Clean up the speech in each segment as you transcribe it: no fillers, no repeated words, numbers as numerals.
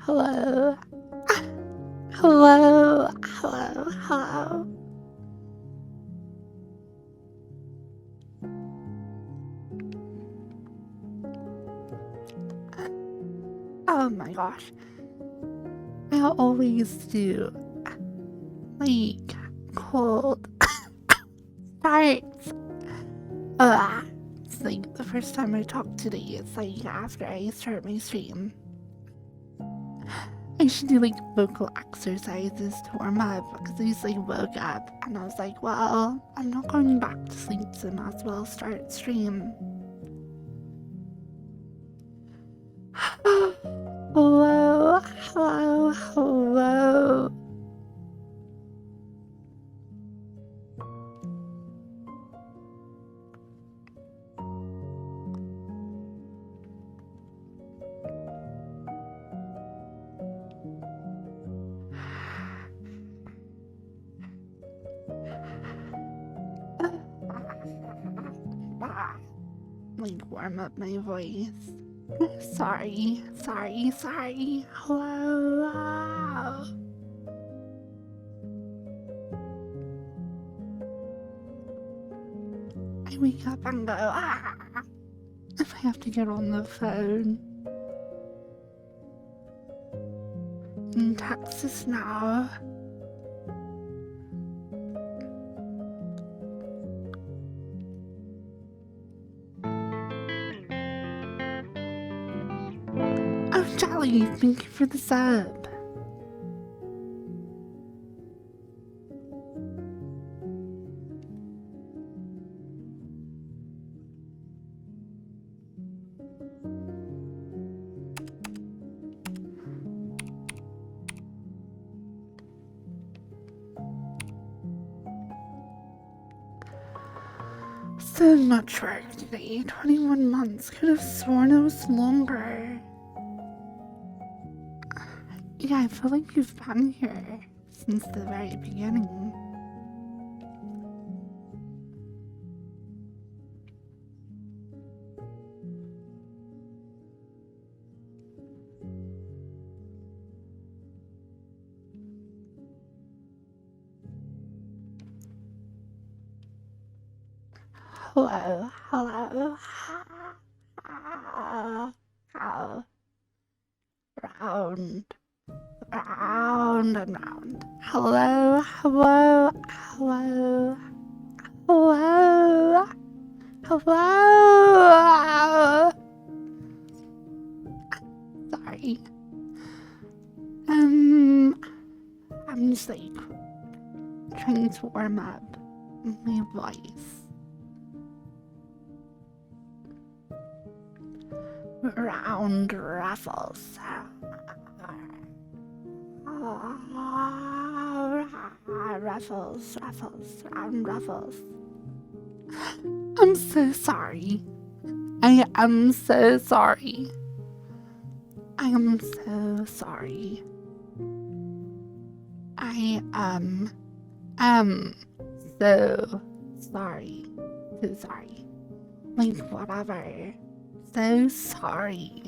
Hello. Hello. Hello. Hello. Oh my gosh. I always do like cold starts. It's like the first time I talk today, it's like after I start my stream. I should do like vocal exercises to warm up because I just like woke up and I was like, well, I'm not going back to sleep, so I might as well start stream. Hello, hello, hello. Like warm up my voice. Sorry. Hello. I wake up and go, if I have to get on the phone. In Texas now. Oh, Jolly, thank you for the sub. So much work today. 21 months. Could have sworn it was longer. Yeah, I feel like you've been here since the very beginning. hello, hello, round, round and round. Hello, hello, hello, hello, hello. Sorry. I'm just like trying to warm up my voice. Round ruffles. Ruffles, ruffles, round ruffles. I'm so sorry. I am so sorry. I am so sorry. I am so sorry. So sorry. Like, whatever. So sorry.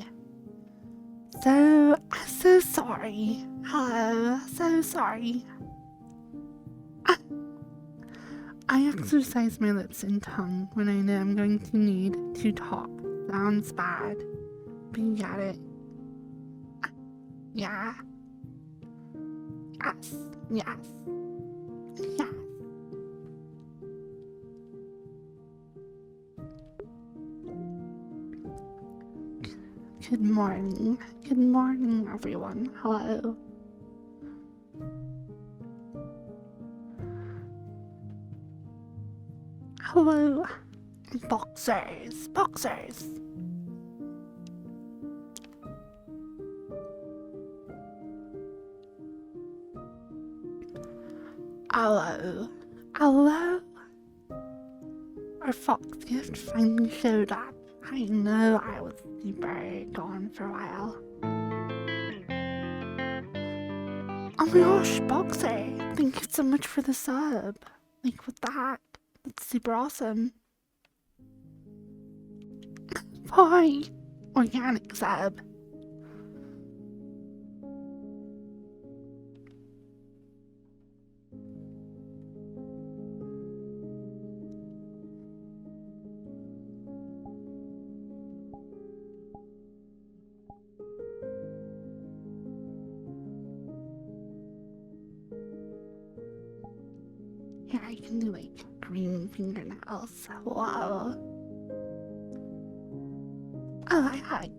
So sorry. Hello, so sorry. I exercise my lips and tongue when I know I'm going to need to talk. Sounds bad, but you get it. Yeah. Yes. Yes. Yes. Good morning. Good morning, everyone. Hello. Hello. Boxers. Boxers. Hello. Hello. Our fox gift finally showed up. I know I was super gone for a while. Oh my gosh, Boxer! Thank you so much for the sub. Like, with that, that's super awesome. Bye! Organic sub. Here, I can do like green fingernails. Wow. Oh, hi.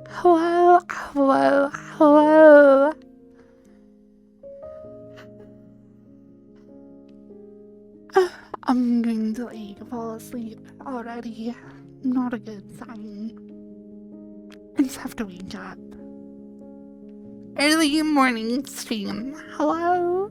Hello, hello, hello. I'm going to like fall asleep already. Not a good sign. I just have to wake up. Early morning stream. Hello?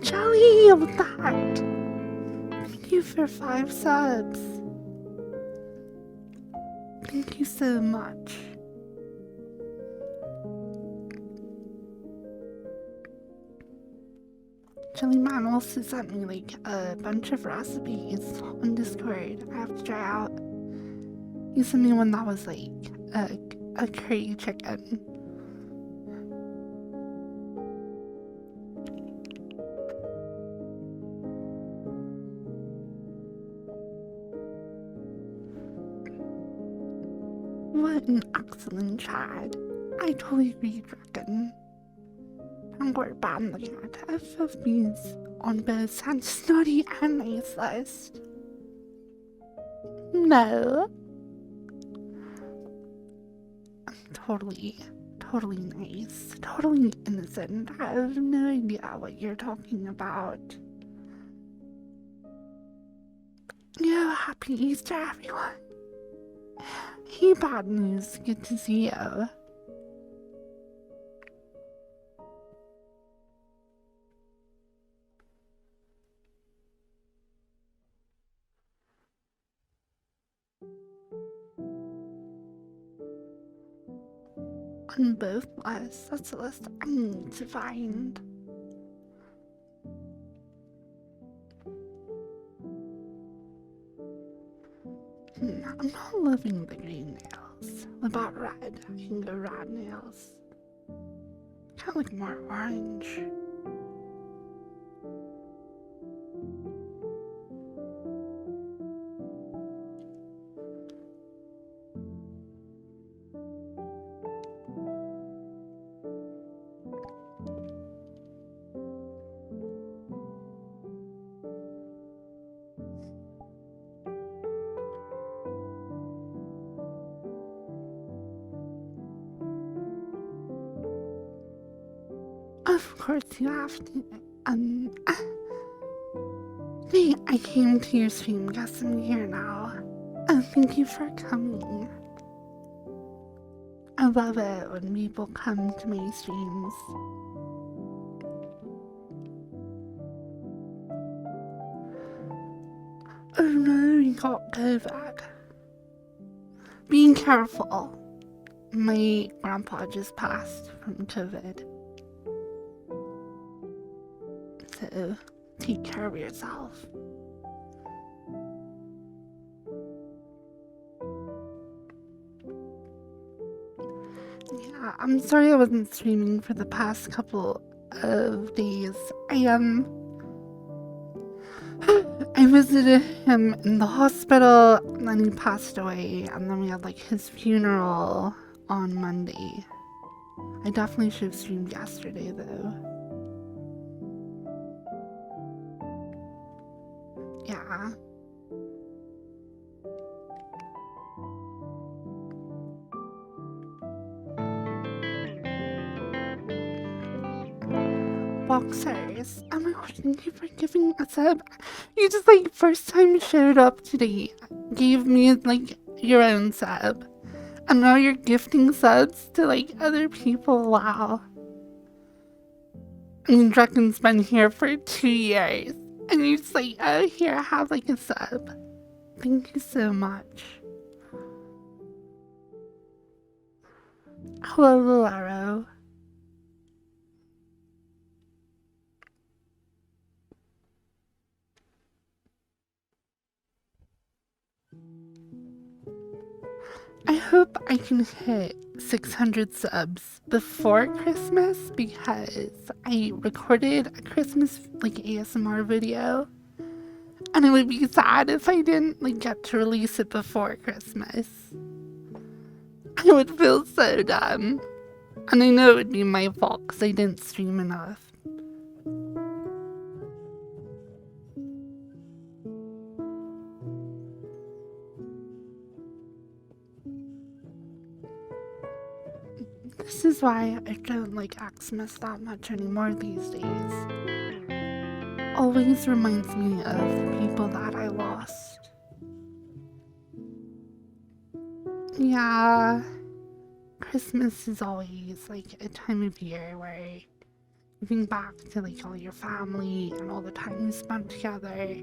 Jelly with that. Thank you for 5 subs. Thank you so much. Jellyman also sent me like a bunch of recipes on Discord I have to try out. He sent me one that was like a curry chicken. What an excellent chat. I totally agree, Dragon. I'm going to ban the cat FFBs on both Sans Snotty and Nice list. No. Totally nice. Totally innocent. I have no idea what you're talking about. Yeah, happy Easter, everyone. Hey, bad news. Good to see you. on both lists. That's the list I need to find. I'm not loving the green nails. What about red? I can go red nails. Kind of like more orange. Of course you have to. Hey, I came to your stream. Guess I'm here now. Thank you for coming. I love it when people come to my streams. Oh no, you got COVID. Be careful. My grandpa just passed from COVID. So, take care of yourself. Yeah, I'm sorry I wasn't streaming for the past couple of days. I visited him in the hospital, and then he passed away, and then we had like his funeral on Monday. I definitely should have streamed yesterday though. Yeah. Boxers. Oh my gosh, thank you for giving a sub. You just like first time showed up today, gave me like your own sub. And now you're gifting subs to like other people. Wow. I mean, Drecken's been here for 2 years. And you're just like, oh, here, I have like a sub. Thank you so much. Hello, Laro. I hope I can hit 600 subs before Christmas because I recorded a Christmas like ASMR video and it would be sad if I didn't like get to release it before Christmas. I would feel so dumb. And I know it would be my fault because I didn't stream enough. This is why I don't like Xmas that much anymore these days. Always reminds me of the people that I lost. Yeah, Christmas is always like a time of year where you think back to like all your family and all the time you spent together.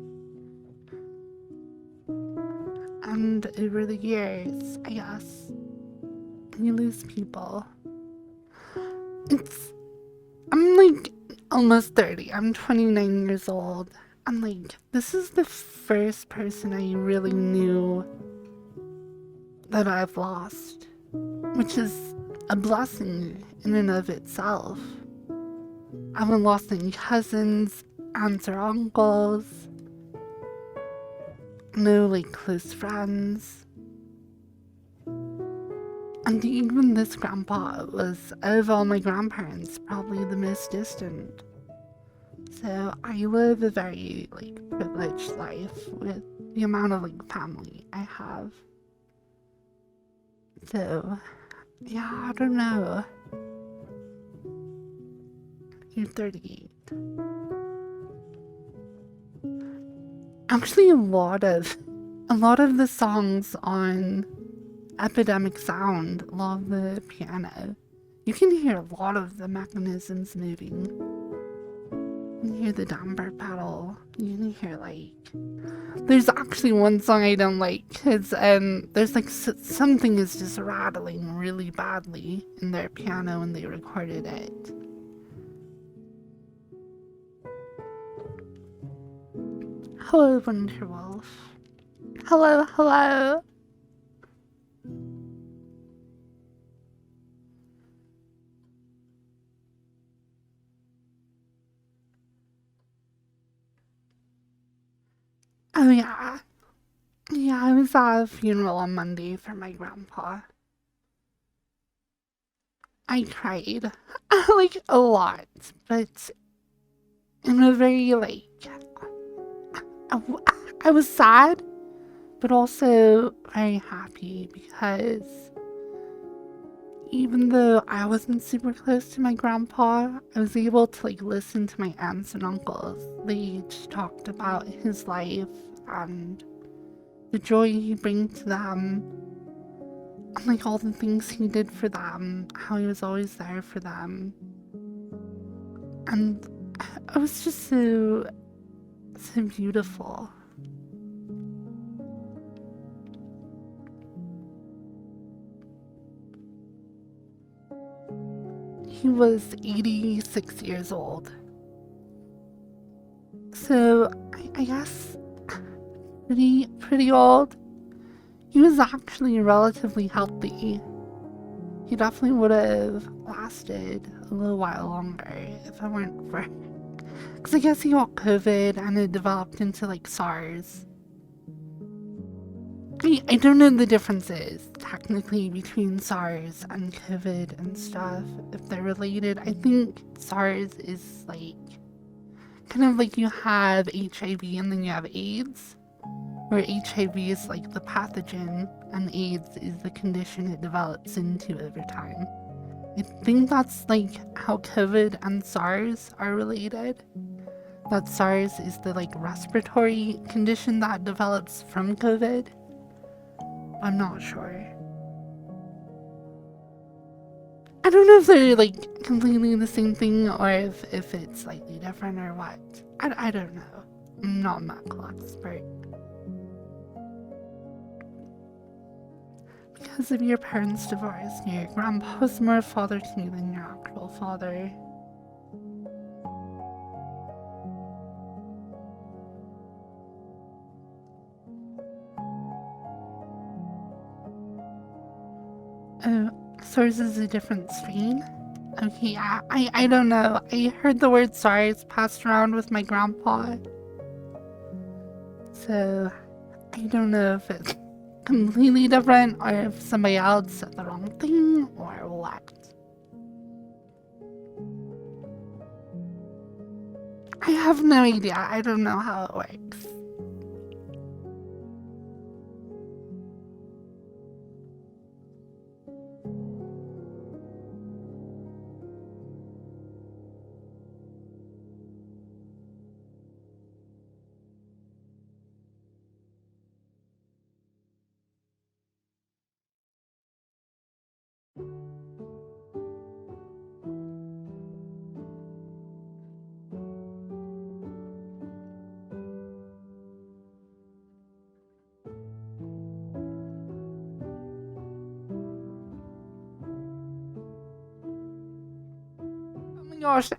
And over the years, I guess, you lose people. I'm like almost 30. I'm 29 years old. And like, this is the first person I really knew that I've lost, which is a blessing in and of itself. I haven't lost any cousins, aunts or uncles, no like close friends. And even this grandpa was, of all my grandparents, probably the most distant. So I live a very like privileged life with the amount of like family I have. So yeah, I don't know. You're 38. Actually, a lot of the songs on Epidemic Sound, a lot of the piano, you can hear a lot of the mechanisms moving. You can hear the downbeat pedal. You can hear like... There's actually one song I don't like, because there's like something is just rattling really badly in their piano when they recorded it. Hello, Winterwolf. Hello, hello. Oh yeah. Yeah, I was at a funeral on Monday for my grandpa. I cried. Like, a lot. But in a very, like... I was sad, but also very happy because even though I wasn't super close to my grandpa, I was able to like listen to my aunts and uncles. They each talked about his life and the joy he bring to them, and like all the things he did for them, how he was always there for them. And it was just so beautiful. He was 86 years old. So I guess pretty old. He was actually relatively healthy. He definitely would have lasted a little while longer if it weren't for... Because I guess he got COVID and it developed into like SARS. I don't know the differences technically between SARS and COVID and stuff, if they're related. I think SARS is like kind of like you have HIV and then you have AIDS, where HIV is like the pathogen and AIDS is the condition it develops into over time. I think that's like how COVID and SARS are related. That SARS is the like respiratory condition that develops from COVID. I'm not sure. I don't know if they're like completely the same thing or if it's slightly different or what. I don't know. I'm not a medical expert. Because of your parents' divorce, your grandpa was more a father to you than your actual father. Oh, SARS is a different strain? Okay, yeah, I don't know. I heard the word SARS passed around with my grandpa. So, I don't know if it's completely different or if somebody else said the wrong thing or what. I have no idea. I don't know how it works.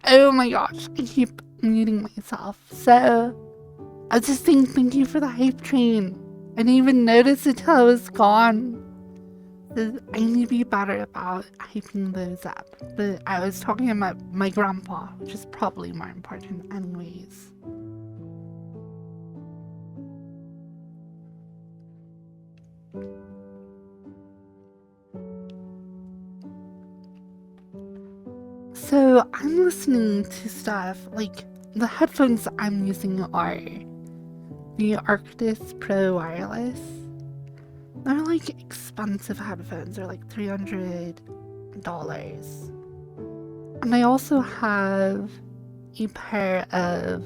Oh my gosh, I keep muting myself. So, I was just saying thank you for the hype train. I didn't even notice it till I was gone. I need to be better about hyping those up. But I was talking about my grandpa, which is probably more important anyways. So I'm listening to stuff, like the headphones I'm using are the Arctis Pro Wireless. They're like expensive headphones, they're like $300. And I also have a pair of,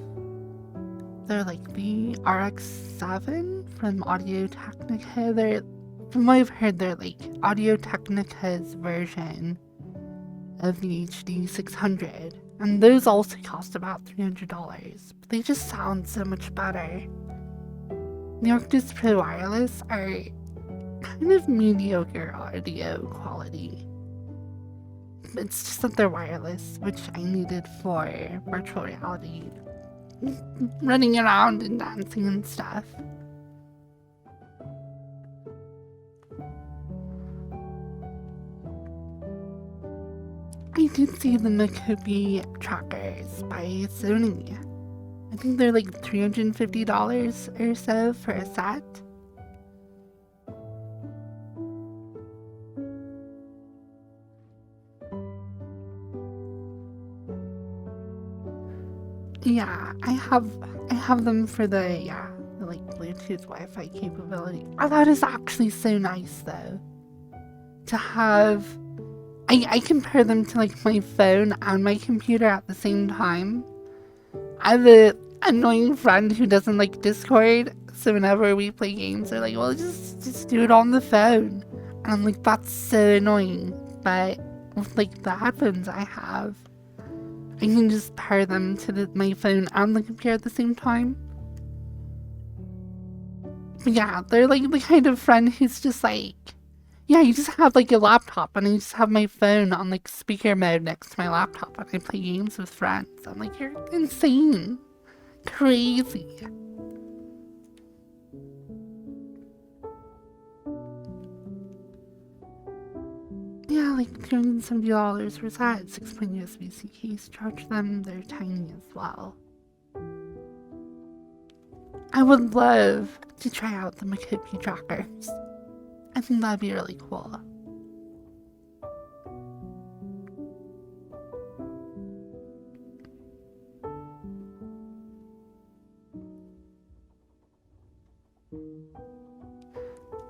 they're like the RX-7 from Audio-Technica. From what I've heard, they're like Audio-Technica's version of the HD 600, And those also cost about $300, but they just sound so much better. The Arctis Pro Wireless are kind of mediocre audio quality. It's just that they're wireless, which I needed for virtual reality. Running around and dancing and stuff. I did see the Makopi trackers by Sony. I think they're like $350 or so for a set. Yeah, I have them for the like Bluetooth Wi-Fi capability. Oh, that is actually so nice though. To have I compare them to like my phone and my computer at the same time. I have an annoying friend who doesn't like Discord, so whenever we play games, they're like, well, just do it on the phone. And I'm like, that's so annoying. But with like the headphones I have, I can just pair them to my phone and the computer at the same time. But yeah, they're like the kind of friend who's just like, yeah, you just have like a laptop and I just have my phone on like speaker mode next to my laptop and I play games with friends. I'm like, you're insane. Crazy. Yeah, like $270 for that 6-point USB-C case. Charge them, they're tiny as well. I would love to try out the Makopi trackers. I think that'd be really cool.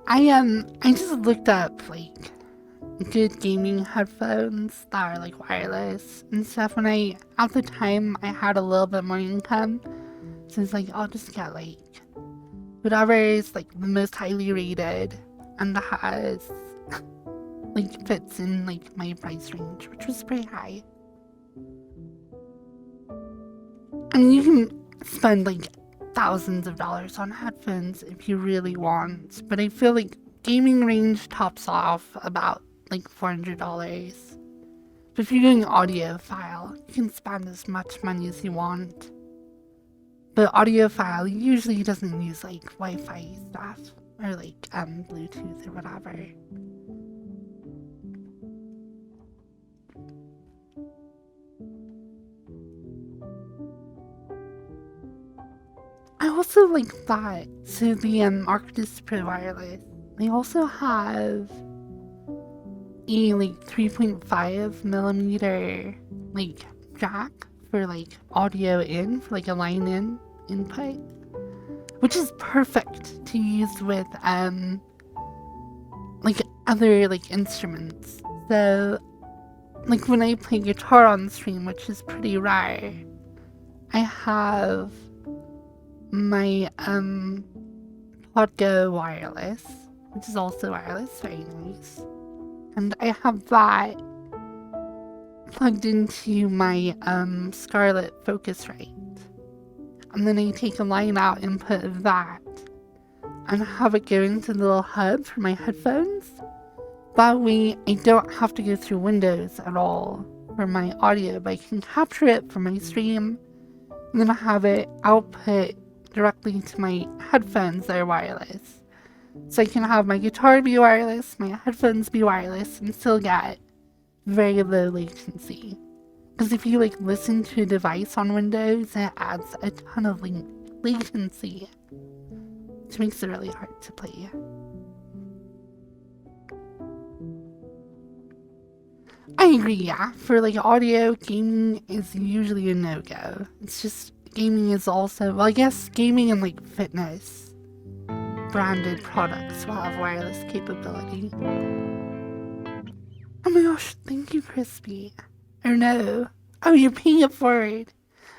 I just looked up like good gaming headphones that are like wireless and stuff when at the time I had a little bit more income. So it's like, I'll just get like whatever is like the most highly rated and has like fits in like my price range, which was pretty high. I mean, you can spend like thousands of dollars on headphones if you really want, but I feel like gaming range tops off about like $400. But if you're doing audiophile, you can spend as much money as you want. But audiophile usually doesn't use like Wi-Fi stuff or like Bluetooth or whatever. I also like that. So the Arctis Pro Wireless, they also have a like 3.5 millimeter like jack for like audio in, for like a line in input, which is perfect to use with like other like instruments. So like when I play guitar on stream, which is pretty rare, I have my Podgo wireless, which is also wireless, very nice. And I have that plugged into my Scarlett Focusrite. And then I take a line out input of that and have it go into the little hub for my headphones. That way I don't have to go through Windows at all for my audio, but I can capture it for my stream and then have it output directly to my headphones that are wireless. So I can have my guitar be wireless, my headphones be wireless, and still get very low latency. Because if you like listen to a device on Windows, it adds a ton of latency, which makes it really hard to play. I agree, yeah. For like audio, gaming is usually a no-go. It's just gaming is also, well, I guess gaming and like fitness branded products will have wireless capability. Oh my gosh, thank you, Crispy. Or no. Oh, you're paying it forward.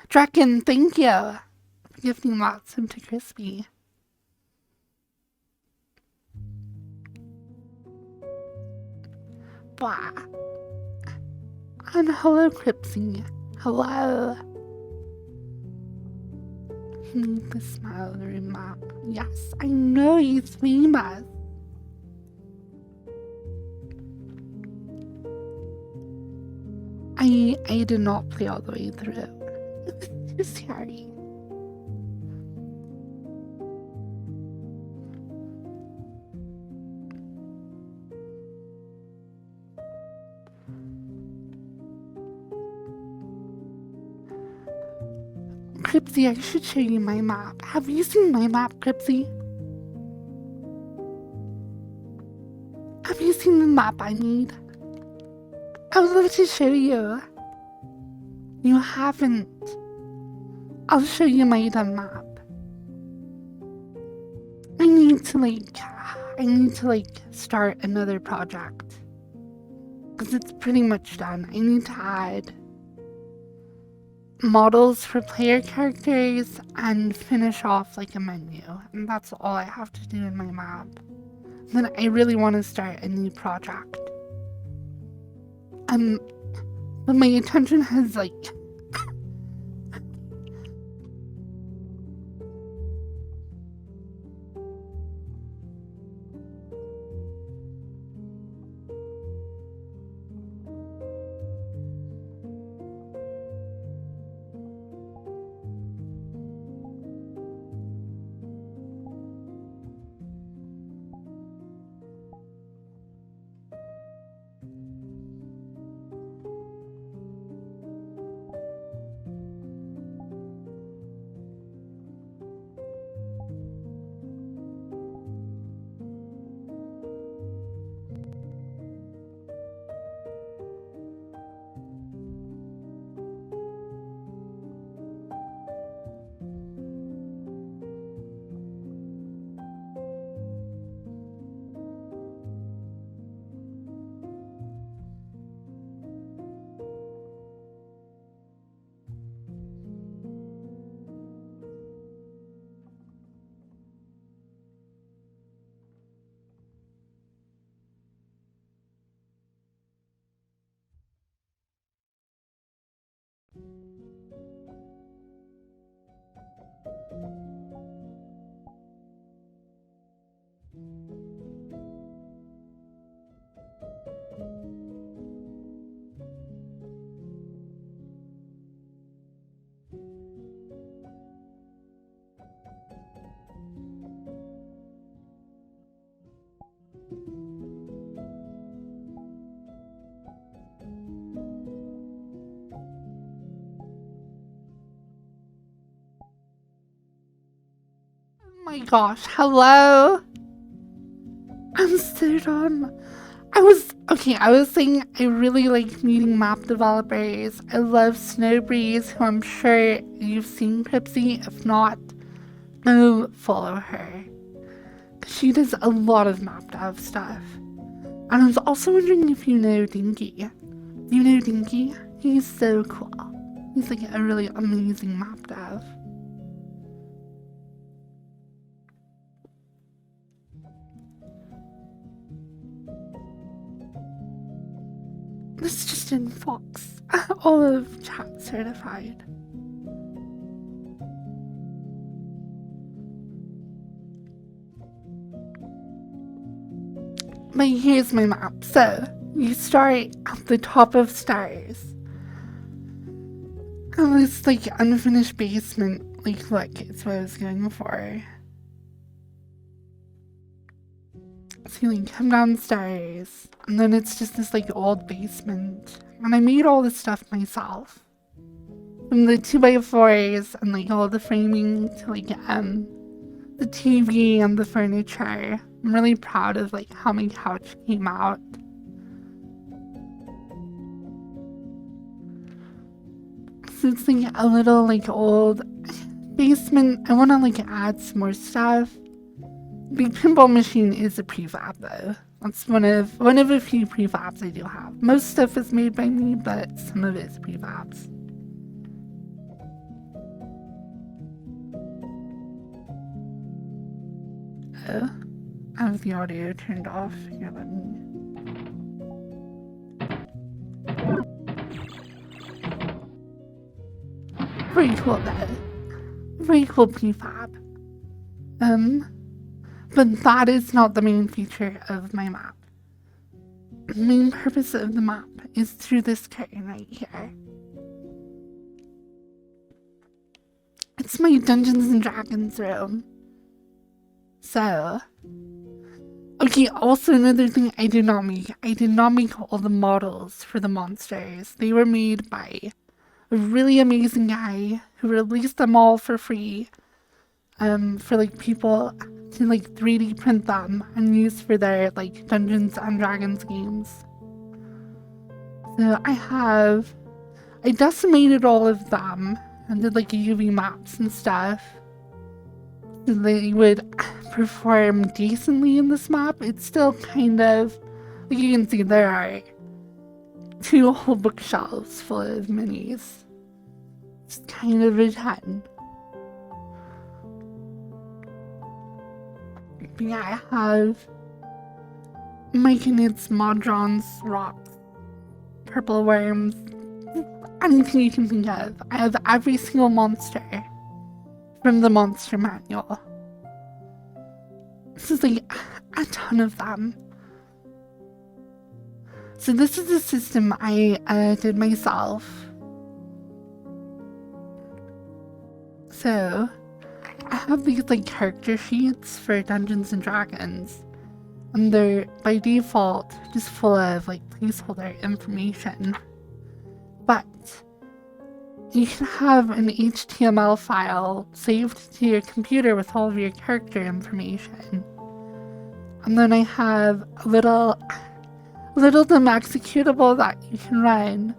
Draken, thank you for gifting lots to Crispy. Blah. And hello, Cripsy. Hello. He needs the smile map. Yes, I know he's famous. I did not play all the way through. It was too scary. Cripsy, I should show you my map. Have you seen my map, Cripsy? Have you seen the map I need? I would love to show you. You haven't. I'll show you my done map. I need to start another project. Because it's pretty much done. I need to add models for player characters and finish off like a menu. And that's all I have to do in my map. Then I really want to start a new project. But my attention has like my gosh, hello? I'm so done. I was saying I really like meeting map developers. I love Snowbreeze, who I'm sure you've seen, Cripsy. If not, go follow her. She does a lot of map dev stuff. And I was also wondering if you know Dinky. Do you know Dinky? He's so cool. He's like a really amazing map dev. This is just in Fox. All of chat certified. But here's my map. So, you start at the top of stairs. And this like unfinished basement, like look, it's what I was going for. So you like come downstairs, and then it's just this like old basement. And I made all this stuff myself. From the 2x4s and like all the framing to like the TV and the furniture. I'm really proud of like how my couch came out. So it's like a little like old basement. I want to like add some more stuff. The pinball machine is a prefab though. That's one of a few prefabs I do have. Most stuff is made by me, but some of it is prefabs. Oh, I have the audio turned off. Here, let me. Very cool though. Very cool prefab. But that is not the main feature of my map. The main purpose of the map is through this curtain right here. It's my Dungeons and Dragons room. So, okay, also another thing I did not make all the models for the monsters. They were made by a really amazing guy who released them all for free, for like people to like 3D print them and use for their like Dungeons and Dragons games. So I decimated all of them and did like UV maps and stuff. So they would perform decently in this map. It's still kind of, like you can see there are 2 whole bookshelves full of minis. It's kind of a ton. But yeah, I have Myconids, Modrons, rocks, purple worms, anything you can think of. I have every single monster from the monster manual. This is like a ton of them. So this is a system I did myself. So I have these like character sheets for Dungeons and Dragons, and they're by default just full of like placeholder information. But you can have an HTML file saved to your computer with all of your character information. And then I have a little them executable that you can run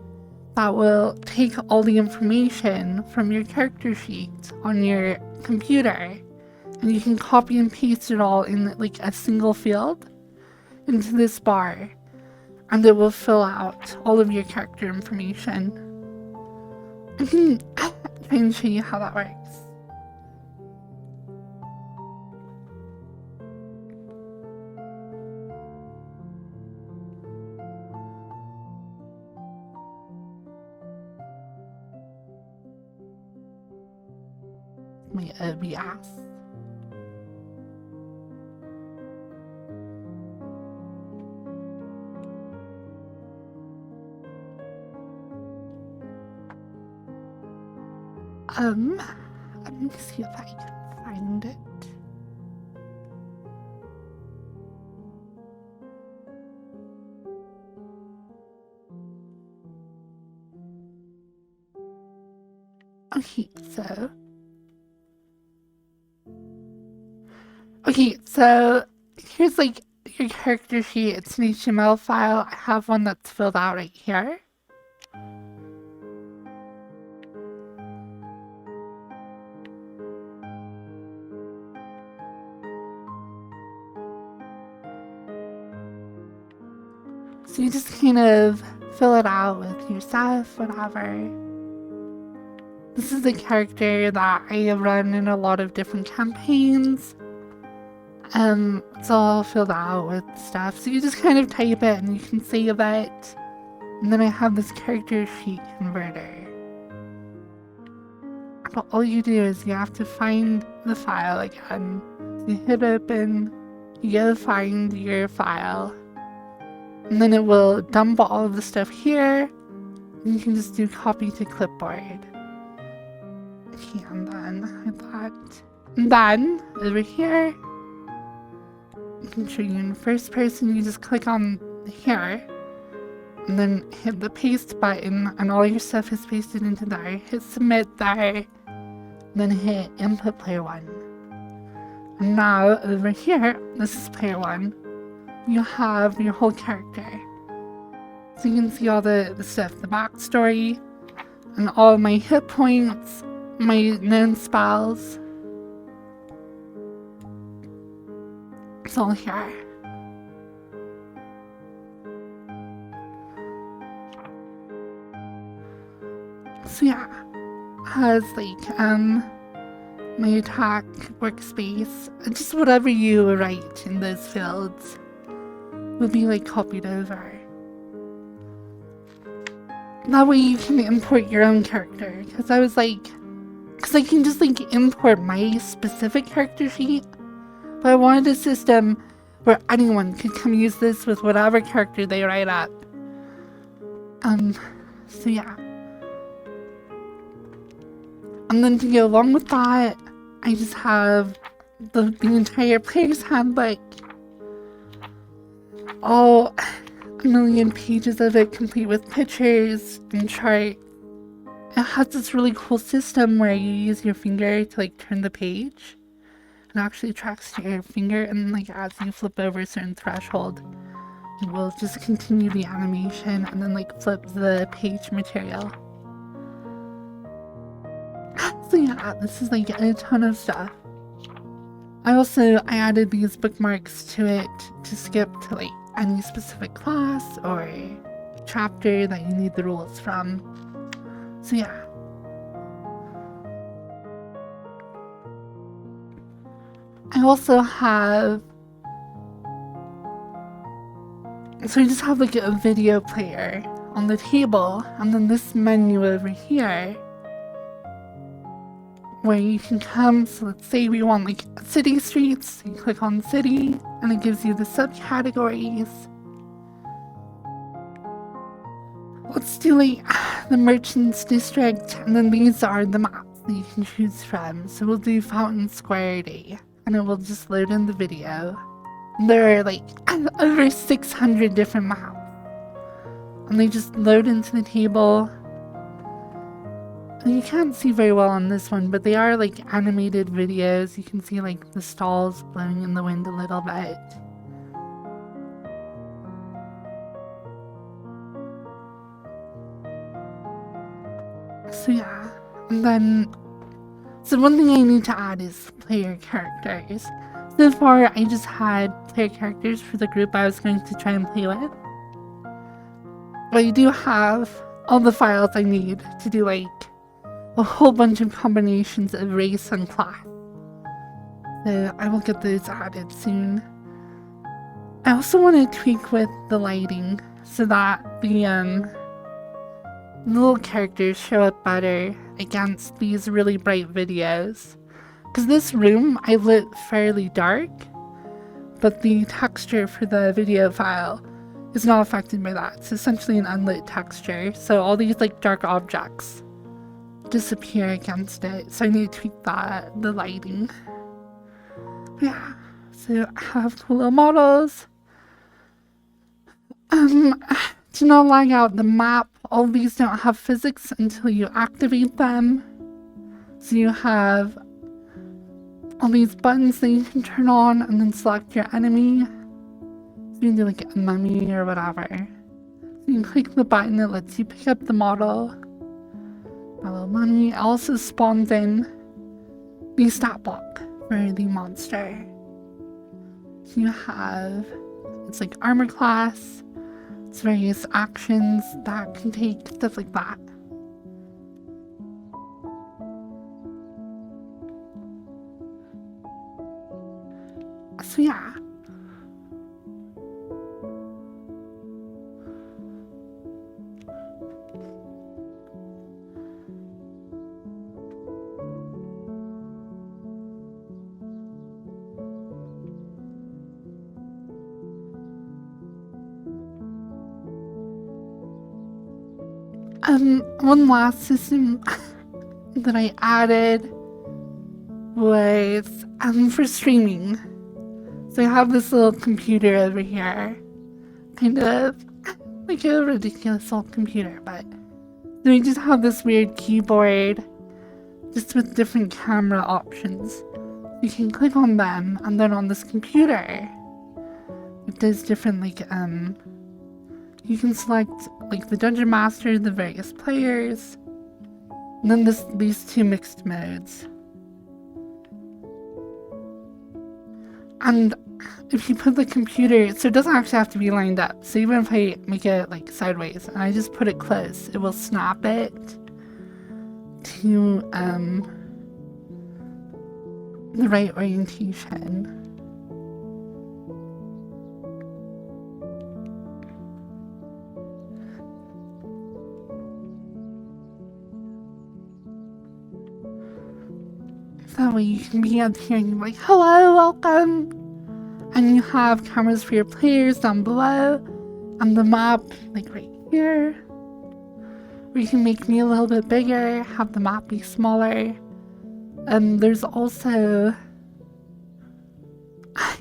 that will take all the information from your character sheet on your computer, and you can copy and paste it all in like a single field into this bar, and it will fill out all of your character information. I can try and show you how that works. My OBS. Let me see if I can find it. Okay, so here's like your character sheet. It's an HTML file. I have one that's filled out right here. So you just kind of fill it out with your stuff, whatever. This is a character that I have run in a lot of different campaigns. It's all filled out with stuff. So you just kind of type it and you can save it. And then I have this character sheet converter. But all you do is you have to find the file again. So you hit open, you go find your file. And then it will dump all of the stuff here. And you can just do copy to clipboard. Okay, and then over here, I can show you in first person. You just click on here and then hit the paste button, and all your stuff is pasted into there. Hit submit there, then hit input player 1. And now over here, this is player 1. You have your whole character. So you can see all the stuff, the backstory, and all my hit points, my known spells. It's all here. So yeah, it has like my attack workspace, just whatever you write in those fields will be like copied over. That way you can import your own character, because I was like, because I can just like import my specific character sheet, but I wanted a system where anyone could come use this with whatever character they write up. So yeah. And then to go along with that, I just have the entire player's handbook. All a million pages of it, complete with pictures and charts. It has this really cool system where you use your finger to like turn the page. It actually tracks your finger, and like as you flip over a certain threshold, it will just continue the animation and then like flip the page material. So yeah, this is like a ton of stuff. I added these bookmarks to it to skip to like any specific class or chapter that you need the rules from. So yeah. I also have, so I just have like a video player on the table, and then this menu over here where you can come. So let's say we want like city streets, you click on city and it gives you the subcategories. Let's do like the merchants district, and then these are the maps that you can choose from. So we'll do Fountain Square Day, and it will just load in the video. There are like over 600 different maps, and they just load into the table. And you can't see very well on this one, but they are like animated videos. You can see like the stalls blowing in the wind a little bit. So yeah, and then so one thing I need to add is player characters. So far, I just had player characters for the group I was going to try and play with. But I do have all the files I need to do like a whole bunch of combinations of race and class. So I will get those added soon. I also want to tweak with the lighting so that the little characters show up better against these really bright videos. Because this room I lit fairly dark, but the texture for the video file is not affected by that. It's essentially an unlit texture, so all these like dark objects disappear against it. So I need to tweak the lighting. Yeah, so I have cool little models. To not lag out the map, all these don't have physics until you activate them. So you have all these buttons that you can turn on and then select your enemy. So you can do like a mummy or whatever. So you can click the button that lets you pick up the model. My little mummy. It also spawns in the stat block for the monster. So you have, it's like armor class, it's various actions that can take, stuff like that. So yeah. One last system that I added was for streaming. So I have this little computer over here, kind of like a ridiculous old computer, but so we just have this weird keyboard just with different camera options. You can click on them, and then on this computer it does different like you can select like the dungeon master, the various players, and then these two mixed modes. And if you put the computer, so it doesn't actually have to be lined up. So even if I make it like sideways and I just put it close, it will snap it to the right orientation. That way you can be up here and you're like, hello, welcome. And you have cameras for your players down below. And the map, like right here. Or you can make me a little bit bigger, have the map be smaller. And there's also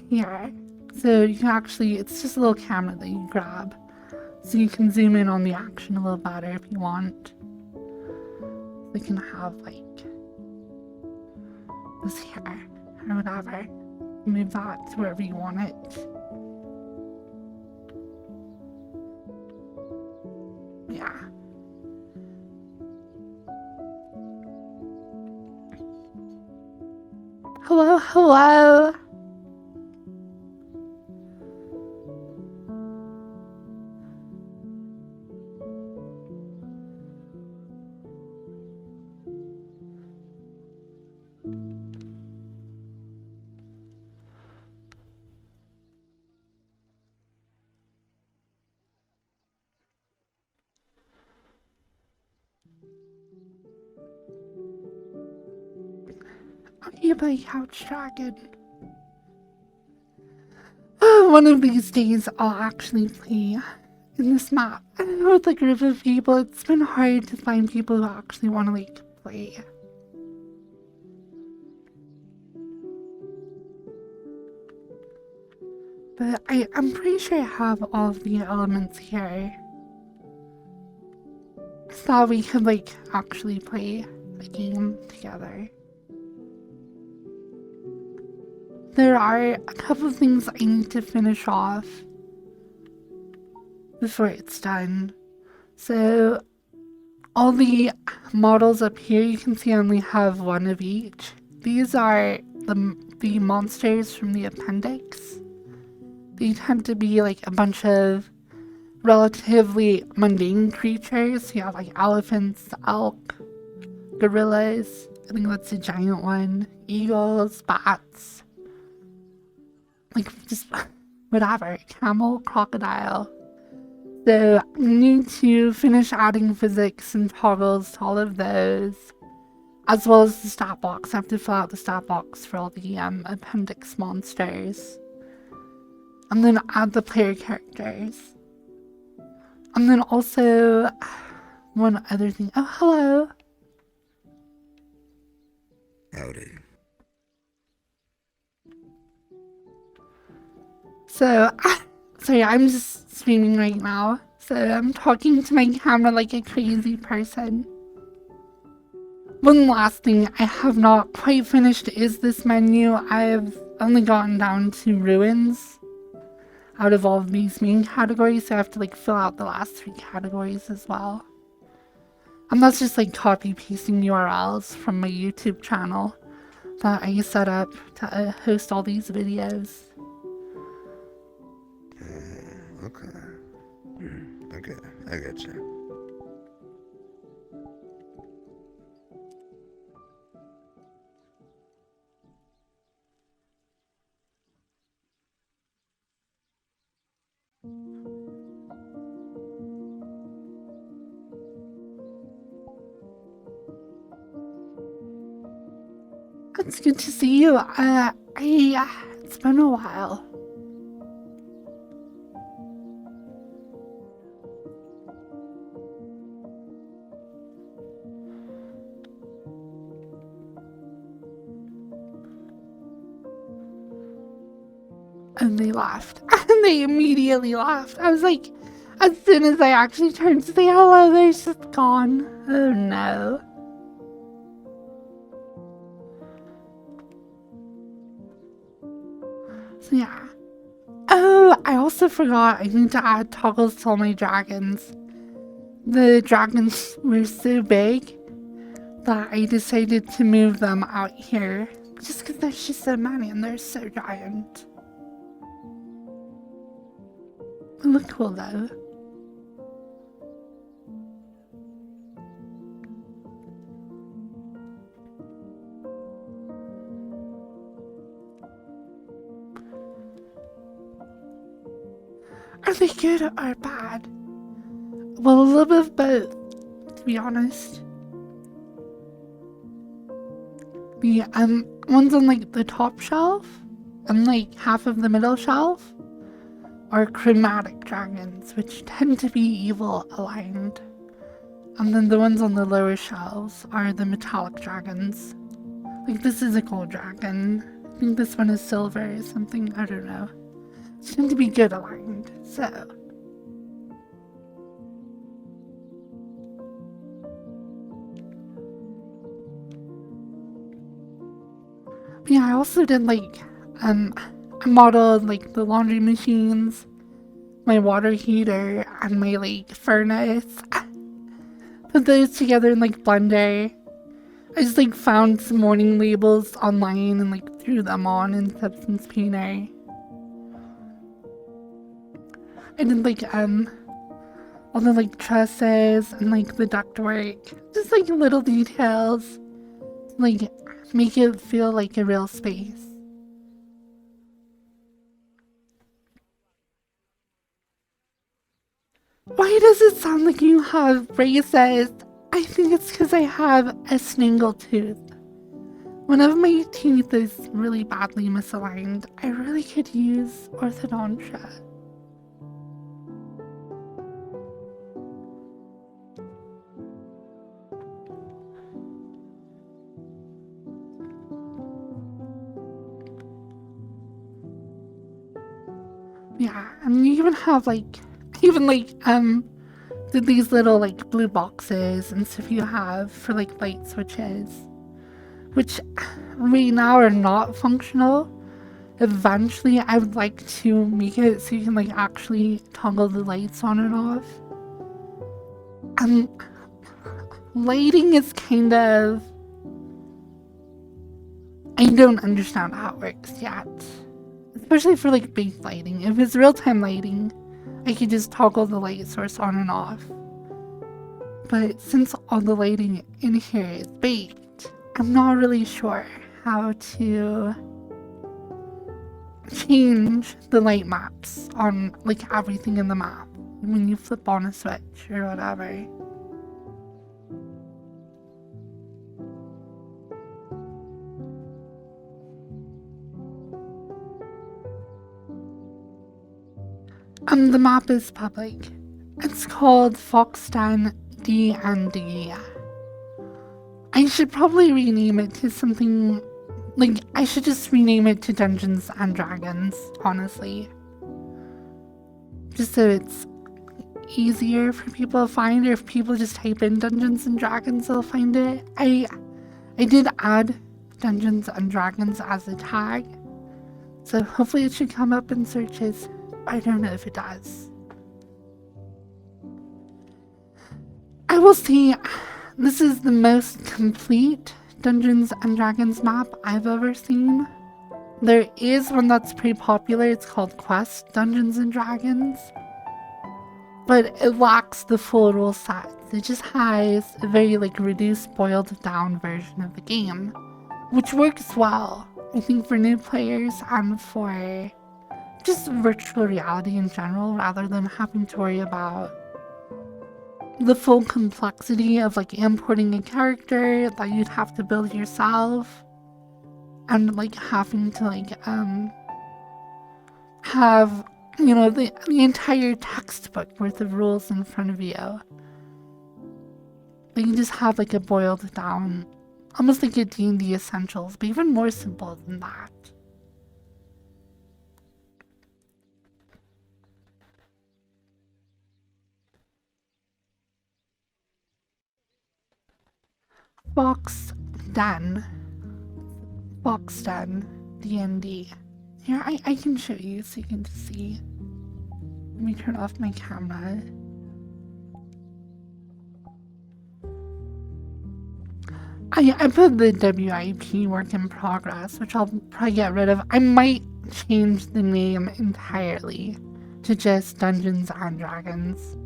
here. So you can actually, it's just a little camera that you grab. So you can zoom in on the action a little better if you want. You can have like this here or whatever. Move that to wherever you want it. Yeah. Hello, hello. Okay, by Couch Dragon. One of these days I'll actually play in this map with a group of people. It's been hard to find people who actually want to like play. But I'm pretty sure I have all of the elements here. So that we could like actually play a game together. There are a couple of things I need to finish off before it's done. So all the models up here, you can see I only have one of each. These are the monsters from the appendix. They tend to be like a bunch of relatively mundane creatures. You have like elephants, elk, gorillas, I think that's a giant one, eagles, bats, like just whatever, camel, crocodile. So I need to finish adding physics and toggles to all of those, as well as the stat box. I have to fill out the stat box for all the appendix monsters. And then add the player characters. And then also, one other thing. Oh, hello. Howdy. So, sorry, I'm just streaming right now. So I'm talking to my camera like a crazy person. One last thing I have not quite finished is this menu. I've only gotten down to ruins out of all of these main categories, so I have to like fill out the last 3 categories as well. And that's just like copy pasting URLs from my YouTube channel that I set up to host all these videos. Okay. Okay, I get you. It's good to see you. It's been a while. And they laughed. And they immediately laughed. I was like, as soon as I actually turned to say hello, they're just gone. Oh no. So yeah. Oh, I also forgot I need to add toggles to all my dragons. The dragons were so big that I decided to move them out here. Just because there's just so many and they're so giant. They look cool though. Are they good or bad? Well, a little bit of both, to be honest. The ones on like the top shelf and like half of the middle shelf are chromatic dragons, which tend to be evil aligned. And then the ones on the lower shelves are the metallic dragons. Like this is a gold dragon. I think this one is silver or something, I don't know. They tend to be good aligned, so. But yeah, I also did like, I modeled like the laundry machines, my water heater, and my like furnace. Put those together in like Blender. I just like found some warning labels online and like threw them on in Substance Painter. I did like all the like trusses and like the ductwork, just like little details, like make it feel like a real space. Why does it sound like you have braces? I think it's because I have a snaggle tooth. One of my teeth is really badly misaligned. I really could use orthodontia. Yeah, and you even have like, these little like blue boxes and stuff you have for like light switches, which right now are not functional. Eventually I would like to make it so you can like actually toggle the lights on and off. And lighting is kind of, I don't understand how it works yet. Especially for like big lighting. If it's real-time lighting, I could just toggle the light source on and off. But since all the lighting in here is baked, I'm not really sure how to change the light maps on like everything in the map when you flip on a switch or whatever. The map is public. It's called Foxden D&D. I should probably rename it to something, like, I should just rename it to Dungeons and Dragons, honestly. Just so it's easier for people to find, or if people just type in Dungeons and Dragons, they'll find it. I did add Dungeons and Dragons as a tag, so hopefully it should come up in searches. I don't know if it does. I will say this is the most complete Dungeons and Dragons map I've ever seen. There is one that's pretty popular, it's called Quest Dungeons and Dragons. But it lacks the full rule set. It just has a very like reduced, boiled down version of the game, which works well, I think, for new players and for just virtual reality in general, rather than having to worry about the full complexity of like importing a character that you'd have to build yourself, and like having to like have, you know, the entire textbook worth of rules in front of you. Like you just have like a boiled down, almost like a D&D essentials, but even more simple than that. Foxden D&D. Here, I can show you so you can see. Let me turn off my camera. I put the WIP work in progress, which I'll probably get rid of. I might change the name entirely to just Dungeons and Dragons.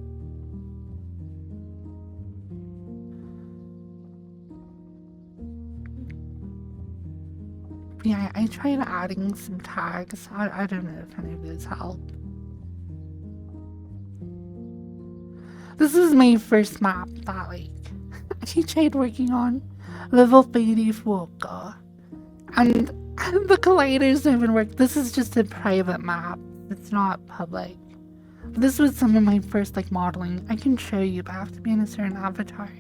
Yeah, I tried adding some tags. I don't know if any of those help. This is my first map that, like, I tried working on. Level 34. And the colliders don't even work. This is just a private map. It's not public. This was some of my first like modeling. I can show you, but I have to be in a certain avatar.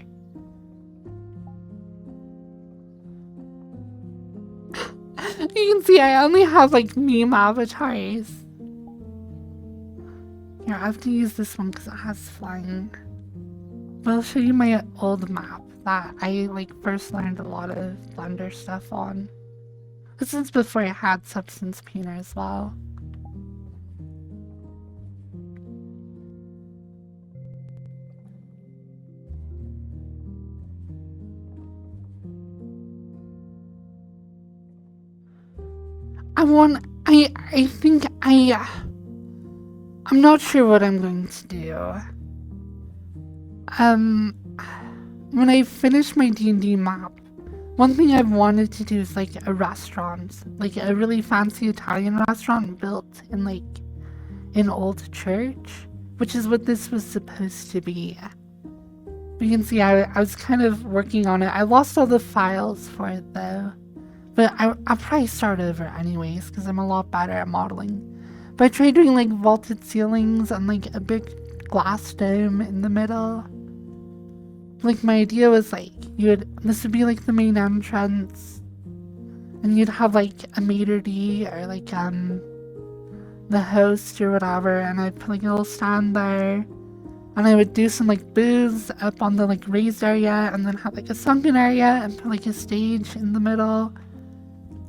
You can see I only have like meme avatars. Here, I have to use this one because it has flying. But I'll show you my old map that I like first learned a lot of Blender stuff on. This is before I had Substance Painter as well. I'm not sure what I'm going to do. When I finish my D&D map, one thing I've wanted to do is like a restaurant, like a really fancy Italian restaurant built in like an old church, which is what this was supposed to be. You can see I was kind of working on it. I lost all the files for it though. But I'll probably start over anyways, because I'm a lot better at modeling. But I tried doing like vaulted ceilings and like a big glass dome in the middle. Like my idea was like, this would be like the main entrance. And you'd have like a maitre d' or like the host or whatever. And I'd put like a little stand there. And I would do some like booths up on the like raised area. And then have like a sunken area and put like a stage in the middle.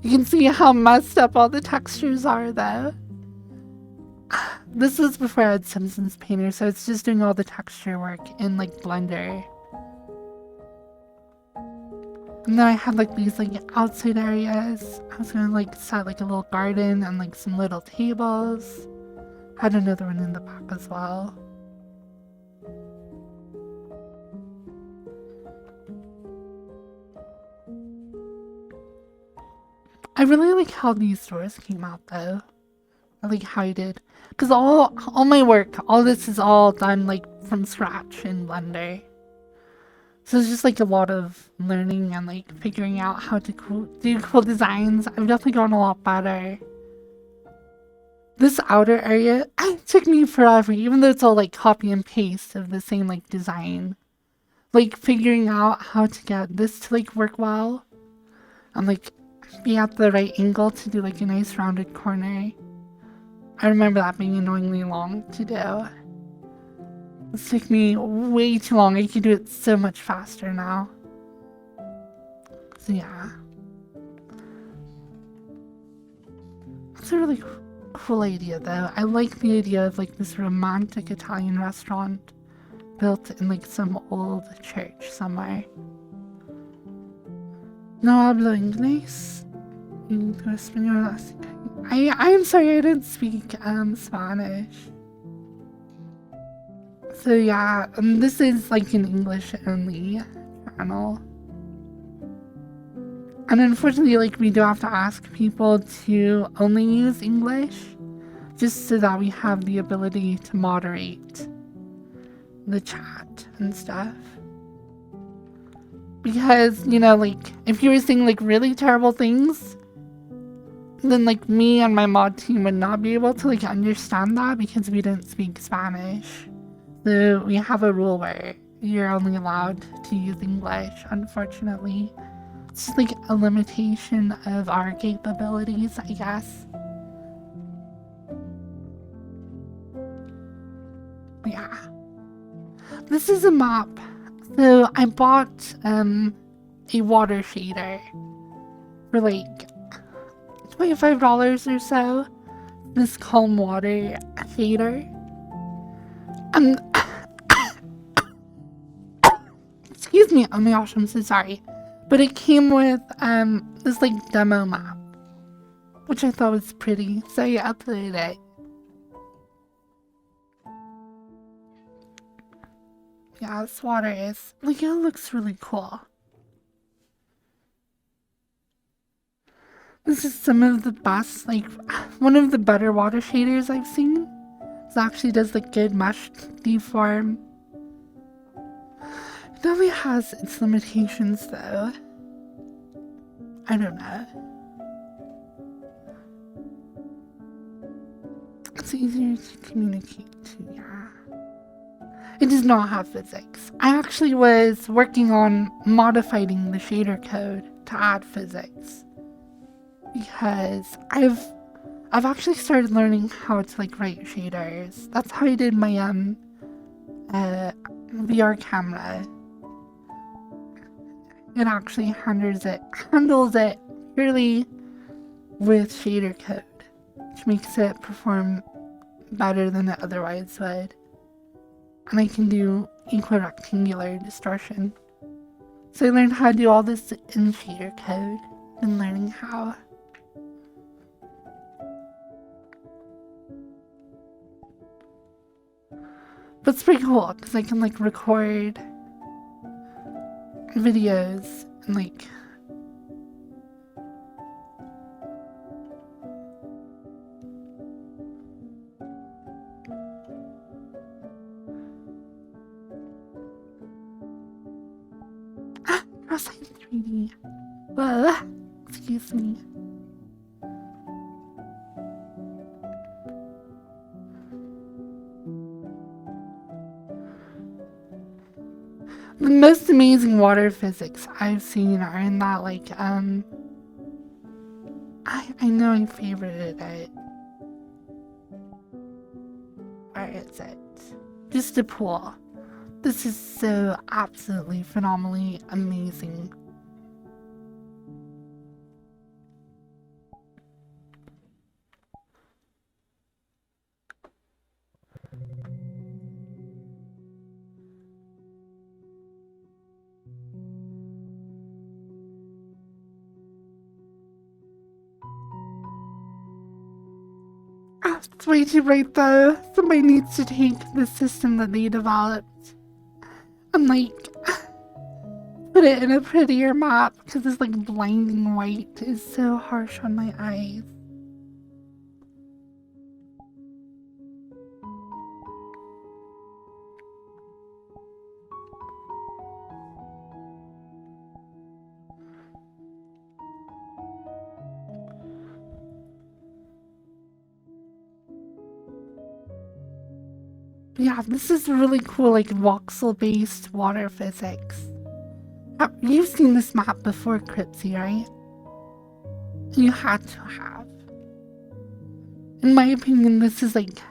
You can see how messed up all the textures are though. This was before I had Substance Painter, so it's just doing all the texture work in like Blender. And then I had like these like outside areas. I was gonna like set like a little garden and like some little tables. Had another one in the back as well. I really like how these doors came out though. I like how I did. Because all my work, all this is all done like from scratch in Blender. So it's just like a lot of learning and like figuring out how to do cool designs. I've definitely gotten a lot better. This outer area took me forever, even though it's all like copy and paste of the same like design. Like figuring out how to get this to like work well. And like be at the right angle to do like a nice rounded corner. I remember that being annoyingly long to do. This took me way too long. I can do it so much faster now. So yeah. That's a really cool idea though. I like the idea of like this romantic Italian restaurant built in like some old church somewhere. No hablo inglés. I'm sorry I didn't speak Spanish. So yeah, this is like an English only channel. And unfortunately, like we do have to ask people to only use English just so that we have the ability to moderate the chat and stuff. Because, you know, like if you were saying like really terrible things, then like me and my mod team would not be able to like understand that because we didn't speak Spanish. So we have a rule where you're only allowed to use English, unfortunately. It's just like a limitation of our capabilities, I guess. Yeah. This is a map. So I bought a water shader for like $25 or so. This calm water shader. Excuse me, oh my gosh, I'm so sorry. But it came with this like demo map, which I thought was pretty, so I uploaded it. Yeah, this water is like, it looks really cool. This is some of the best, like one of the better water shaders I've seen. This actually does like good mesh deform. It only has its limitations though. I don't know. easier to communicate to, yeah. It does not have physics. I actually was working on modifying the shader code to add physics. Because I've actually started learning how to like write shaders. That's how I did my VR camera. It actually handles it purely with shader code, which makes it perform better than it otherwise would. And I can do equirectangular distortion. So I learned how to do all this in shader code and learning how. But it's pretty cool because I can like record videos and like cross-site 3D. Whoa, excuse me. The most amazing water physics I've seen are in that like I know I favorited it. Where is it? Just a pool. This is so absolutely phenomenally amazing. Oh, it's way too bright though. Somebody needs to take the system that they developed and like put it in a prettier map because this like blinding white is so harsh on my eyes. Yeah, this is really cool, like voxel-based water physics. You've seen this map before, Cripsy, right? You had to have. In my opinion, this is like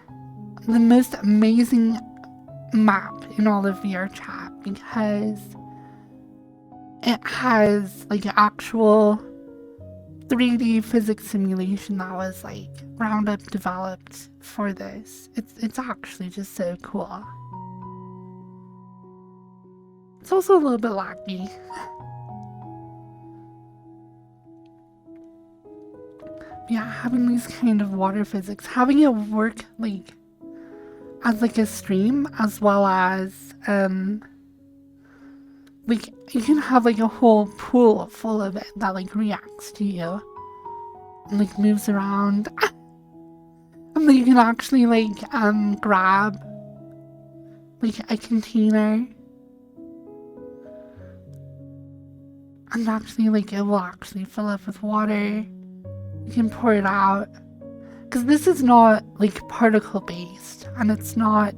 the most amazing map in all of VR chat because it has like actual 3D physics simulation that was like ground up developed for this. It's actually just so cool. It's also a little bit laggy. Yeah, having these kind of water physics, having it work like as like a stream as well as like you can have like a whole pool full of it that like reacts to you and like moves around. And then you can actually like grab like a container and actually like it will actually fill up with water. You can pour it out because this is not like particle based and it's not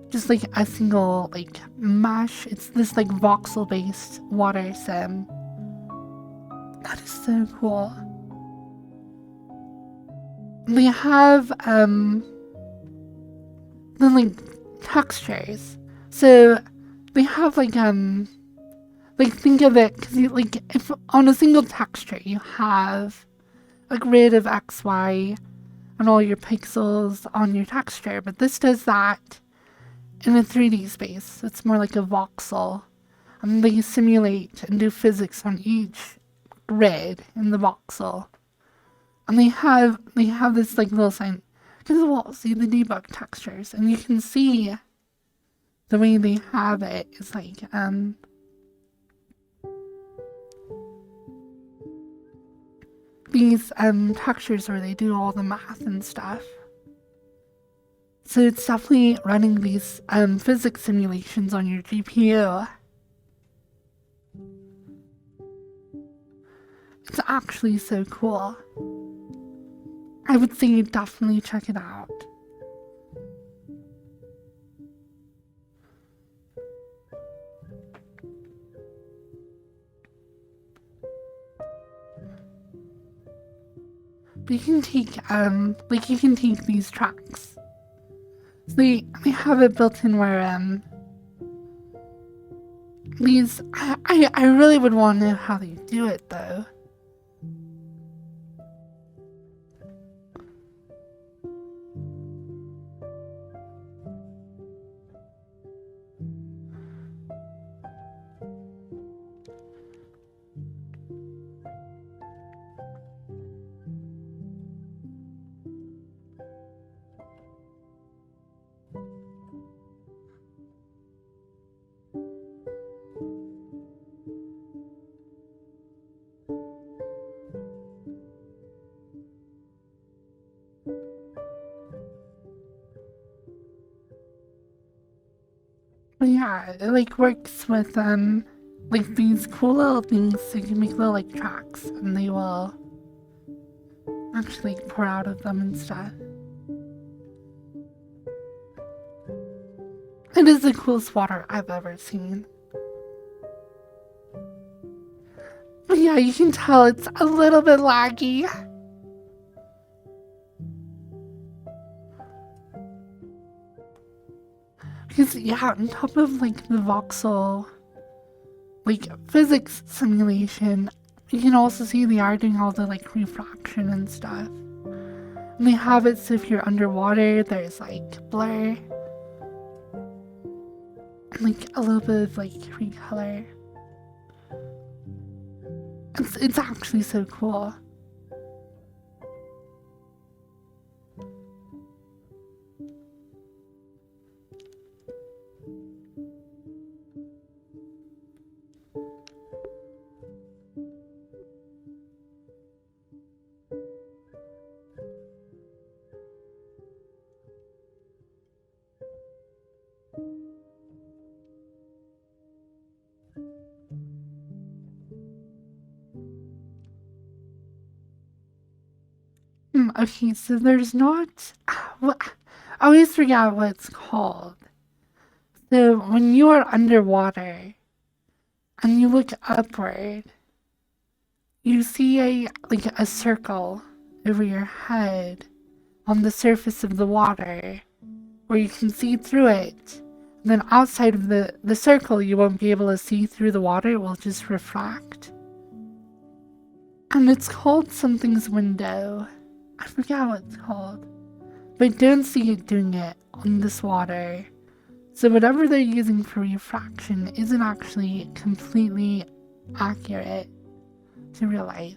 just like a single like mesh. It's this like voxel based water sim. That is so cool. They have then like textures. So they have like think of it because you like if on a single texture you have a grid of X, Y, and all your pixels on your texture, but this does that in a 3D space. It's more like a voxel, and they simulate and do physics on each grid in the voxel. And they have this like little sign because we'll see the debug textures, and you can see the way they have it is like these textures where they do all the math and stuff. So it's definitely running these physics simulations on your GPU. It's actually so cool. I would say definitely check it out. But you can take these tracks. So they have it built in where these I really would want to know how they do it though. But yeah, it like works with like these cool little things so you can make little like tracks and they will actually pour out of them and stuff. It is the coolest water I've ever seen. But yeah, you can tell it's a little bit laggy. Because yeah, on top of like the voxel like physics simulation, you can also see they are doing all the like refraction and stuff. And they have it so if you're underwater, there's like blur. And like a little bit of like recolor. It's actually so cool. Okay, so there's not. I always forget what it's called. So when you are underwater and you look upward, you see a circle over your head on the surface of the water where you can see through it. And then outside of the circle, you won't be able to see through the water, it will just refract. And it's called something's window. I forget what it's called. But I don't see it doing it on this water. So whatever they're using for refraction isn't actually completely accurate to real life.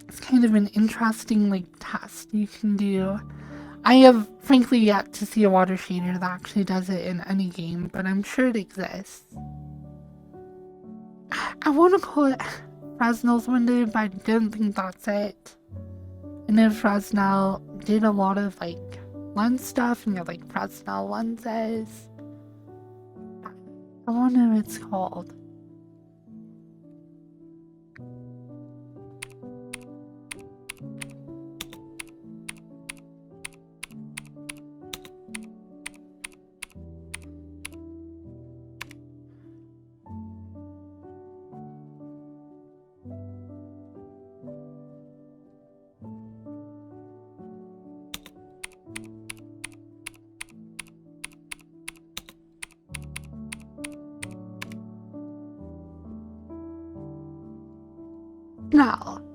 It's kind of an interesting like test you can do. I have frankly yet to see a water shader that actually does it in any game, but I'm sure it exists. I want to call it Fresnel's window, but I don't think that's it. I know Fresnel did a lot of like lens stuff and you have like Fresnel lenses. I want to know what it's called.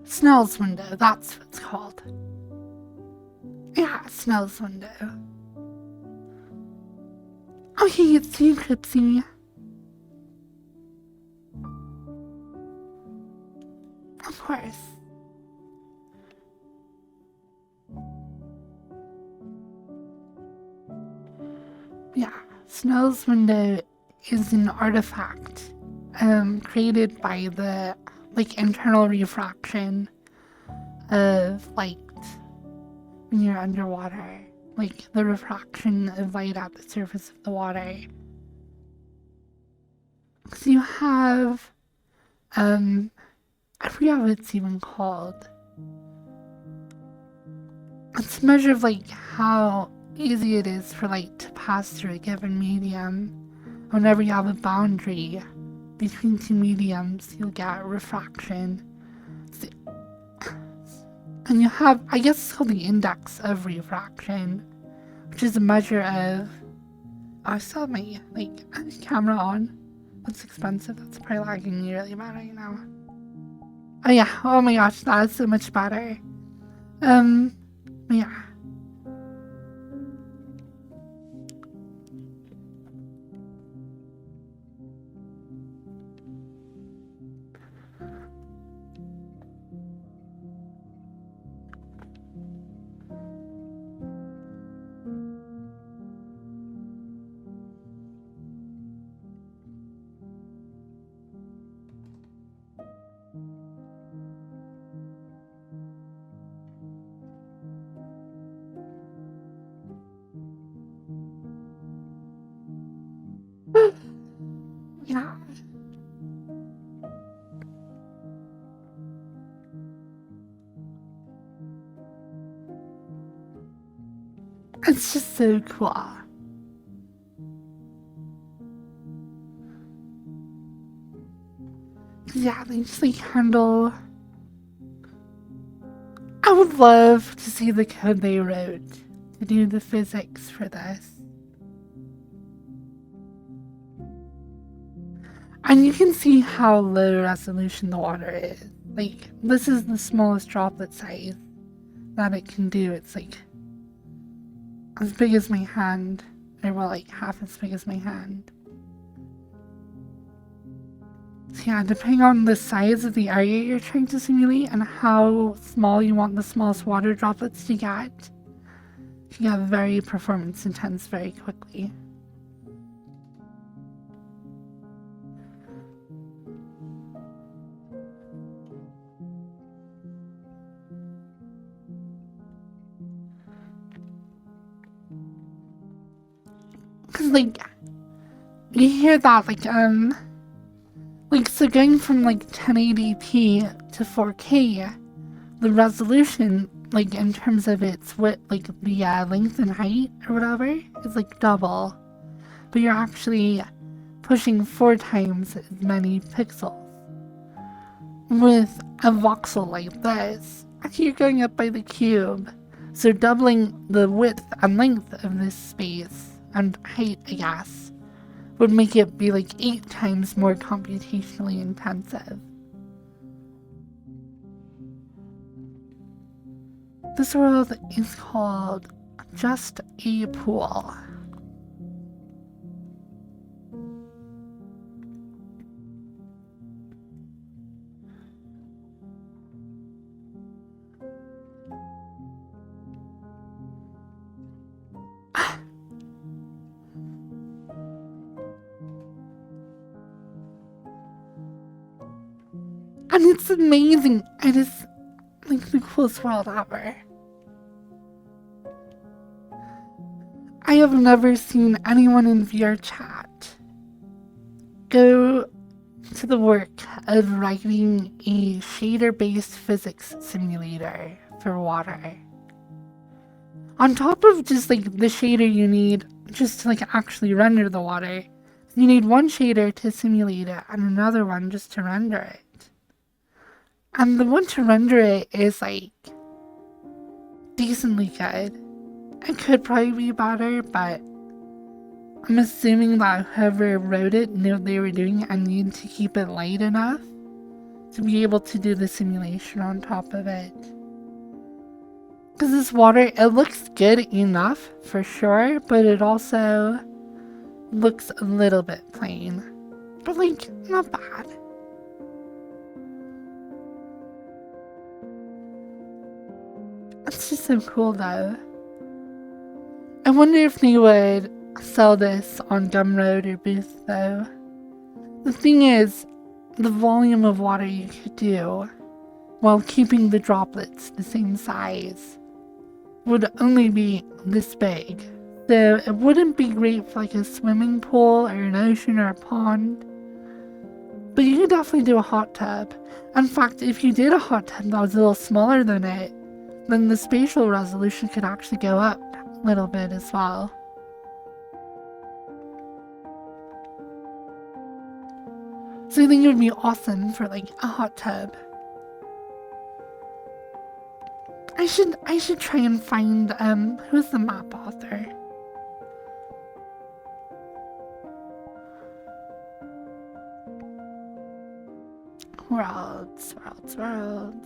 Snell's window, that's what it's called. Yeah, Snell's window. Okay, it's you, Cripsy. Of course. Yeah, Snell's window is an artifact created by the like internal refraction of light when you're underwater, like the refraction of light at the surface of the water. So you have I forget what it's even called. It's a measure of like how easy it is for light to pass through a given medium. Whenever you have a boundary between two mediums, you'll get refraction. And you have, I guess it's called the index of refraction, which is a measure of, I still have my camera on. That's expensive. That's probably lagging me really bad right now. Oh yeah, oh my gosh, that's so much better. Yeah. Yeah. It's just so cool. Yeah, they just handle. I would love to see the code they wrote to do the physics for this. And you can see how low resolution the water is. Like, this is the smallest droplet size that it can do. It's like as big as my hand, or well, like half as big as my hand. So yeah, depending on the size of the area you're trying to simulate and how small you want the smallest water droplets to get, you get very performance intense very quickly. Cause like, you hear that so going from like 1080p to 4K, the resolution, like in terms of its width, like the length and height or whatever, is like double. But you're actually pushing 4 times as many pixels. With a voxel like this, you're going up by the cube. So doubling the width and length of this space, and height, I guess, would make it be like 8 times more computationally intensive. This world is called Just a Pool. And it's amazing. It is like the coolest world ever. I have never seen anyone in VR chat go to the work of writing a shader-based physics simulator for water. On top of just like the shader you need just to like actually render the water, you need one shader to simulate it and another one just to render it. And the one to render it is like decently good. It could probably be better, but I'm assuming that whoever wrote it knew what they were doing and needed to keep it light enough to be able to do the simulation on top of it. Because this water, it looks good enough for sure, but it also looks a little bit plain. But like, not bad. It's just so cool though. I wonder if they would sell this on Gumroad or Boost though. The thing is, the volume of water you could do while keeping the droplets the same size would only be this big. So it wouldn't be great for like a swimming pool or an ocean or a pond. But you could definitely do a hot tub. In fact, if you did a hot tub that was a little smaller than it, then the spatial resolution could actually go up a little bit as well. So I think it would be awesome for like a hot tub. I should try and find who's the map author? Worlds. Sahran.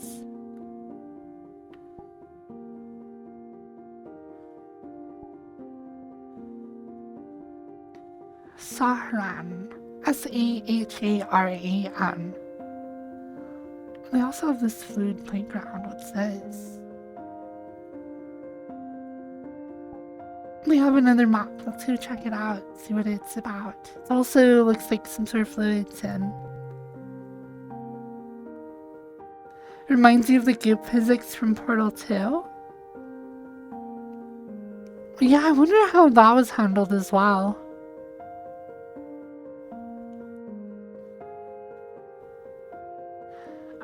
Sahran. They also have this food playground. What's this? We have another map. Let's go check it out. See what it's about. It also looks like some sort of fluids and reminds you of the goop physics from Portal 2. Yeah, I wonder how that was handled as well.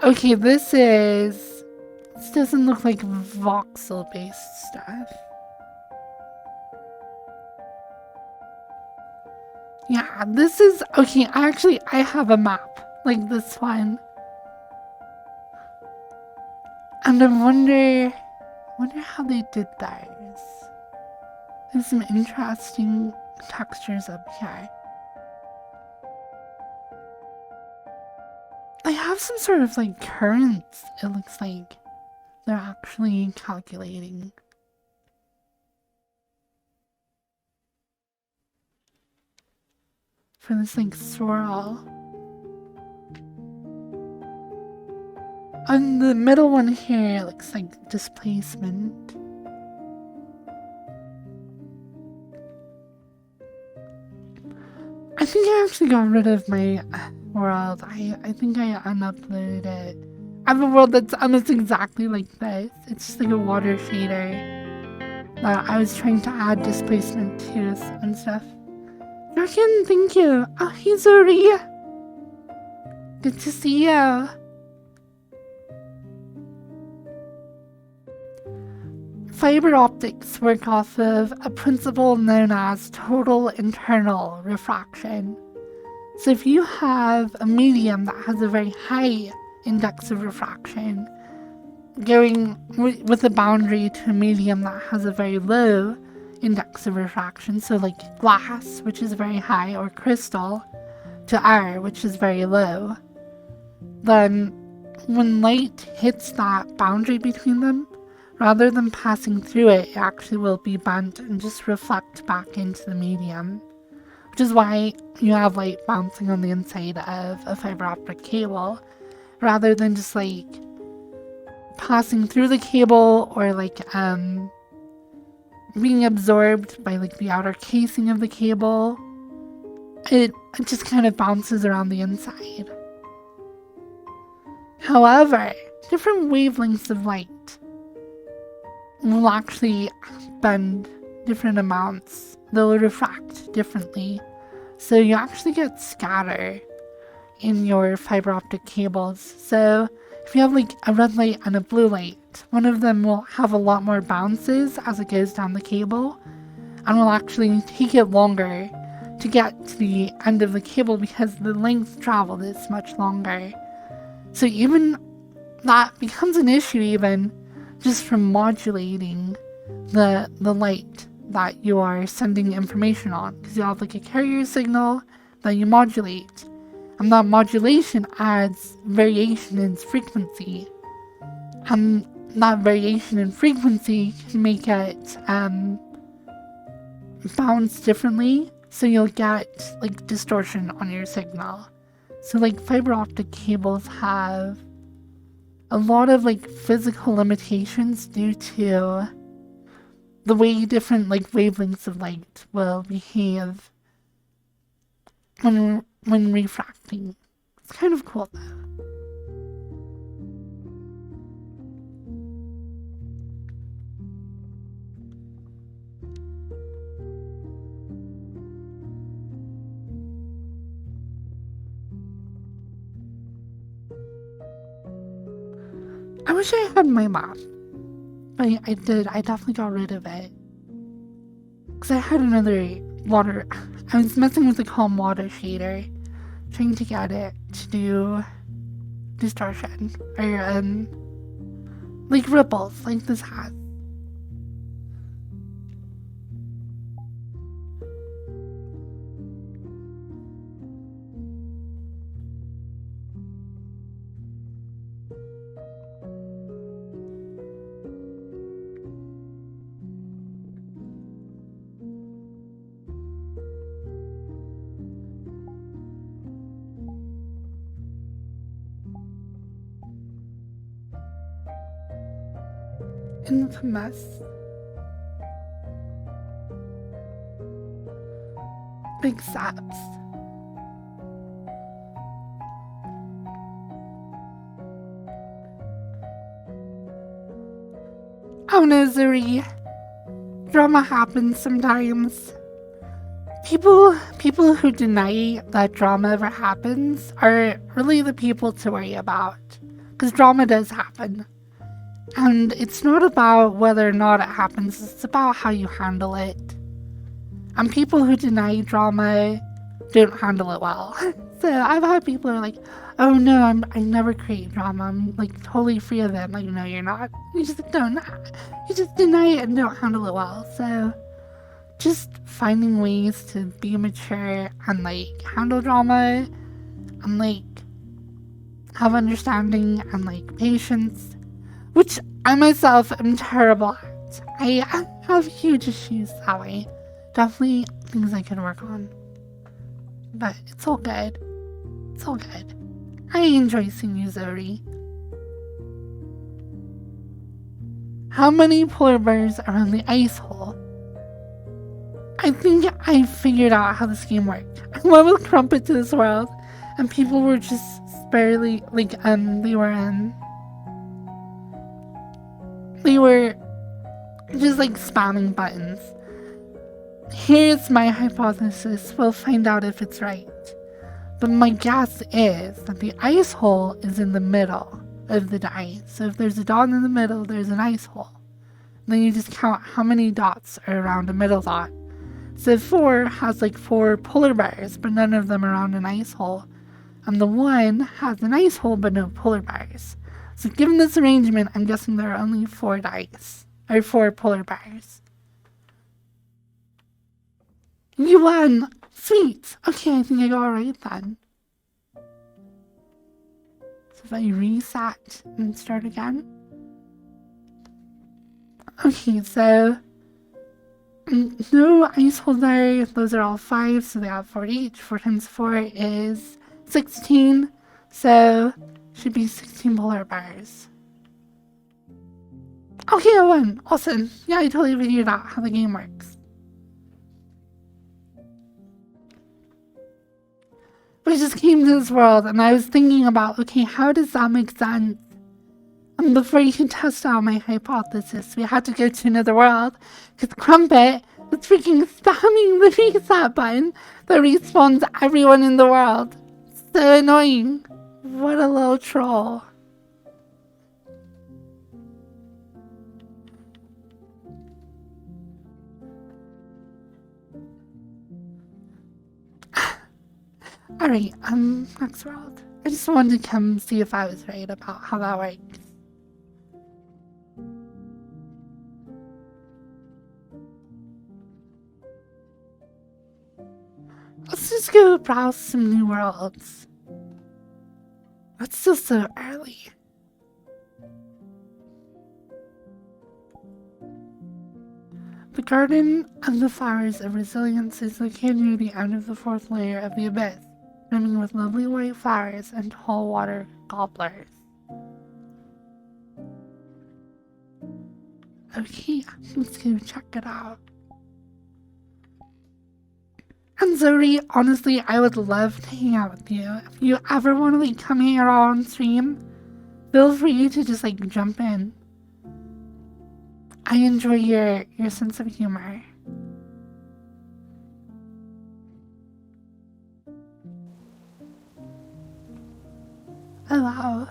Okay, this doesn't look like voxel-based stuff. Yeah, this is, okay, I have a map, like this one. And I wonder how they did those. There's some interesting textures up here. They have some sort of like currents, it looks like they're actually calculating. For this like swirl. On the middle one here, it looks like displacement. I think I actually got rid of my world. I think I unuploaded it. I have a world that's almost exactly like this. It's just like a water shader that I was trying to add displacement to and stuff. Draken, thank you. Oh, Hizuri. Good to see you. Fiber optics work off of a principle known as total internal refraction. So if you have a medium that has a very high index of refraction, going with a boundary to a medium that has a very low index of refraction, so like glass, which is very high, or crystal, to air, which is very low, then when light hits that boundary between them, rather than passing through it, it actually will be bent and just reflect back into the medium. Which is why you have light bouncing on the inside of a fiber optic cable, rather than just like passing through the cable or like being absorbed by like the outer casing of the cable. It just kind of bounces around the inside. However, different wavelengths of light will actually bend different amounts. They'll refract differently. So you actually get scatter in your fiber optic cables. So if you have like a red light and a blue light, one of them will have a lot more bounces as it goes down the cable, and will actually take it longer to get to the end of the cable because the length traveled is much longer. So even that becomes an issue even just from modulating the light that you are sending information on, because you have like a carrier signal that you modulate, and that modulation adds variation in frequency, and that variation in frequency can make it bounce differently, so you'll get like distortion on your signal. So like fiber optic cables have a lot of like physical limitations due to the way different like wavelengths of light will behave when refracting. It's kind of cool though. I wish I had my map. But I did. I definitely got rid of it. Because I had another water. I was messing with the calm water shader. Trying to get it to do distortion. Or, like ripples, like this has. Infamous. Big saps. Oh no, Zuri. Drama happens sometimes. People who deny that drama ever happens are really the people to worry about. Because drama does happen. And it's not about whether or not it happens, it's about how you handle it. And people who deny drama don't handle it well. So I've had people who are like, oh no, I never create drama, I'm like totally free of it. I'm like, no, you're not. You just deny it and don't handle it well. So just finding ways to be mature and like handle drama and like have understanding and like patience, which I myself am terrible at. I have huge issues that way. Definitely things I can work on. But it's all good. It's all good. I enjoy seeing you, Zori. How many polar bears are on the ice hole? I think I figured out how this game worked. I went with Crumpet to this world, and people were just barely, they were just like spamming buttons. Here's my hypothesis. We'll find out if it's right. But my guess is that the ice hole is in the middle of the die. So if there's a dot in the middle, there's an ice hole. Then you just count how many dots are around a middle dot. So 4 has like 4 polar bears, but none of them around an ice hole. And the 1 has an ice hole, but no polar bears. So given this arrangement, I'm guessing there are only 4 dice. Or 4 polar bears. You won! Sweet! Okay, I think I got it right then. So if I reset and start again. Okay, so no ice hole there. Those are all 5, so they have 4 each. 4 times 4 is 16. So should be 16 polar bears. Okay, I won. Awesome. Yeah, I totally figured out how the game works. But I just came to this world and I was thinking about, okay, how does that make sense? And before you can test out my hypothesis, we had to go to another world because Crumpet was freaking spamming the reset button that respawns everyone in the world. So annoying. What a little troll. Alright, next world. I just wanted to come see if I was right about how that works. Let's just go browse some new worlds. It's still so early. The Garden of the Flowers of Resilience is located near the end of the 4th layer of the abyss, brimming with lovely white flowers and tall water gobblers. Okay, let's go check it out. And Zori, honestly, I would love to hang out with you. If you ever want to like come hang out on stream, feel free to just like jump in. I enjoy your sense of humor. Oh wow.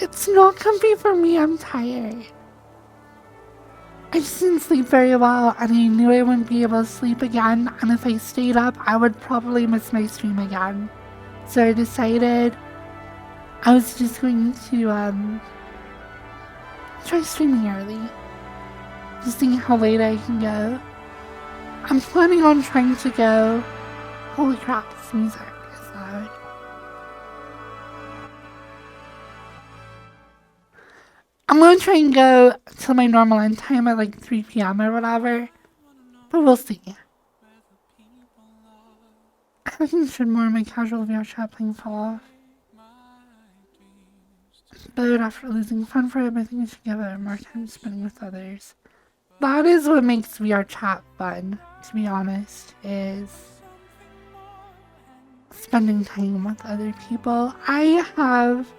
It's not comfy for me, I'm tired. I just didn't sleep very well, and I knew I wouldn't be able to sleep again, and if I stayed up, I would probably miss my stream again. So I decided I was just going to, try streaming early. Just seeing how late I can go. I'm planning on trying to go... Holy crap, this music is loud. I'm gonna try and go till my normal end time at like 3 p.m. or whatever. But we'll see. I think I should more of my casual VR chat playing fall off. But after losing fun for it, I think I should give it more time spending with others. That is what makes VR chat fun, to be honest, is spending time with other people. I have,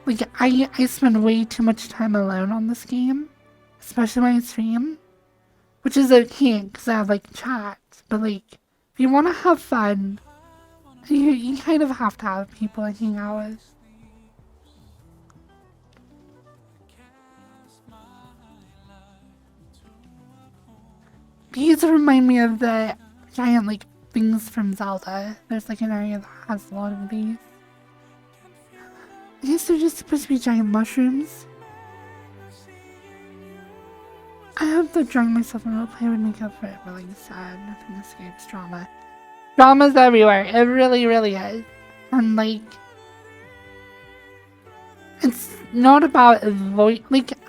like, I spend way too much time alone on this game, especially when I stream, which is okay, because I have, like, chat, but, like, if you want to have fun, you kind of have to have people to hang out with. These remind me of the giant, like, things from Zelda. There's, like, an area that has a lot of these. I guess they're just supposed to be giant mushrooms. I hope that drawing myself in roleplay would make up for it, but like I said, nothing escapes drama. Drama's everywhere. It really, really is. And like, it's not about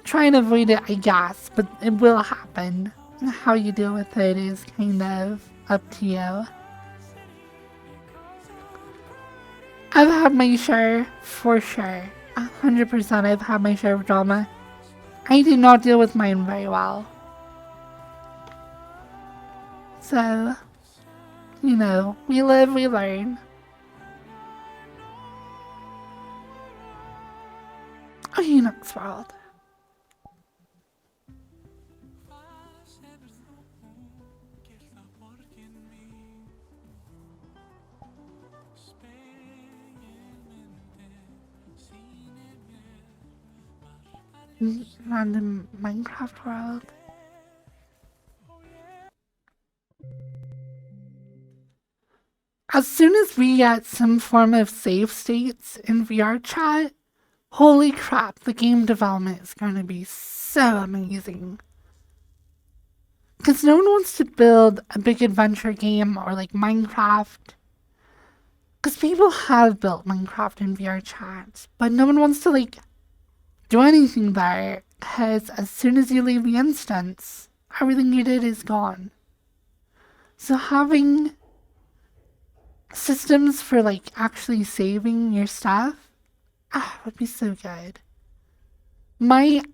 trying to avoid it, I guess, but it will happen. And how you deal with it is kind of up to you. I've had my share, for sure. 100% I've had my share of drama. I did not deal with mine very well. So, you know, we live, we learn. Okay, next world. Random Minecraft world. As soon as we get some form of save states in VR chat, holy crap, the game development is going to be so amazing. Because no one wants to build a big adventure game or like Minecraft. Because people have built Minecraft in VR chat, but no one wants to like do anything there. Because as soon as you leave the instance, everything you did is gone. So having systems for like actually saving your stuff would be so good. The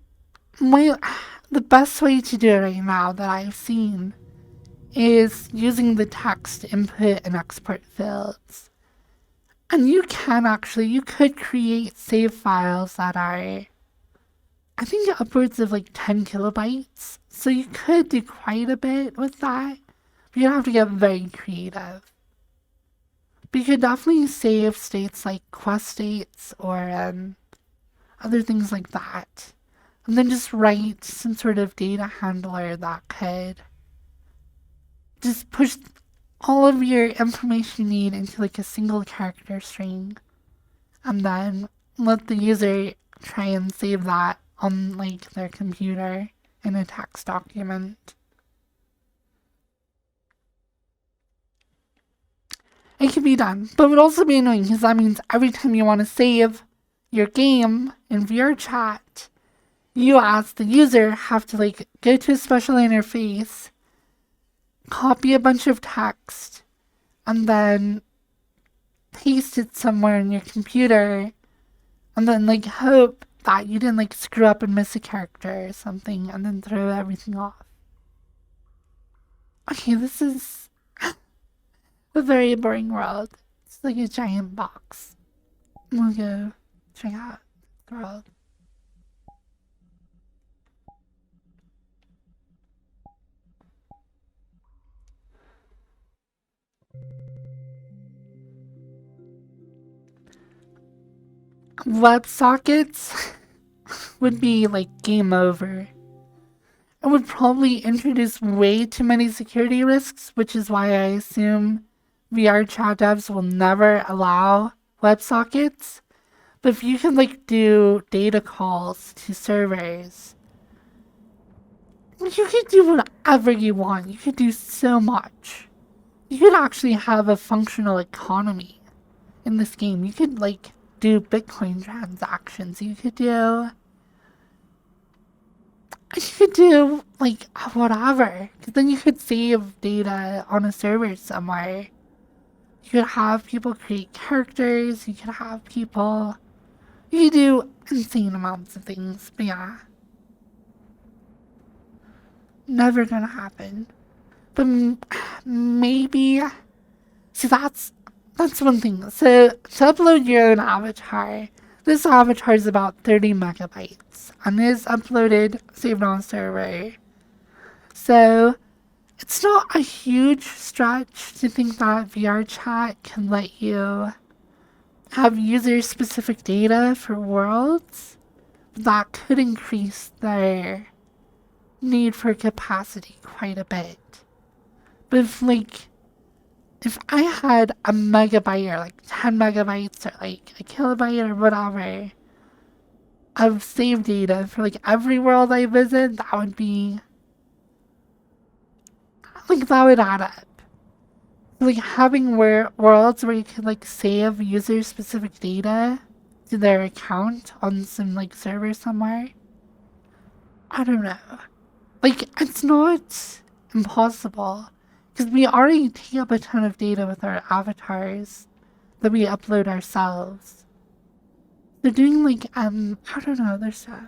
best way to do it right now that I've seen is using the text input and export fields. And you could create save files that are, I think, upwards of like 10 kilobytes. So you could do quite a bit with that. But you have to get very creative. But you could definitely save states like quest states or other things like that. And then just write some sort of data handler that could just push all of your information you need into like a single character string. And then let the user try and save that on like their computer in a text document. It can be done, but it would also be annoying because that means every time you want to save your game in VR chat, you as the user have to like go to a special interface, copy a bunch of text, and then paste it somewhere in your computer, and then like hope that you didn't like screw up and miss a character or something, and then throw everything off. Okay, this is a very boring world. It's like a giant box. We'll go check out the world. WebSockets would be like game over. It would probably introduce way too many security risks, which is why I assume VR chat devs will never allow WebSockets. But if you can like do data calls to servers, you could do whatever you want. You could do so much. You could actually have a functional economy in this game. You could like do Bitcoin transactions. You could do like whatever. Because then you could save data on a server somewhere. You could have people create characters. You could have people. You could do insane amounts of things. But yeah, never gonna happen. But maybe. See, that's one thing. So to upload your own avatar, this avatar is about 30 megabytes and is uploaded, saved on a server. So it's not a huge stretch to think that VR chat can let you have user-specific data for worlds. That could increase their need for capacity quite a bit. But if I had a megabyte or like 10 megabytes or like a kilobyte or whatever of saved data for like every world I visit, that would be like that would add up. Like having worlds where you could like save user specific data to their account on some like server somewhere. I don't know. Like it's not impossible because we already take up a ton of data with our avatars that we upload ourselves. They're doing like I don't know, other stuff.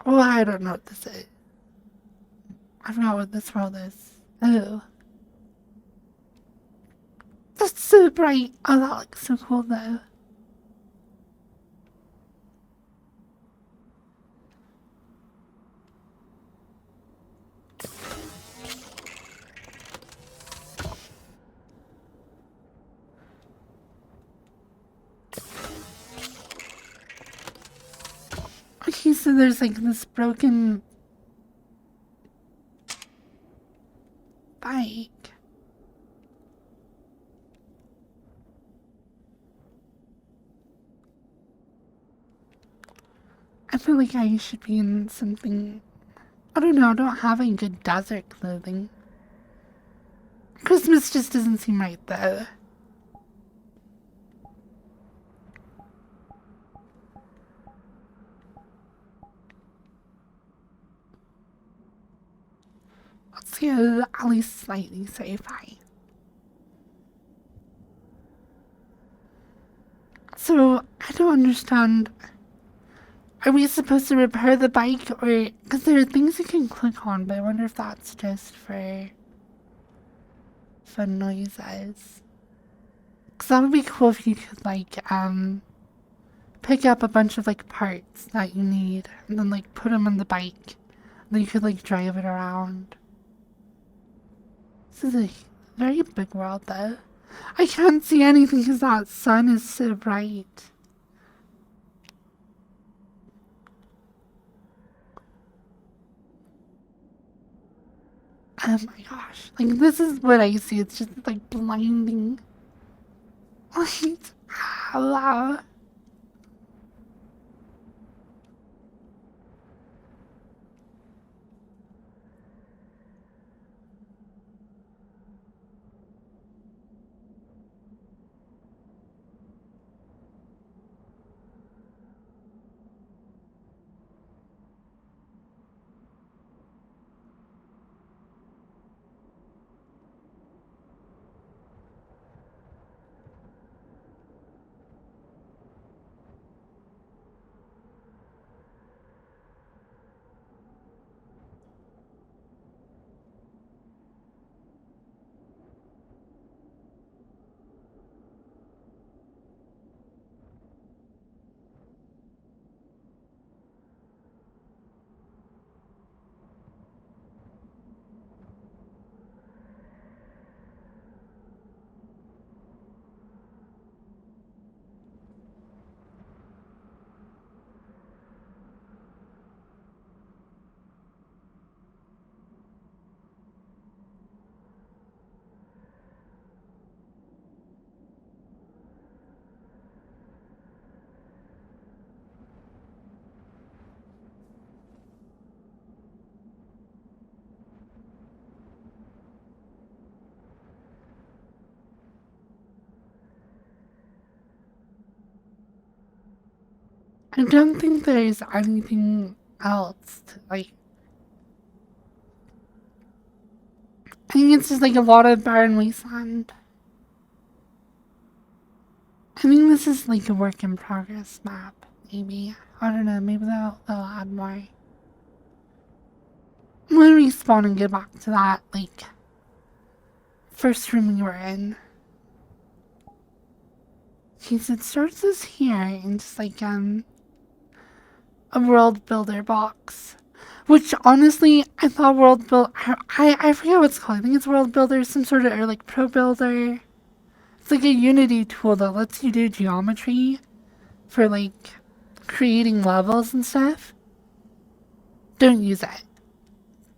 Well, I don't know what this is. I don't know what this world is. Oh. That's so bright. Oh, that looks so cool though. Okay, so there's like this broken bike. I feel like I should be in something. I don't know, I don't have any good desert clothing. Christmas just doesn't seem right though. Let's go at least slightly sci-fi. So, I don't understand. Are we supposed to repair the bike or... Because there are things you can click on, but I wonder if that's just for fun noises. Because that would be cool if you could, like, pick up a bunch of, like, parts that you need and then, like, put them on the bike. And then you could, like, drive it around. This is a very big world, though. I can't see anything because that sun is so bright. Oh my gosh. Like, this is what I see. It's just, like, blinding light. Wow. I don't think there's anything else to, like, I think it's just like a lot of barren wasteland. I think this is like a work in progress map, maybe. I don't know, maybe they'll add more. I'm gonna respawn and get back to that, like, first room we were in. Okay, so it starts us here in just like, a world builder box. Which, honestly, I thought world build... I forget what it's called. I think it's world builder, some sort of, or like pro builder. It's like a Unity tool that lets you do geometry for, like, creating levels and stuff. Don't use it.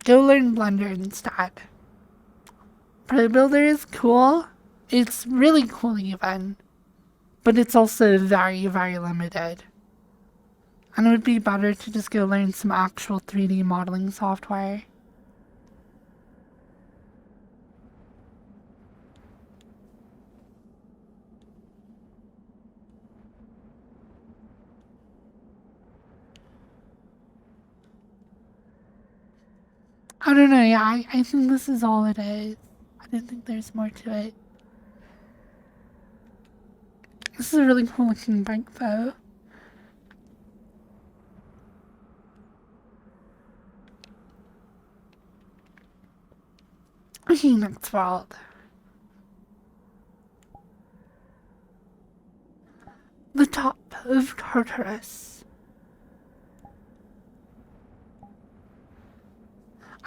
Go learn Blender instead. Pro builder is cool. It's really cool even. But it's also very, very limited. And it would be better to just go learn some actual 3D modeling software. I don't know, yeah, I think this is all it is. I don't think there's more to it. This is a really cool looking bike though. Okay, next world. The top of Tartarus.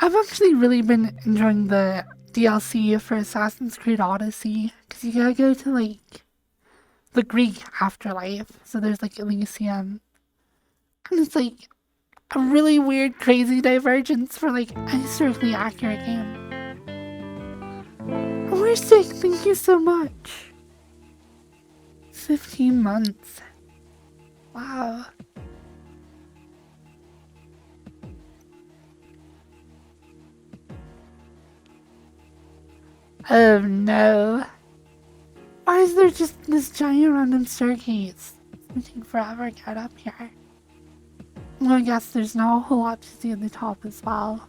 I've actually really been enjoying the DLC for Assassin's Creed Odyssey, because you gotta go to, like, the Greek afterlife, so there's, like, Elysium. And it's, like, a really weird, crazy divergence for, like, a historically accurate game. We're sick, thank you so much. 15 months. Wow. Oh no. Why is there just this giant random staircase? It's gonna take forever to get up here. Well, I guess there's not a whole lot to see at the top as well.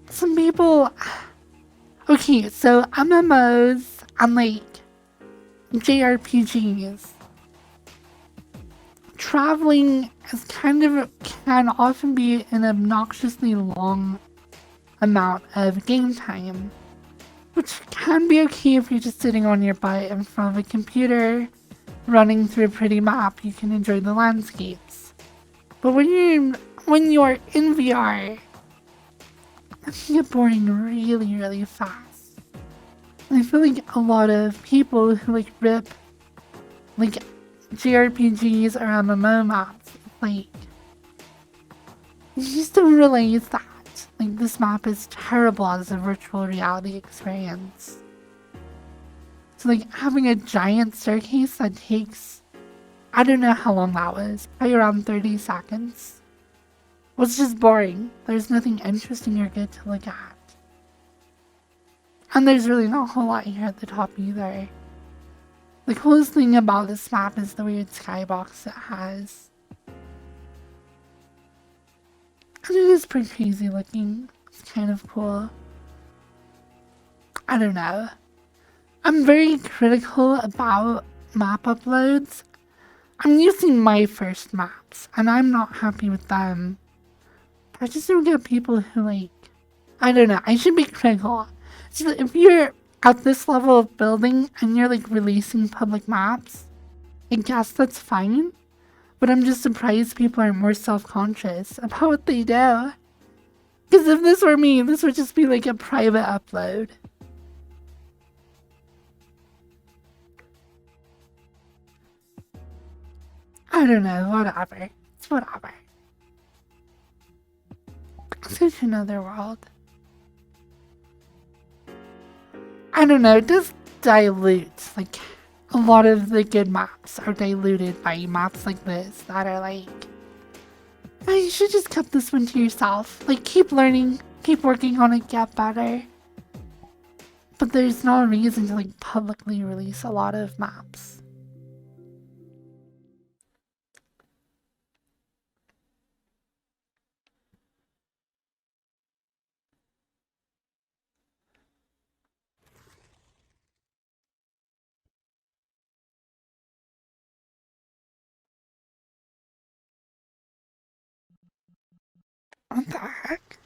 Some people... Okay, so MMOs and, like, JRPGs. Traveling is can often be an obnoxiously long amount of game time. Which can be okay if you're just sitting on your butt in front of a computer, running through a pretty map, you can enjoy the landscapes. But when you're in VR, it can get boring really, really fast. And I feel like a lot of people who like rip like JRPGs or MMO maps, like, you just don't realize that. Like, this map is terrible as a virtual reality experience. So, like, having a giant staircase that takes, I don't know how long that was, probably around 30 seconds, was just boring. There's nothing interesting or good to look at. And there's really not a whole lot here at the top either. The coolest thing about this map is the weird skybox it has. And it is pretty crazy looking. It's kind of cool. I don't know. I'm very critical about map uploads. I'm using my first maps, and I'm not happy with them. I just don't get people who, like... I don't know, I should be critical. So if you're at this level of building, and you're, like, releasing public maps, I guess that's fine. But I'm just surprised people are more self-conscious about what they do. Because if this were me, this would just be like a private upload. I don't know, whatever. It's whatever. Let's go to another world. I don't know, it does dilute, like... A lot of the good maps are diluted by maps like this that are like, oh, you should just keep this one to yourself. Like, keep learning, keep working on it, get better. But there's no reason to like publicly release a lot of maps. What the heck?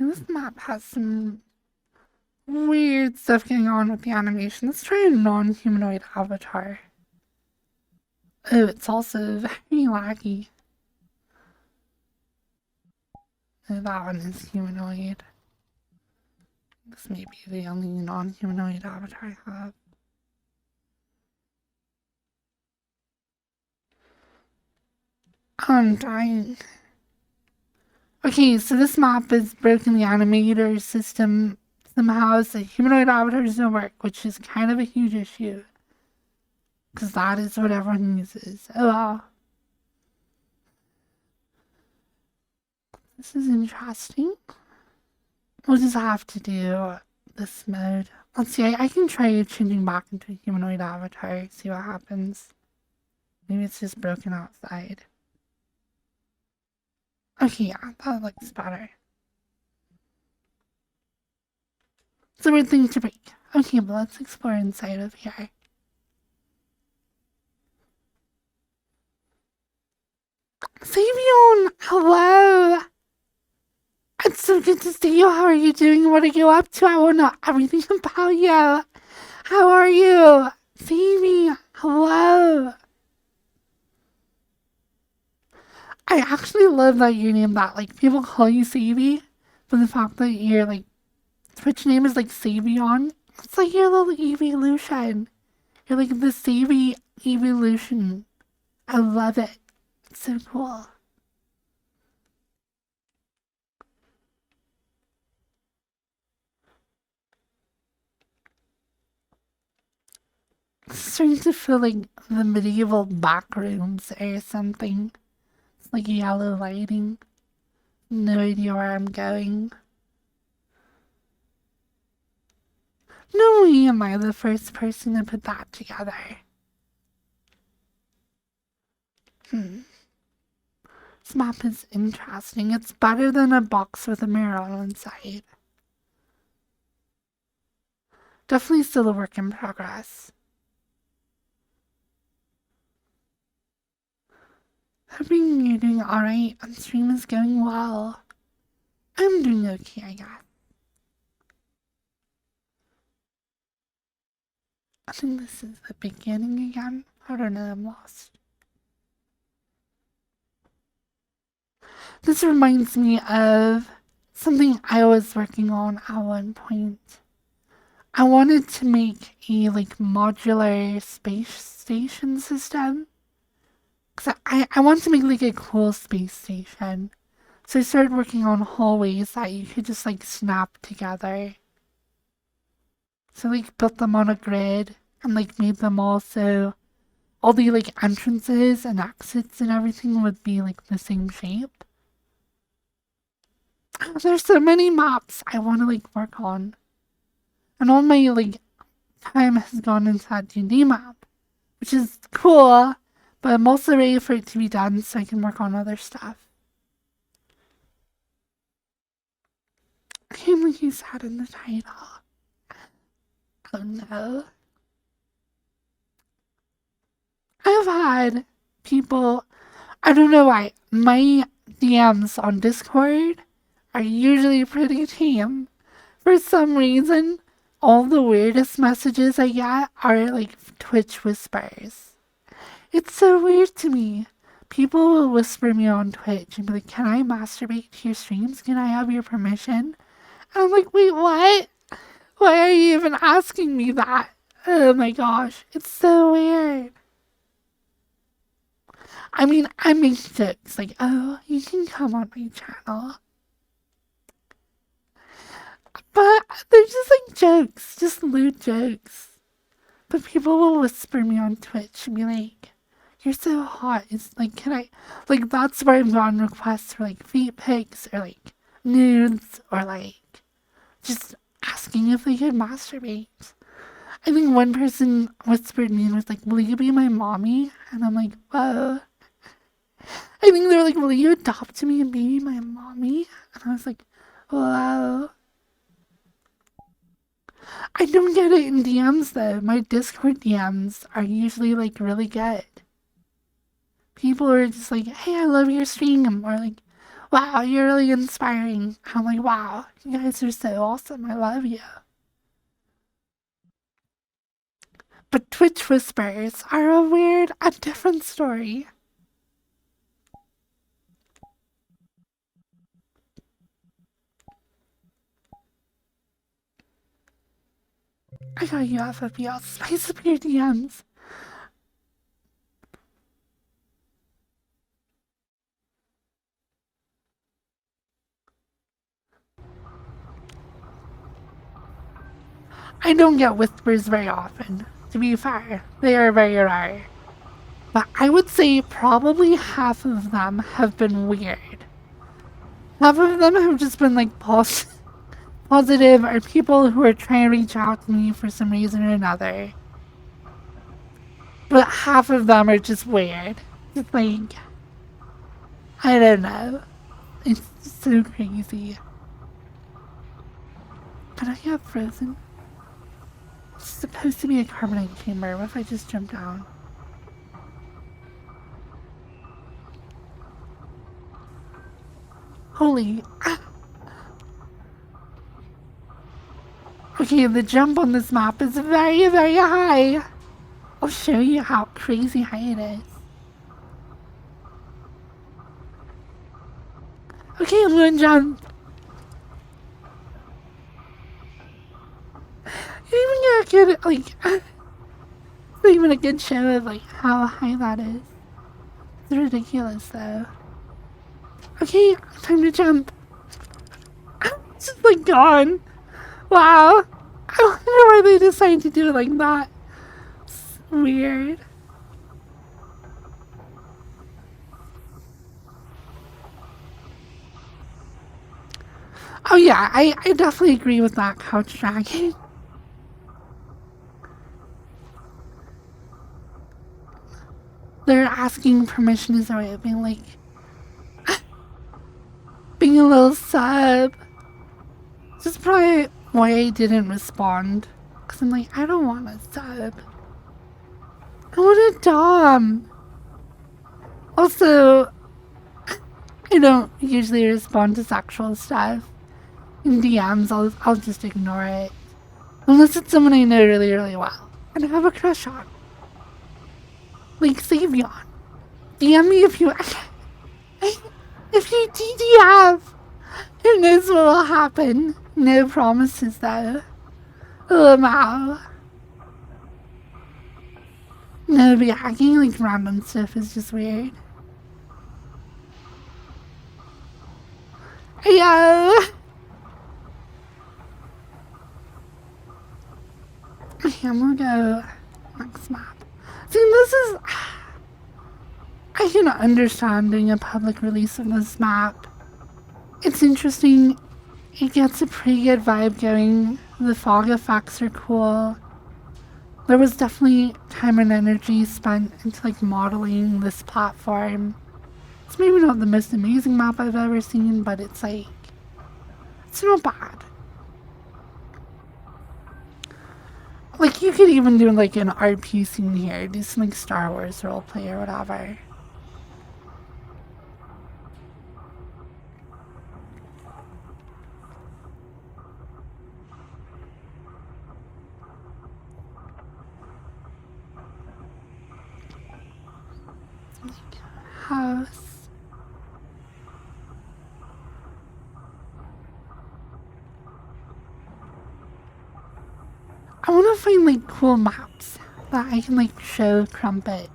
This map has some weird stuff going on with the animation. Let's try a non-humanoid avatar. Oh, it's also very laggy. Oh, that one is humanoid. This may be the only non-humanoid avatar I have. I'm dying. Okay, so this map is broken the animator system somehow, so humanoid avatars don't work, which is kind of a huge issue. Because that is what everyone uses. Oh wow. This is interesting. We'll just have to do this mode. Let's see, I can try changing back into a humanoid avatar, see what happens. Maybe it's just broken outside. Okay, yeah, that looks better. It's a weird thing to break. Okay, but let's explore inside of here. Savion! Hello! It's so good to see you. How are you doing? What are you up to? I want to know everything about you. How are you? Savy, hello! I actually love that you named that. Like, people call you Savy, but the fact that your, like, Twitch name is, like, Savion, it's like your little evolution. You're like the Savy evolution. I love it. It's so cool. It's starting to feel like the medieval back rooms or something. It's like yellow lighting. No idea where I'm going. No way am I the first person to put that together. This map is interesting. It's better than a box with a mirror on one side. Definitely still a work in progress. Hoping you're doing alright and stream is going well. I'm doing okay, I guess. I think this is the beginning again. I don't know, I'm lost. This reminds me of something I was working on at one point. I wanted to make a like modular space station system. Cause I want to make like a cool space station. So I started working on hallways that you could just like snap together. So like built them on a grid and like made them all so all the like entrances and exits and everything would be like the same shape. There's so many maps I want to like work on. And all my like time has gone into that D&D map, which is cool, but I'm also ready for it to be done so I can work on other stuff. Came like you said in the title. Oh no. I've had people, I don't know why, my DMs on Discord are usually pretty tame. For some reason, all the weirdest messages I get are like Twitch whispers. It's so weird to me. People will whisper me on Twitch and be like, can I masturbate to your streams? Can I have your permission? And I'm like, wait, what? Why are you even asking me that? Oh my gosh, it's so weird. I mean, I make jokes like, oh, you can come on my channel. But they're just like jokes, just lewd jokes. But people will whisper me on Twitch and be like, "You're so hot." It's like, can I, like, that's where I've gotten requests for like feet pics or like nudes or like just asking if they could masturbate. I think one person whispered me and was like, "Will you be my mommy?" And I'm like, "Whoa." I think they were like, "Will you adopt me and be my mommy?" And I was like, "Whoa." I don't get it in DMs though. My Discord DMs are usually like really good. People are just like, "Hey, I love your stream," or like, "Wow, you're really inspiring." I'm like, "Wow, you guys are so awesome. I love you." But Twitch whispers are a different story. I got you off of y'all. Spice up your DMs. I don't get whispers very often, to be fair. They are very rare. But I would say probably half of them have been weird. Half of them have just been like positive or people who are trying to reach out to me for some reason or another. But half of them are just weird. It's like, I don't know. It's so crazy. But I got frozen. It's supposed to be a carbonite chamber. What if I just jump down? Holy. Ah. Okay, the jump on this map is very, very high. I'll show you how crazy high it is. Okay, I'm gonna jump. You even get a good, like, it's not even a good show of, like, how high that is. It's ridiculous, though. Okay, time to jump. It's just, like, gone. Wow. I wonder why they decided to do it like that. It's weird. Oh yeah, I definitely agree with that couch dragon. They're asking permission is their way of being like, being a little sub. This is probably why I didn't respond. Because I'm like, I don't want a sub. I want a dom. Also, I don't usually respond to sexual stuff. In DMs, I'll just ignore it. Unless it's someone I know really, really well. And I have a crush on. Like Savion. DM me if you... if you DDF. Who knows what will happen? No promises though. Wow. No, but hacking like random stuff is just weird. Yo! Okay, I'm gonna go next map. See, this is... I can understand doing a public release of this map. It's interesting. It gets a pretty good vibe going. The fog effects are cool. There was definitely time and energy spent into like modeling this platform. It's maybe not the most amazing map I've ever seen, but it's like, it's not bad. Like you could even do like an RP scene here, do some like Star Wars roleplay or whatever. House. I want to find like cool maps that I can like show Crumpet.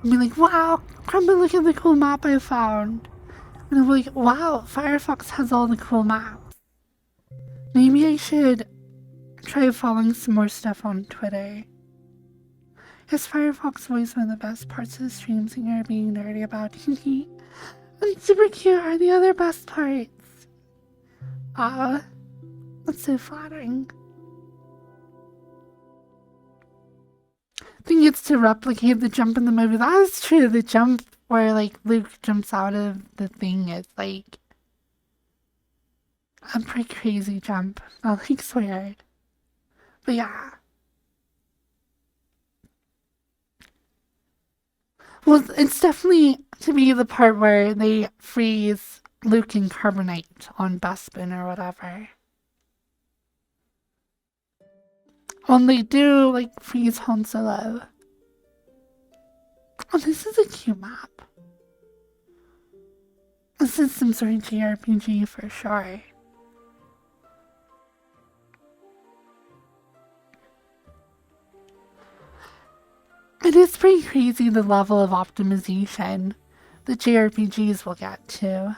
And be like, wow, Crumpet, look at the cool map I found. And I'm like, wow, Firefox has all the cool maps. Maybe I should try following some more stuff on Twitter. Is Firefox always one of the best parts of the streams and you're being nerdy about it? And super cute are the other best parts. That's so flattering. I think it's to replicate the jump in the movie. That is true. The jump where like Luke jumps out of the thing is like a pretty crazy jump. Not like weird. But yeah. Well, it's definitely to be the part where they freeze Luke and carbonite on Bespin or whatever. When they do, like, freeze Han Solo. Oh, this is a cute map. This is some sort of JRPG for sure. It is pretty crazy the level of optimization the JRPGs will get to.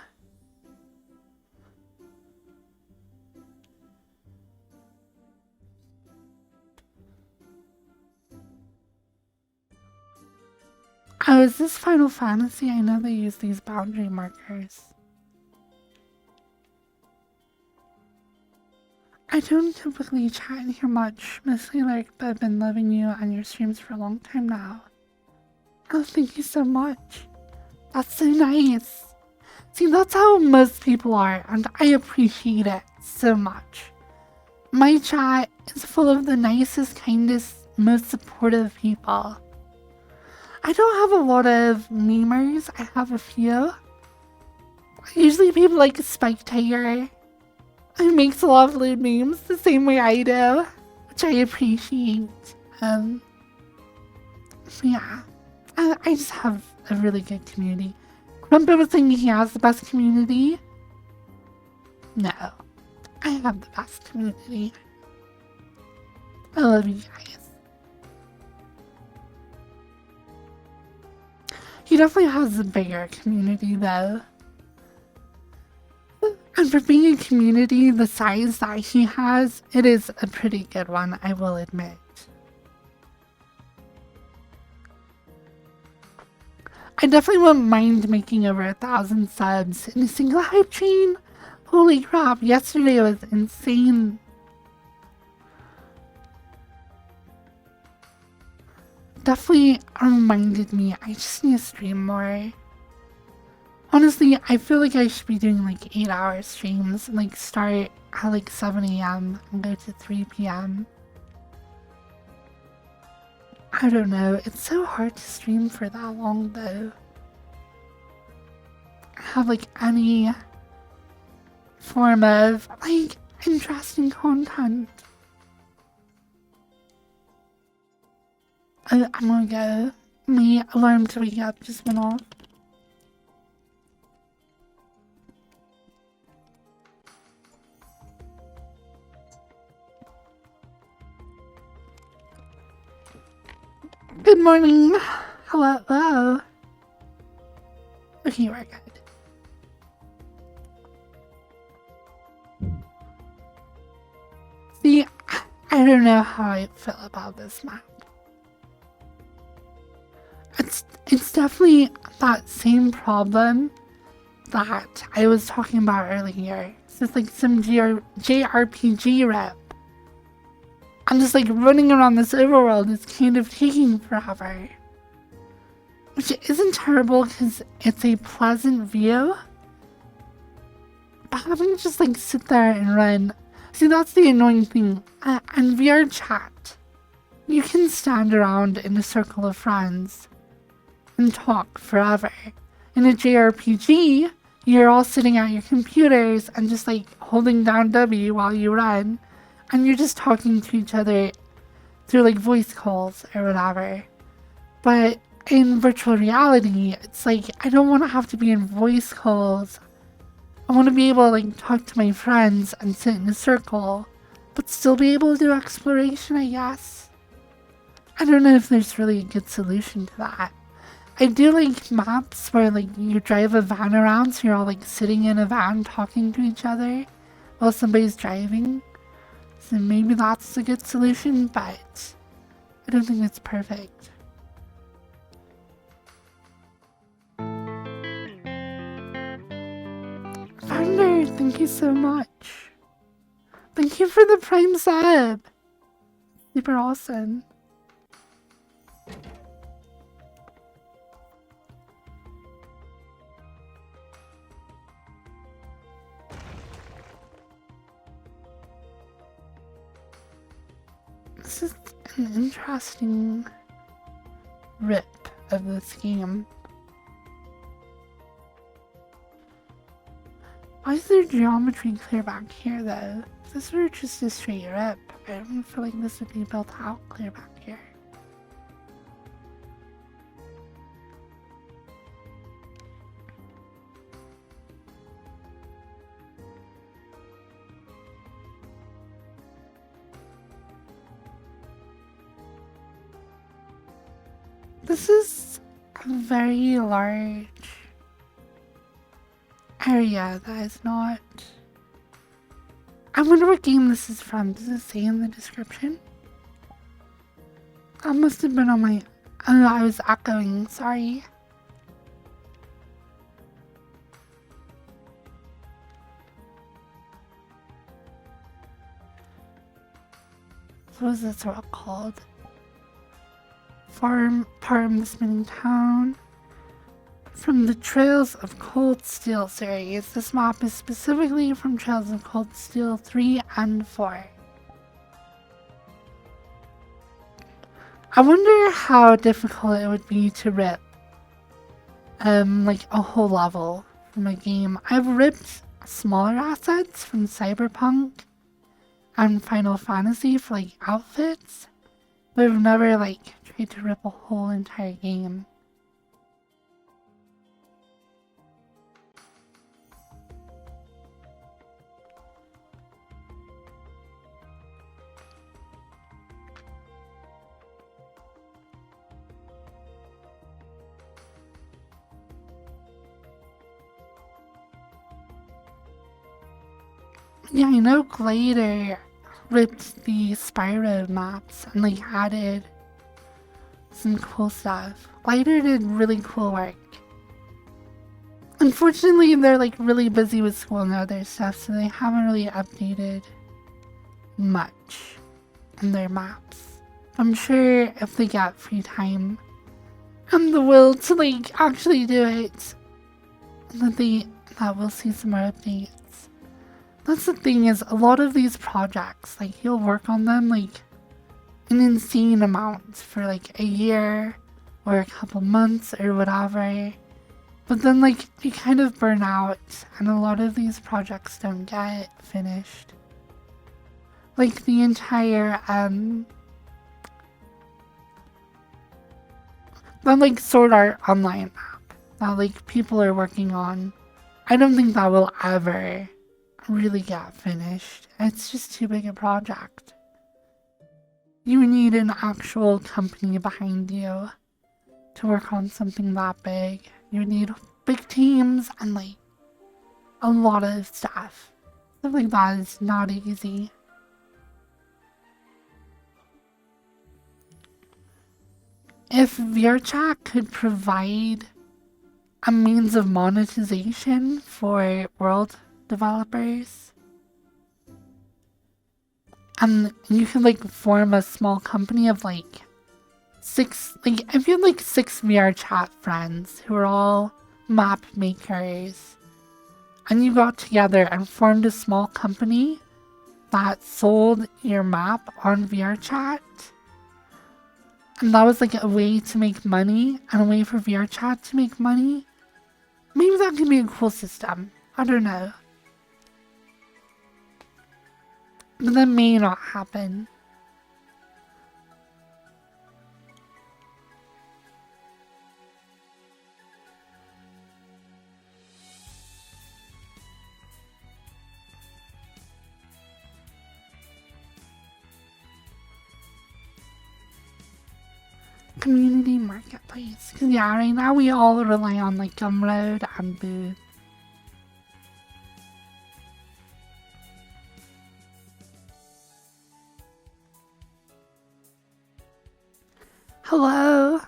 Oh, is this Final Fantasy? I know they use these boundary markers. I don't typically chat in here much, mostly like, but I've been loving you on your streams for a long time now. Oh, thank you so much. That's so nice. See, that's how most people are, and I appreciate it so much. My chat is full of the nicest, kindest, most supportive people. I don't have a lot of memers, I have a few. Usually people like Spike Tiger, who makes a lot of lewd memes the same way I do, which I appreciate. Yeah, I just have a really good community. Crumpet was saying he has the best community. No, I have the best community. I love you guys. He definitely has a bigger community though. And for being a community the size that he has, it is a pretty good one, I will admit. I definitely wouldn't mind making over 1,000 subs in a single hype train. Holy crap, yesterday was insane. Definitely reminded me I just need to stream more. Honestly, I feel like I should be doing like 8-hour streams and like start at like 7 AM and go to 3 PM. I don't know, it's so hard to stream for that long though. Have like any form of like interesting content. I'm gonna go. My alarm to wake up just went off. Good morning. Hello. Hello. Okay, we're good. See, I don't know how I feel about this map. It's definitely that same problem that I was talking about earlier. It's just like some JRPG rep. I'm just like running around this overworld is kind of taking forever. Which isn't terrible because it's a pleasant view. But having to just like sit there and run. See, that's the annoying thing. On VR chat, you can stand around in a circle of friends and talk forever. In a JRPG, you're all sitting at your computers and just like holding down W while you run. And you're just talking to each other through like voice calls or whatever. But in virtual reality, it's like I don't want to have to be in voice calls. I want to be able to like talk to my friends and sit in a circle, but still be able to do exploration, I guess. I don't know if there's really a good solution to that. I do like maps where like you drive a van around, so you're all like sitting in a van talking to each other while somebody's driving. So maybe that's a good solution, but I don't think it's perfect. Peter, thank you so much. Thank you for the Prime sub. Super awesome. This is an interesting rip of this game. Why is there geometry clear back here though? If this were just a straight rip, I don't feel like this would be built out clear back here. This is a very large area that is not... I wonder what game this is from. Does it say in the description? That must have been on my... Oh, I was echoing. Sorry. What was this sort of called? Part of the Spinning Town. From the Trails of Cold Steel series. This map is specifically from Trails of Cold Steel 3 and 4. I wonder how difficult it would be to rip like a whole level from a game. I've ripped smaller assets from Cyberpunk and Final Fantasy for like outfits, but I've never like tried to rip a whole entire game. Yeah, I know Glider ripped the Spyro maps and like added some cool stuff. Glider did really cool work. Unfortunately, they're like really busy with school and other stuff, so they haven't really updated much in their maps. I'm sure if they get free time and the will to like actually do it, that we'll see some more updates. That's the thing, is a lot of these projects, like you'll work on them like an insane amount for like a year or a couple months or whatever, but then like you kind of burn out and a lot of these projects don't get finished. Like the entire that like Sword Art Online map that like people are working on, I don't think that will ever really get finished. It's just too big a project. You need an actual company behind you to work on something that big. You need big teams and like a lot of stuff. Stuff like that is not easy. If VRChat could provide a means of monetization for world developers, and you can like form a small company of like if you had like 6 VRChat friends who are all map makers, and you got together and formed a small company that sold your map on VRChat, and that was like a way to make money and a way for VRChat to make money, maybe that could be a cool system. I don't know. But that may not happen. Community marketplace. Because yeah, right now we all rely on like Gumroad and Boo. Hello?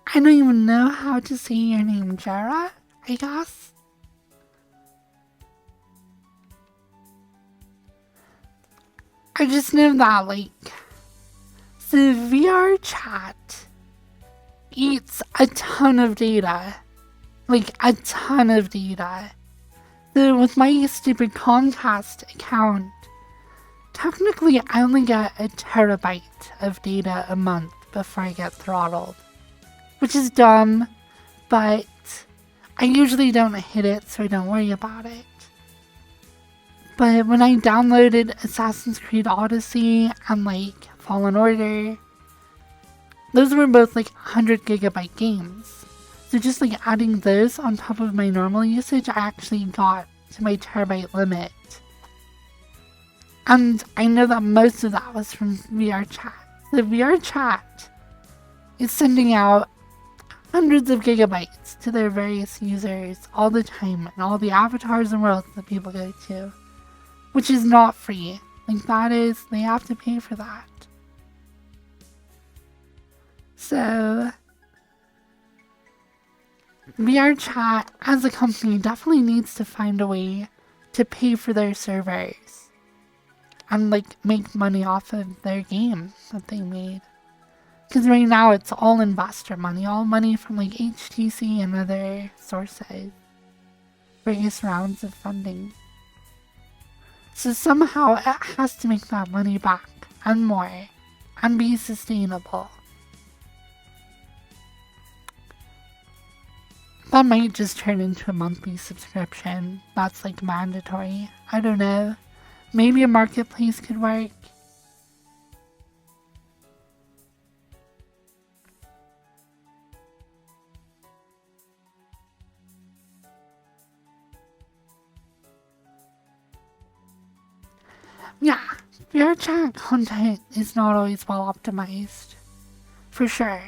I don't even know how to say your name, Jara, I guess? I just know that, like, so VR chat eats a ton of data. Like, a ton of data. So with my stupid Comcast account, technically I only get a terabyte of data a month before I get throttled. Which is dumb, but I usually don't hit it, so I don't worry about it. But when I downloaded Assassin's Creed Odyssey and like Fallen Order, those were both like 100 gigabyte games. So just like adding those on top of my normal usage, I actually got to my terabyte limit. And I know that most of that was from VR chat. The VR chat is sending out hundreds of gigabytes to their various users all the time, and all the avatars and worlds that people go to, which is not free. Like, that is, they have to pay for that. So VR chat as a company definitely needs to find a way to pay for their servers and like make money off of their game that they made. Because right now it's all investor money, all money from like HTC and other sources, various rounds of funding. So somehow it has to make that money back and more and be sustainable. That might just turn into a monthly subscription that's like mandatory. I don't know. Maybe a marketplace could work. Yeah, VR chat content is not always well optimized. For sure.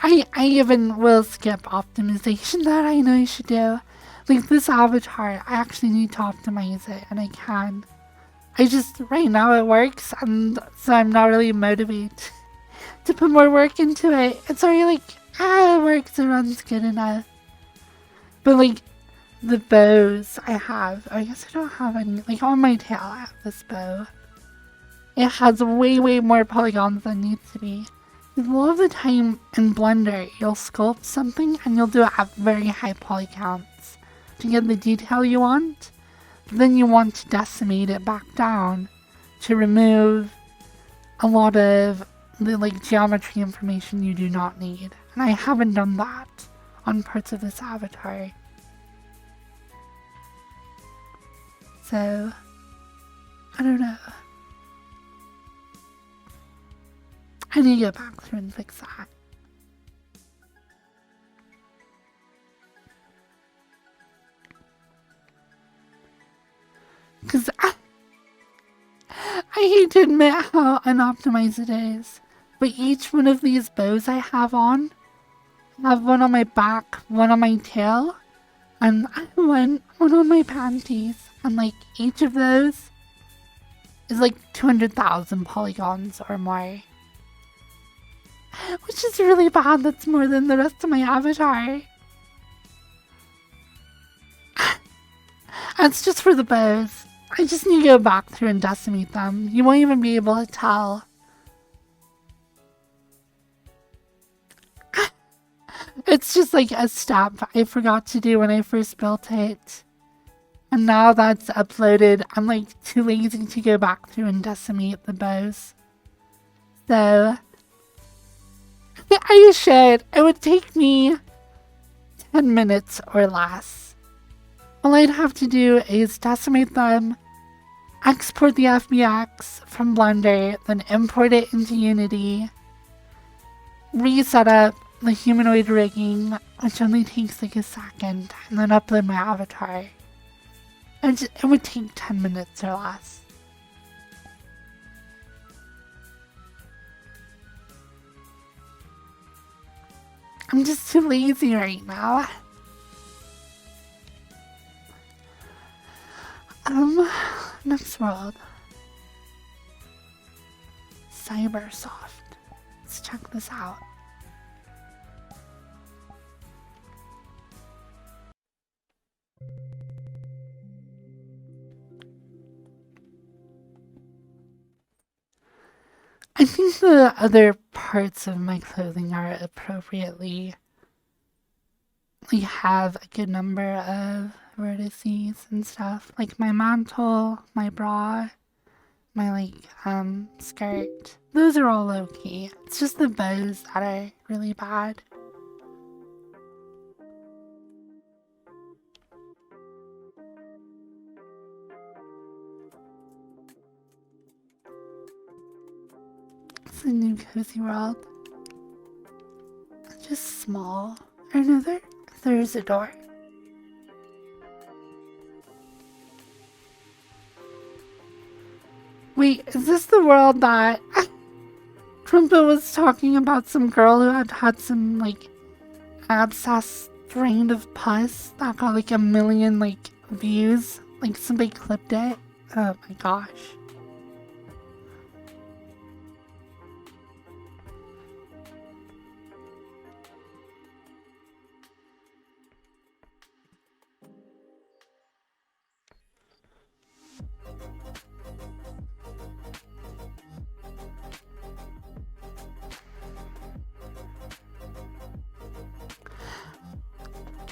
I even will skip optimization that I know you should do. Like this avatar, I actually need to optimize it, and I can. I just, right now it works, and so I'm not really motivated to put more work into it. It's already like, it works, it runs good enough. But like, the bows I have, I guess I don't have any, like on my tail I have this bow. It has way more polygons than needs to be. A lot of the time in Blender, you'll sculpt something and you'll do it at very high poly counts to get the detail you want. But then you want to decimate it back down to remove a lot of the like geometry information you do not need. And I haven't done that on parts of this avatar. So, I don't know. I need to go back through and fix that. Because I hate to admit how unoptimized it is, but each one of these bows I have on, I have one on my back, one on my tail, and one on my panties. And like each of those is like 200,000 polygons or more. Which is really bad, that's more than the rest of my avatar. That's just for the bows. I just need to go back through and decimate them. You won't even be able to tell. It's just like a step I forgot to do when I first built it. And now that's uploaded, I'm like too lazy to go back through and decimate the bows. So I should. It would take me 10 minutes or less. All I'd have to do is decimate them, export the FBX from Blender, then import it into Unity, reset up the humanoid rigging, which only takes like a second, and then upload my avatar. It would take 10 minutes or less. I'm just too lazy right now. Next world. Cybersoft. Let's check this out. think the other parts of my clothing are appropriately, like, have a good number of vertices and stuff. Like my mantle, my bra, my skirt. Those are all okay. It's just the bows that are really bad. It's a new cozy world. It's just small. Or no, there's a door. Wait, is this the world that Trumpa was talking about some girl who had some, like, abscess drained of pus that got, like, 1,000,000, like, views? Like, somebody clipped it? Oh my gosh.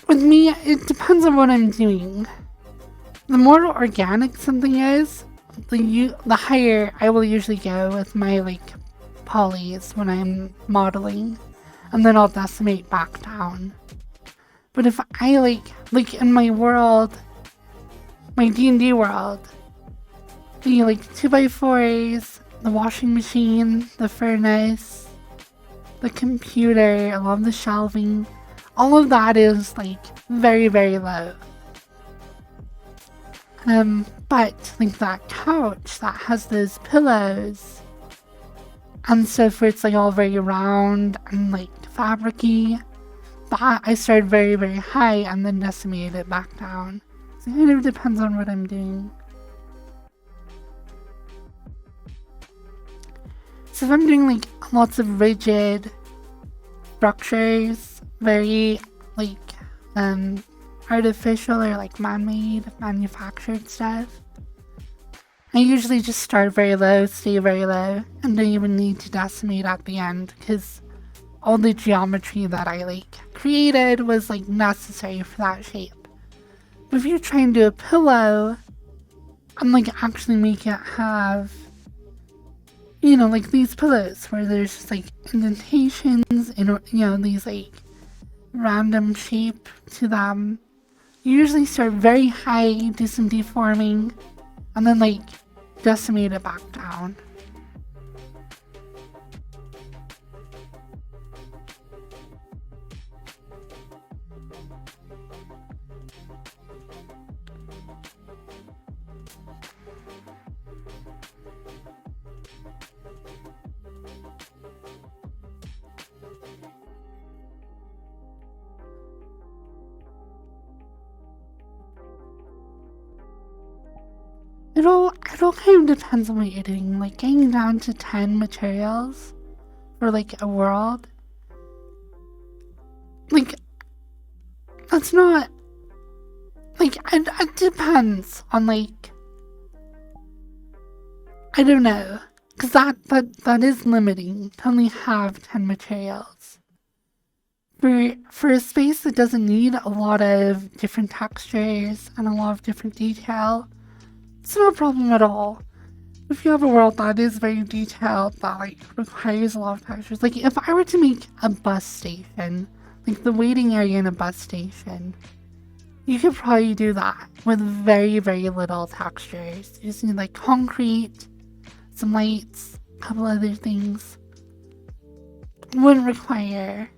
With me, it depends on what I'm doing. The more organic something is, the higher I will usually go with my, like, polys when I'm modeling. And then I'll decimate back down. But if I, like in my world, my D&D world, the, like, 2x4s, the washing machine, the furnace, the computer, I love the shelving. All of that is, like, very, very low. But, like, that couch that has those pillows and stuff where it's, like, all very round and, like, fabric-y, that I started very, very high and then decimated it back down. So it kind of depends on what I'm doing. So if I'm doing, like, lots of rigid structures, very, like, artificial or, like, man-made, manufactured stuff, I usually just start very low, stay very low, and don't even need to decimate at the end, because all the geometry that I, like, created was, like, necessary for that shape. But if you try and do a pillow and, like, actually make it have, you know, like these pillows where there's just, like, indentations and, you know, these, like, random shape to them, you usually start very high, do some deforming, and then, like, decimate it back down. It all kind of depends on what you're doing. Like, getting down to 10 materials for, like, a world, like, that's not, like, it depends on, like, I don't know, because that is limiting to only have 10 materials. For a space that doesn't need a lot of different textures and a lot of different detail, it's not a problem at all. If you have a world that is very detailed, that, like, requires a lot of textures, like, if I were to make a bus station, like the waiting area in a bus station, you could probably do that with very, very little textures. You just need, like, concrete, some lights, a couple other things. It wouldn't require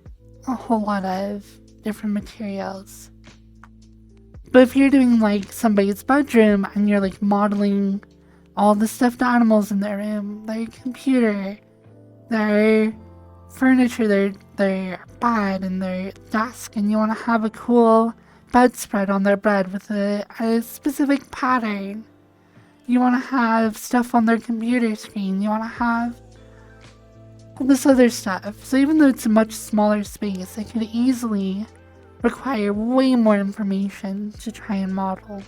a whole lot of different materials. But if you're doing, like, somebody's bedroom and you're, like, modeling all the stuffed animals in their room, their computer, their furniture, their bed and their desk, and you want to have a cool bedspread on their bed with a specific pattern, you want to have stuff on their computer screen, you want to have all this other stuff. So even though it's a much smaller space, it could easily require way more information to try and model.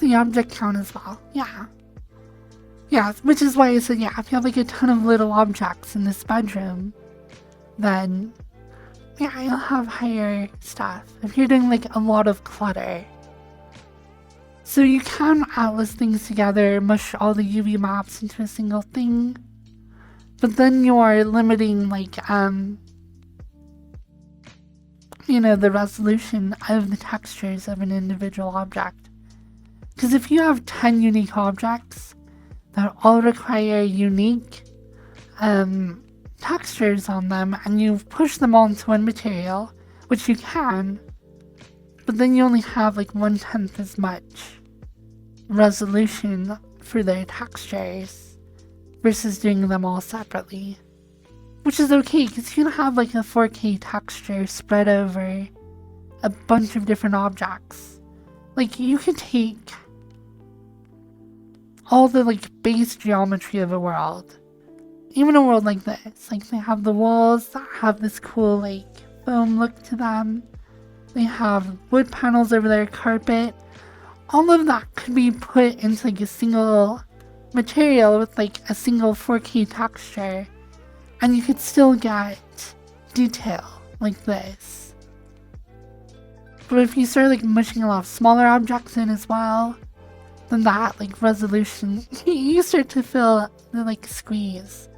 the object count as well. Yeah. Yeah, which is why I said, yeah, if you have like a ton of little objects in this bedroom, then yeah, you'll have higher stuff. If you're doing like a lot of clutter. So you can atlas things together, mush all the UV maps into a single thing. But then you are limiting like, you know, the resolution of the textures of an individual object. Because if you have 10 unique objects that all require unique textures on them, and you push them all into one material, which you can, but then you only have like 1/10 as much resolution for their textures versus doing them all separately. Which is okay, because you can have like a 4K texture spread over a bunch of different objects. Like, you could take all the like base geometry of a world, even a world like this. Like, they have the walls that have this cool like foam look to them. They have wood panels over their carpet. All of that could be put into like a single material with like a single 4K texture, and you could still get detail like this. But if you start like mushing a lot of smaller objects in as well, then that like resolution, you start to feel the like squeeze.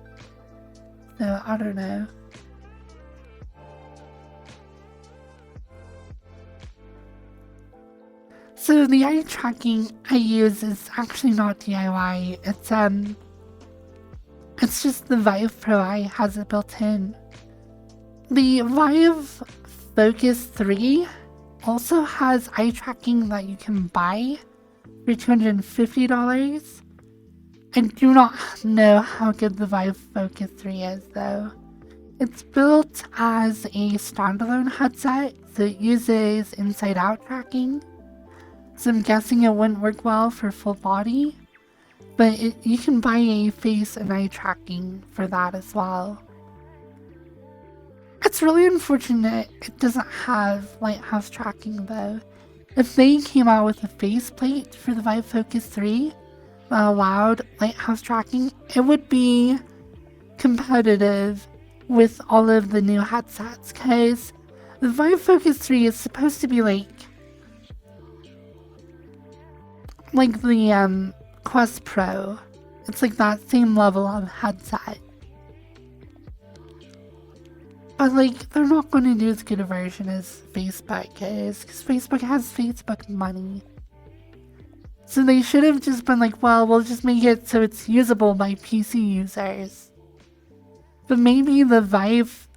So I don't know. So the eye tracking I use is actually not DIY. It's just the Vive Pro Eye has it built in. The Vive Focus 3 also has eye tracking that you can buy for $250. I do not know how good the Vive Focus 3 is though. It's built as a standalone headset, so it uses inside-out tracking. So I'm guessing it wouldn't work well for full body, but you can buy a face and eye tracking for that as well. It's really unfortunate it doesn't have lighthouse tracking though. If they came out with a faceplate for the Vive Focus 3 that allowed lighthouse tracking, it would be competitive with all of the new headsets, because the Vive Focus 3 is supposed to be like the Quest Pro. It's like that same level of headset. But like, they're not going to do as good a version as Facebook is, because Facebook has Facebook money. So they should have just been like, well, we'll just make it so it's usable by PC users. But maybe the Vive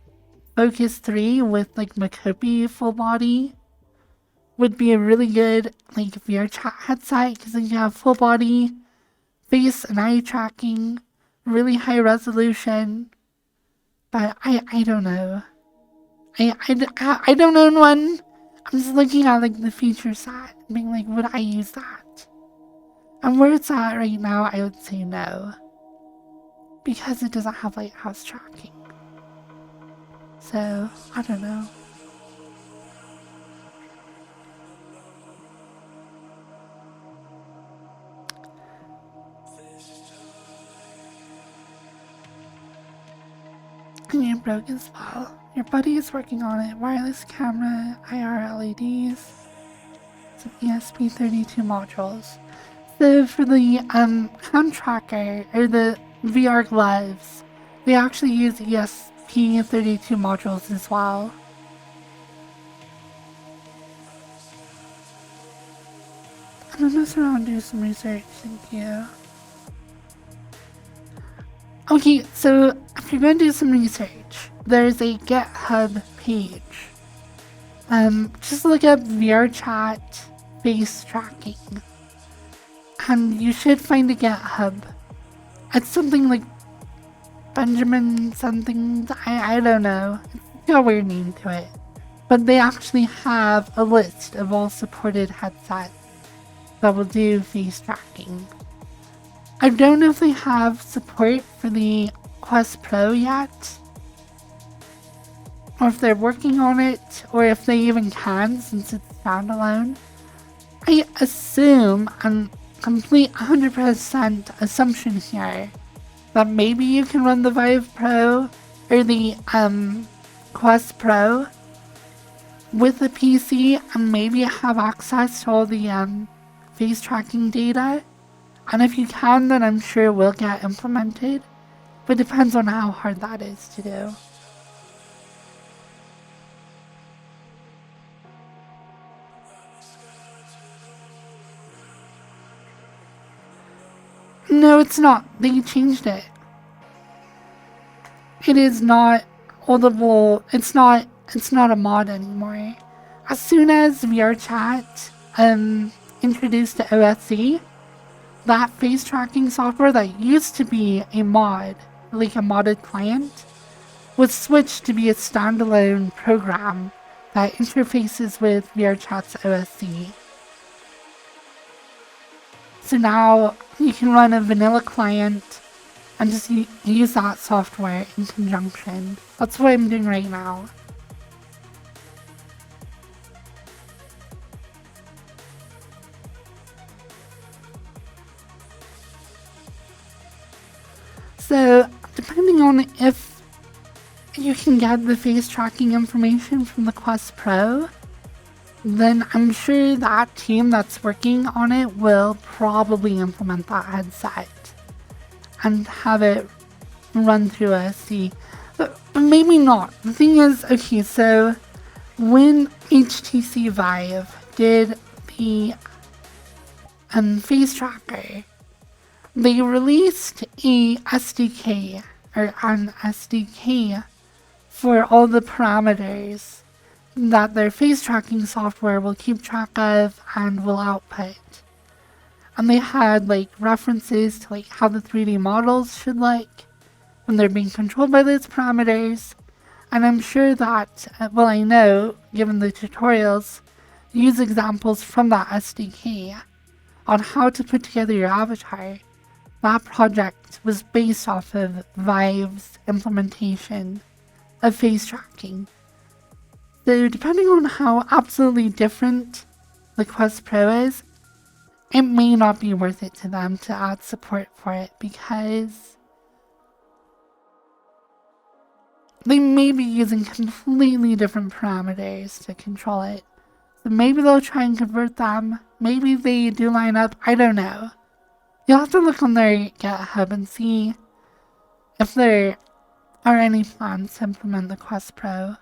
Focus 3 with like Makopi full body would be a really good like VR chat headset, because then you have full body, face and eye tracking, really high resolution. But I don't know. I don't own one. I'm just looking at like the feature set and being like, would I use that? And where it's at right now, I would say no, because it doesn't have lighthouse tracking. So I don't know. And you broke as well. Your buddy is working on it. Wireless camera, IR LEDs, some ESP32 modules. So for the hand tracker, or the VR gloves, they actually use ESP32 modules as well. I'm gonna mess around and do some research, thank you. Okay, so if you're going to do some research, there's a GitHub page. Just look up VR chat face tracking, and you should find a GitHub. It's something like Benjamin something, I don't know. It's got a weird name to it. But they actually have a list of all supported headsets that will do face tracking. I don't know if they have support for the Quest Pro yet, or if they're working on it, or if they even can since it's standalone. I assume, and complete 100% assumption here, that maybe you can run the Vive Pro or the Quest Pro with the PC and maybe have access to all the face tracking data. And if you can, then I'm sure it will get implemented. But it depends on how hard that is to do. No, it's not. They changed it. It is not audible. It's not a mod anymore. As soon as VRChat introduced the OSC, that face tracking software that used to be a mod, like a modded client, was switched to be a standalone program that interfaces with VRChat's OSC. So now you can run a vanilla client and just use that software in conjunction. That's what I'm doing right now. So, depending on if you can get the face tracking information from the Quest Pro, then I'm sure that team that's working on it will probably implement that headset and have it run through OSC. But maybe not. The thing is, okay, so when HTC Vive did the face tracker, they released a SDK, or an SDK, for all the parameters that their face tracking software will keep track of and will output. And they had like references to like how the 3D models should look when they're being controlled by those parameters. And I'm sure that, well, I know, given the tutorials, use examples from that SDK on how to put together your avatar. That project was based off of Vive's implementation of face tracking. So depending on how absolutely different the Quest Pro is, it may not be worth it to them to add support for it because they may be using completely different parameters to control it. So maybe they'll try and convert them. Maybe they do line up. I don't know. You'll have to look on their GitHub and see if there are any plans to implement the Quest Pro.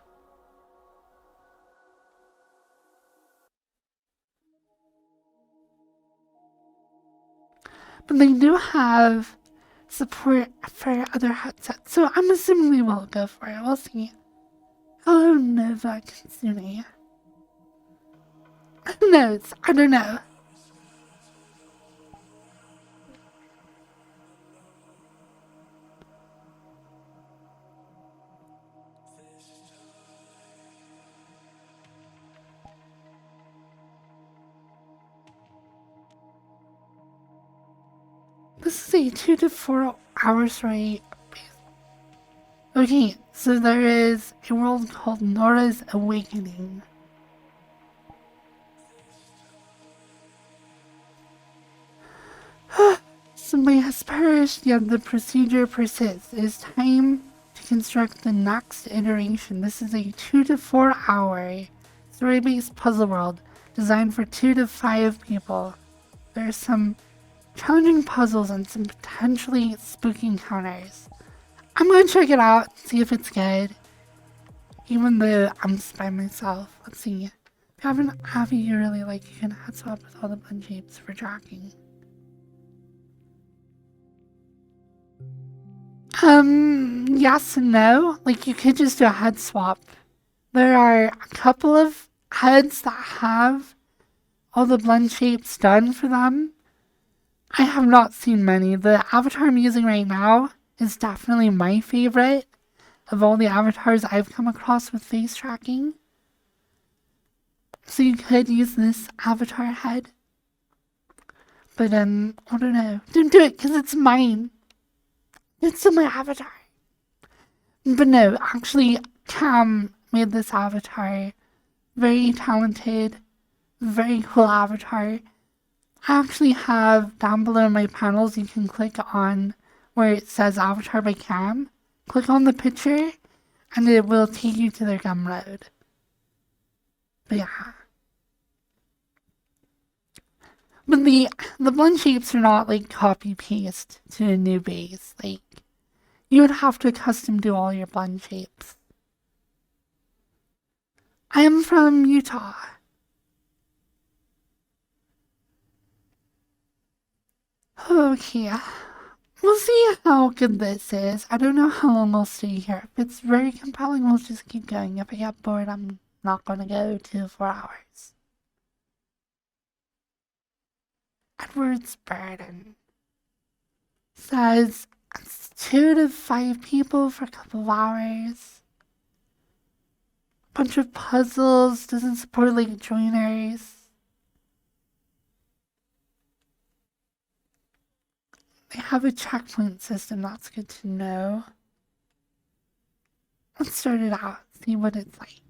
But they do have support for other headsets, so I'm assuming they will go for it. We'll see. Hello, Nova Kitsune. Who knows? I don't know. This is a 2 to 4 hours rate. Okay, so there is a world called Nora's Awakening. Somebody has perished, yet the procedure persists. It is time to construct the next iteration. This is a 2 to 4 hour story-based puzzle world designed for 2 to 5 people. There are some challenging puzzles and some potentially spooky encounters. I'm gonna check it out, see if it's good. Even though I'm just by myself. Let's see. If you have an Abby you really like, you can head swap with all the blend shapes for tracking. Yes and no. Like, you could just do a head swap. There are a couple of heads that have all the blend shapes done for them. I have not seen many. The avatar I'm using right now is definitely my favorite of all the avatars I've come across with face tracking. So you could use this avatar head. But, I don't know. Don't do it, because it's mine. It's still my avatar. But no, actually, Cam made this avatar. Very talented. Very cool avatar. I actually have down below my panels, you can click on where it says avatar by Cam. Click on the picture and it will take you to their Gumroad. But yeah. But the blend shapes are not like copy paste to a new base. Like, you would have to custom do all your blend shapes. I am from Utah. Okay, we'll see how good this is. I don't know how long I'll stay here. If it's very compelling, we'll just keep going. If I get bored, I'm not gonna go 4 hours. Edward's Burden says it's 2 to 5 people for a couple of hours. Bunch of puzzles, doesn't support like joiners. They have a checkpoint system, that's good to know. Let's start it out, see what it's like.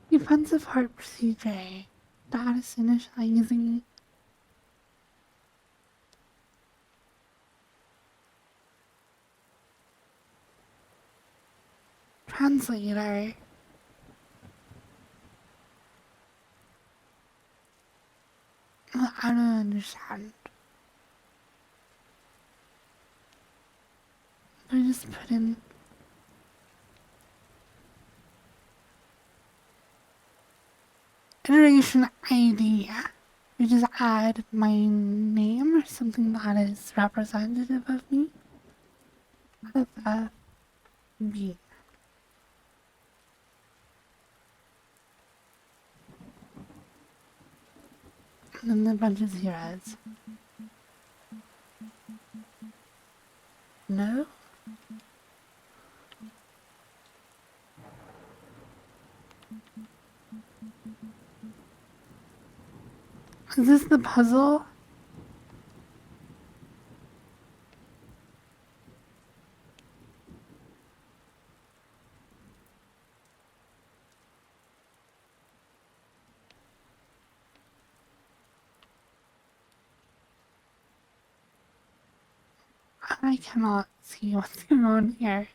Defensive heart procedure. That is initializing. Translator. I don't understand. I just put in iteration ID. You just add my name or something that is representative of me. B. And then a bunch of zeros. No? Is this the puzzle? I cannot see what's going on here.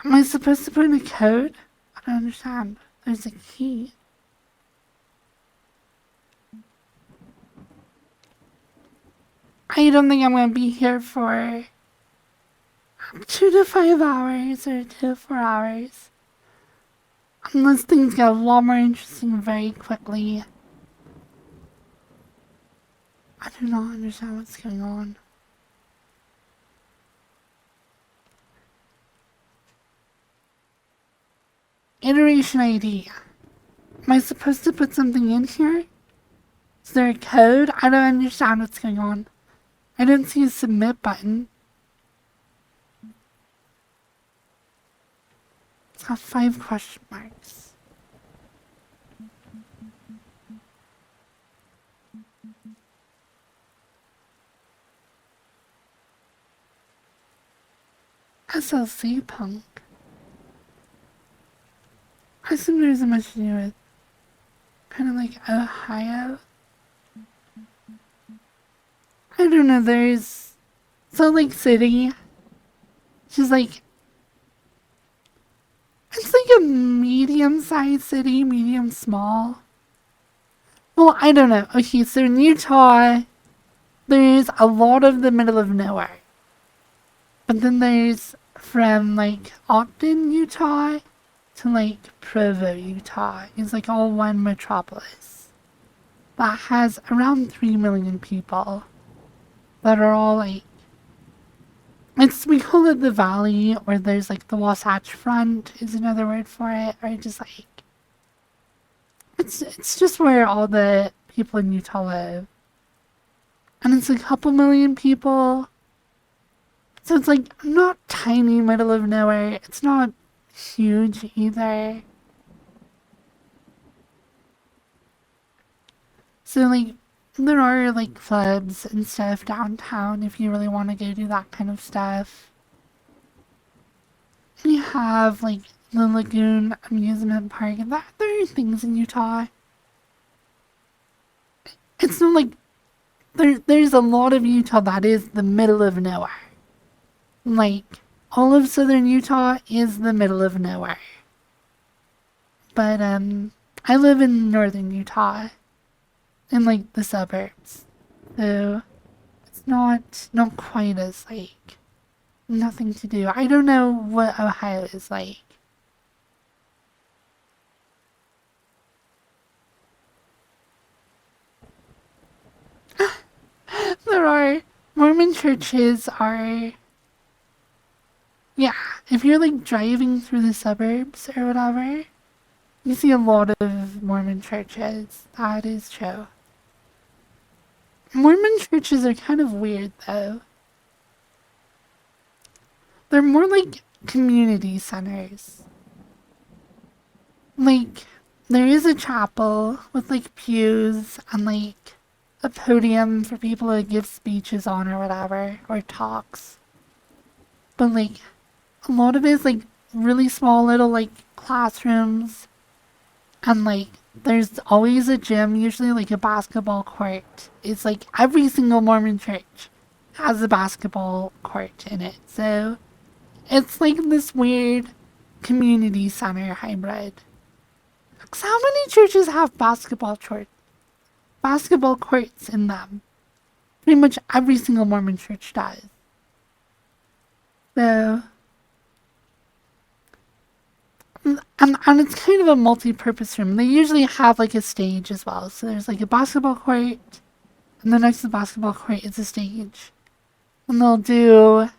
Am I supposed to put in a code? I don't understand. There's a key. I don't think I'm gonna be here for 2 to 5 hours or 2 to 4 hours. Unless things get a lot more interesting very quickly. I do not understand what's going on. Iteration ID. Am I supposed to put something in here? Is there a code? I don't understand what's going on. I didn't see a submit button. It's got 5 question marks. SLC punk. I assume there isn't much to do with kind of like Ohio. I don't know, there's Salt Lake City. She's like, it's like a medium-sized city, medium small. Well, I don't know. Okay, so in Utah, there's a lot of the middle of nowhere. But then there's from like Ogden, Utah to like Provo, Utah. It's like all one metropolis that has around 3 million people that are all like, we call it the valley, or there's like the Wasatch Front is another word for it, or just like, it's just where all the people in Utah live. And it's a couple million people. So it's like not tiny middle of nowhere. It's not huge either. So like there are like clubs and stuff downtown if you really want to go do that kind of stuff. And you have like the Lagoon Amusement Park, and there are things in Utah. It's not like there's a lot of Utah that is the middle of nowhere. Like all of southern Utah is the middle of nowhere. But I live in northern Utah, in like the suburbs, so it's not quite as like nothing to do. I don't know what Ohio is like. There are Mormon churches are, yeah, if you're like driving through the suburbs or whatever, you see a lot of Mormon churches. That is true. Mormon churches are kind of weird though. They're more like community centers. Like, there is a chapel with like pews and like a podium for people to give speeches on or whatever, or talks. But like, a lot of it is like really small little like classrooms, and like there's always a gym, usually like a basketball court. It's like every single Mormon church has a basketball court in it. So it's like this weird community center hybrid. So how many churches have basketball courts in them? Pretty much every single Mormon church does. So, and it's kind of a multi-purpose room. They usually have like a stage as well. So there's like a basketball court, and then next to the basketball court is a stage. And they'll do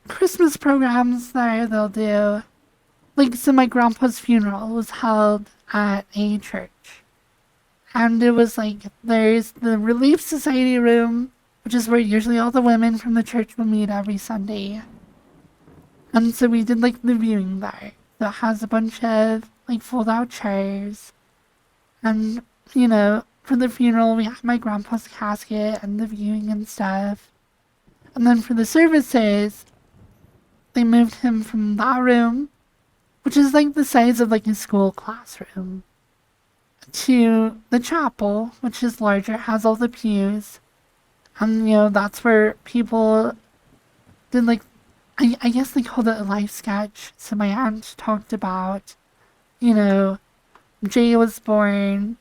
Christmas programs there. They'll do, like, so my grandpa's funeral was held at a church. And it was like, there's the Relief Society room, which is where usually all the women from the church will meet every Sunday. And so we did like the viewing there. So it has a bunch of like fold out chairs. And, you know, for the funeral we had my grandpa's casket and the viewing and stuff. And then for the services, they moved him from that room, which is like the size of like a school classroom, to the chapel, which is larger, has all the pews. And, you know, that's where people did like, I guess they called it a life sketch. So my aunt talked about, you know, Jay was born,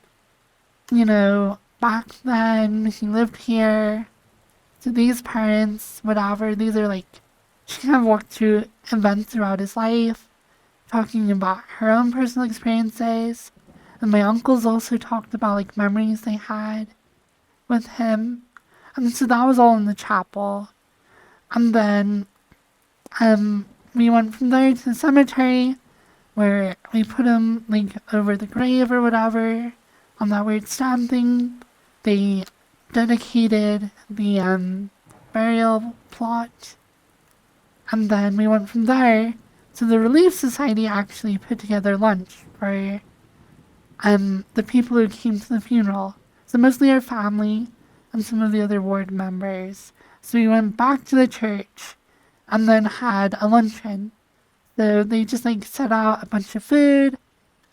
you know, back then, he lived here, to these parents, whatever. These are like, she kind of walked through events throughout his life, talking about her own personal experiences. And my uncles also talked about like memories they had with him. And so that was all in the chapel. And then we went from there to the cemetery, where we put him like over the grave or whatever on that weird stand thing. They dedicated the burial plot. And then we went from there. So the Relief Society actually put together lunch for the people who came to the funeral. So mostly our family and some of the other ward members. So we went back to the church and then had a luncheon. So they just like set out a bunch of food,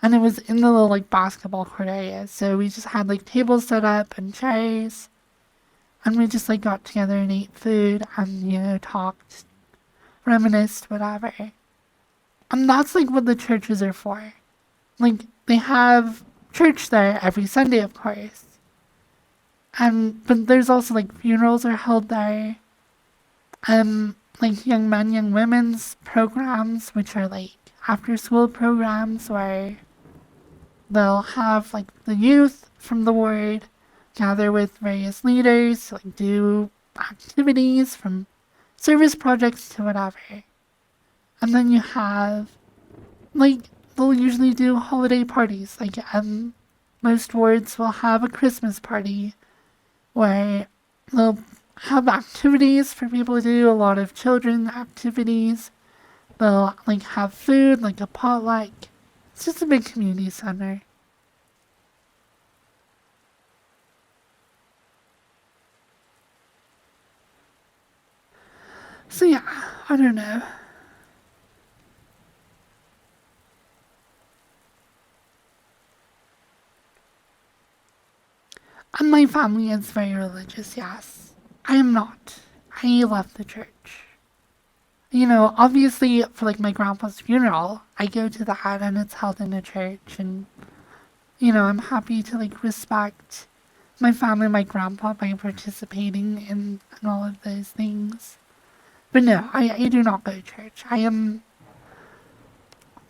And it was in the little like basketball court area. So we just had like tables set up and chairs. And we just like got together and ate food and, talked, reminisced, whatever. And that's like what the churches are for. Like they have church there every Sunday, of course. But there's also like funerals are held there. Like young men, young women's programs, which are like after school programs where they'll have like the youth from the ward gather with various leaders to like do activities from service projects to whatever. And then you have like they'll usually do holiday parties. Like most wards will have a Christmas party where they'll have activities for people to do, a lot of children activities. They'll like have food, like a potluck. It's just a big community center. So yeah, I don't know. And my family is very religious, yes. I am not. I left the church. Obviously for like my grandpa's funeral, I go to that and it's held in a church and I'm happy to like respect my family, my grandpa by participating in all of those things. But no, I do not go to church. I am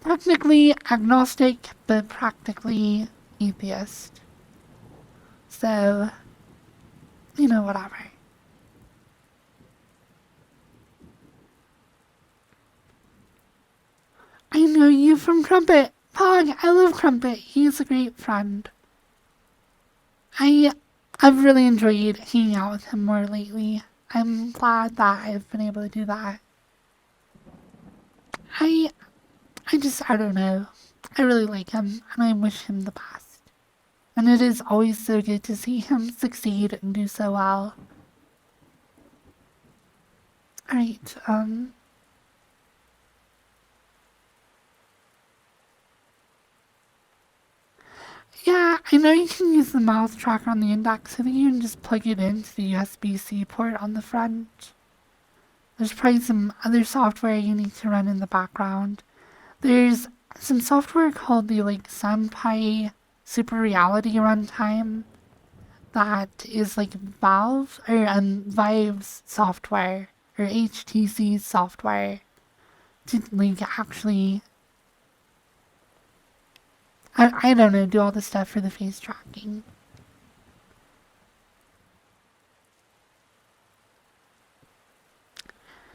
technically agnostic, but practically atheist. So, whatever. I know you from Crumpet. Pog, I love Crumpet. He's a great friend. I've really enjoyed hanging out with him more lately. I'm glad that I've been able to do that. I I don't know. I really like him, and I wish him the best. And it is always so good to see him succeed and do so well. Alright, yeah, I know you can use the mouse tracker on the index. I think you can just plug it into the USB-C port on the front. There's probably some other software you need to run in the background. There's some software called the Senpai Super Reality Runtime that is like Valve or Vive's software or HTC's software to actually I don't know, do all the stuff for the face tracking.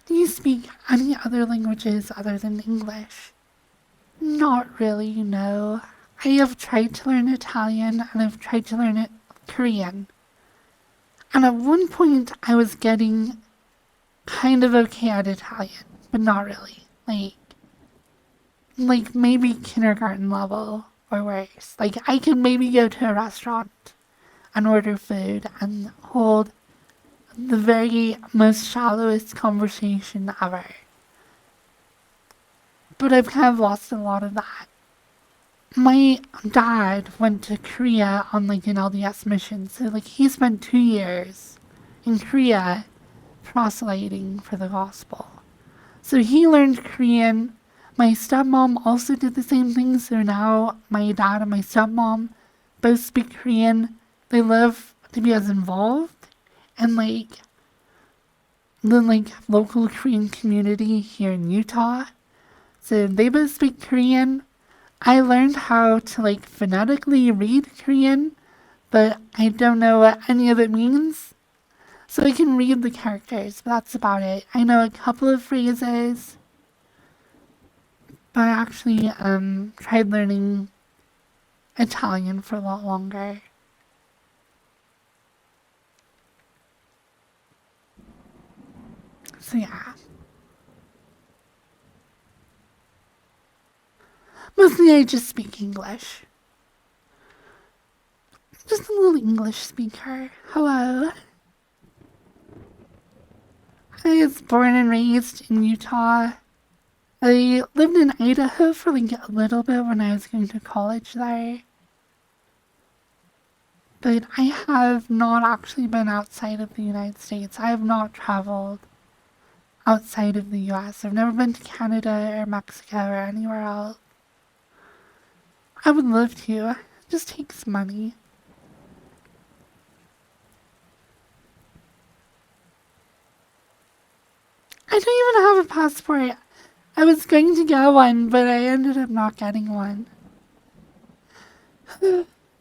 Do you speak any other languages other than English? Not really, no. I have tried to learn Italian and I've tried to learn Korean. And at one point I was getting kind of okay at Italian, but not really. Like maybe kindergarten level or worse. Like I could maybe go to a restaurant and order food and hold the very most shallowest conversation ever. But I've kind of lost a lot of that. My dad went to Korea on an LDS mission, so he spent 2 years in Korea proselyting for the gospel. So he learned Korean. My stepmom also did the same thing, so now my dad and my stepmom both speak Korean. They love to be as involved in the local Korean community here in Utah. So they both speak Korean. I learned how to phonetically read Korean, but I don't know what any of it means. So I can read the characters, but that's about it. I know a couple of phrases, but I actually tried learning Italian for a lot longer. So yeah. Mostly I just speak English. Just a little English speaker. Hello. I was born and raised in Utah. I lived in Idaho for like a little bit when I was going to college there. But I have not actually been outside of the United States. I have not traveled outside of the US. I've never been to Canada or Mexico or anywhere else. I would love to. It just takes money. I don't even have a passport. I was going to get one, but I ended up not getting one.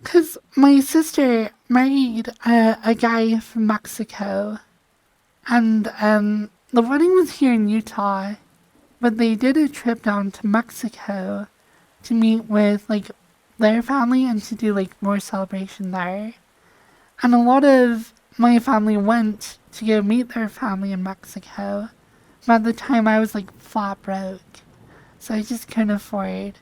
Because my sister married a guy from Mexico, and the wedding was here in Utah, but they did a trip down to Mexico to meet with like their family and to do like more celebration there. And a lot of my family went to go meet their family in Mexico. By the time I was like flat broke, so I just couldn't afford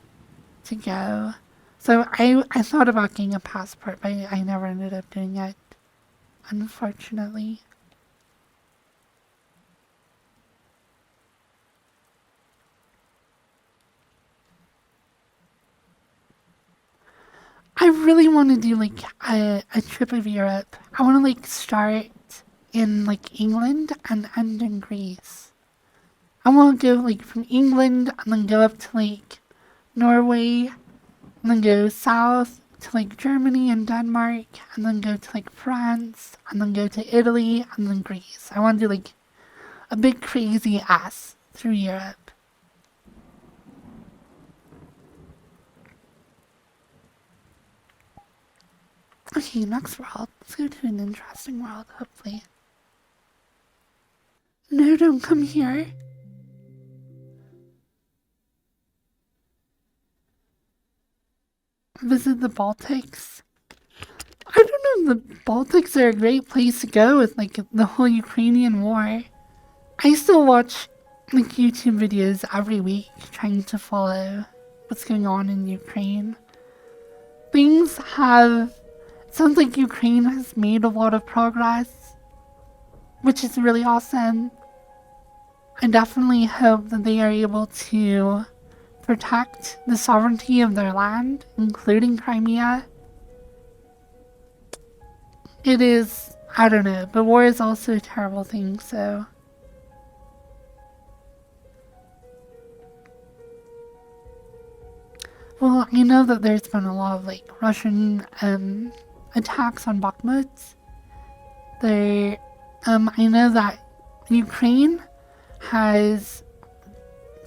to go. So I thought about getting a passport, but I never ended up doing it, unfortunately. I really want to do like a trip of Europe. I want to like start in like England and end in Greece. I want to go like from England and then go up to like Norway and then go south to like Germany and Denmark and then go to like France and then go to Italy and then Greece. I want to do like a big crazy ass through Europe. Okay, next world. Let's go to an interesting world, hopefully. No, don't come here. Visit the Baltics. I don't know, the Baltics are a great place to go with like the whole Ukrainian war. I still watch like YouTube videos every week trying to follow what's going on in Ukraine. Things have... It sounds like Ukraine has made a lot of progress, which is really awesome. I definitely hope that they are able to protect the sovereignty of their land, including Crimea. It is, I don't know, but war is also a terrible thing, so... Well, I know that there's been a lot of like Russian attacks on Bakhmut. I know that Ukraine has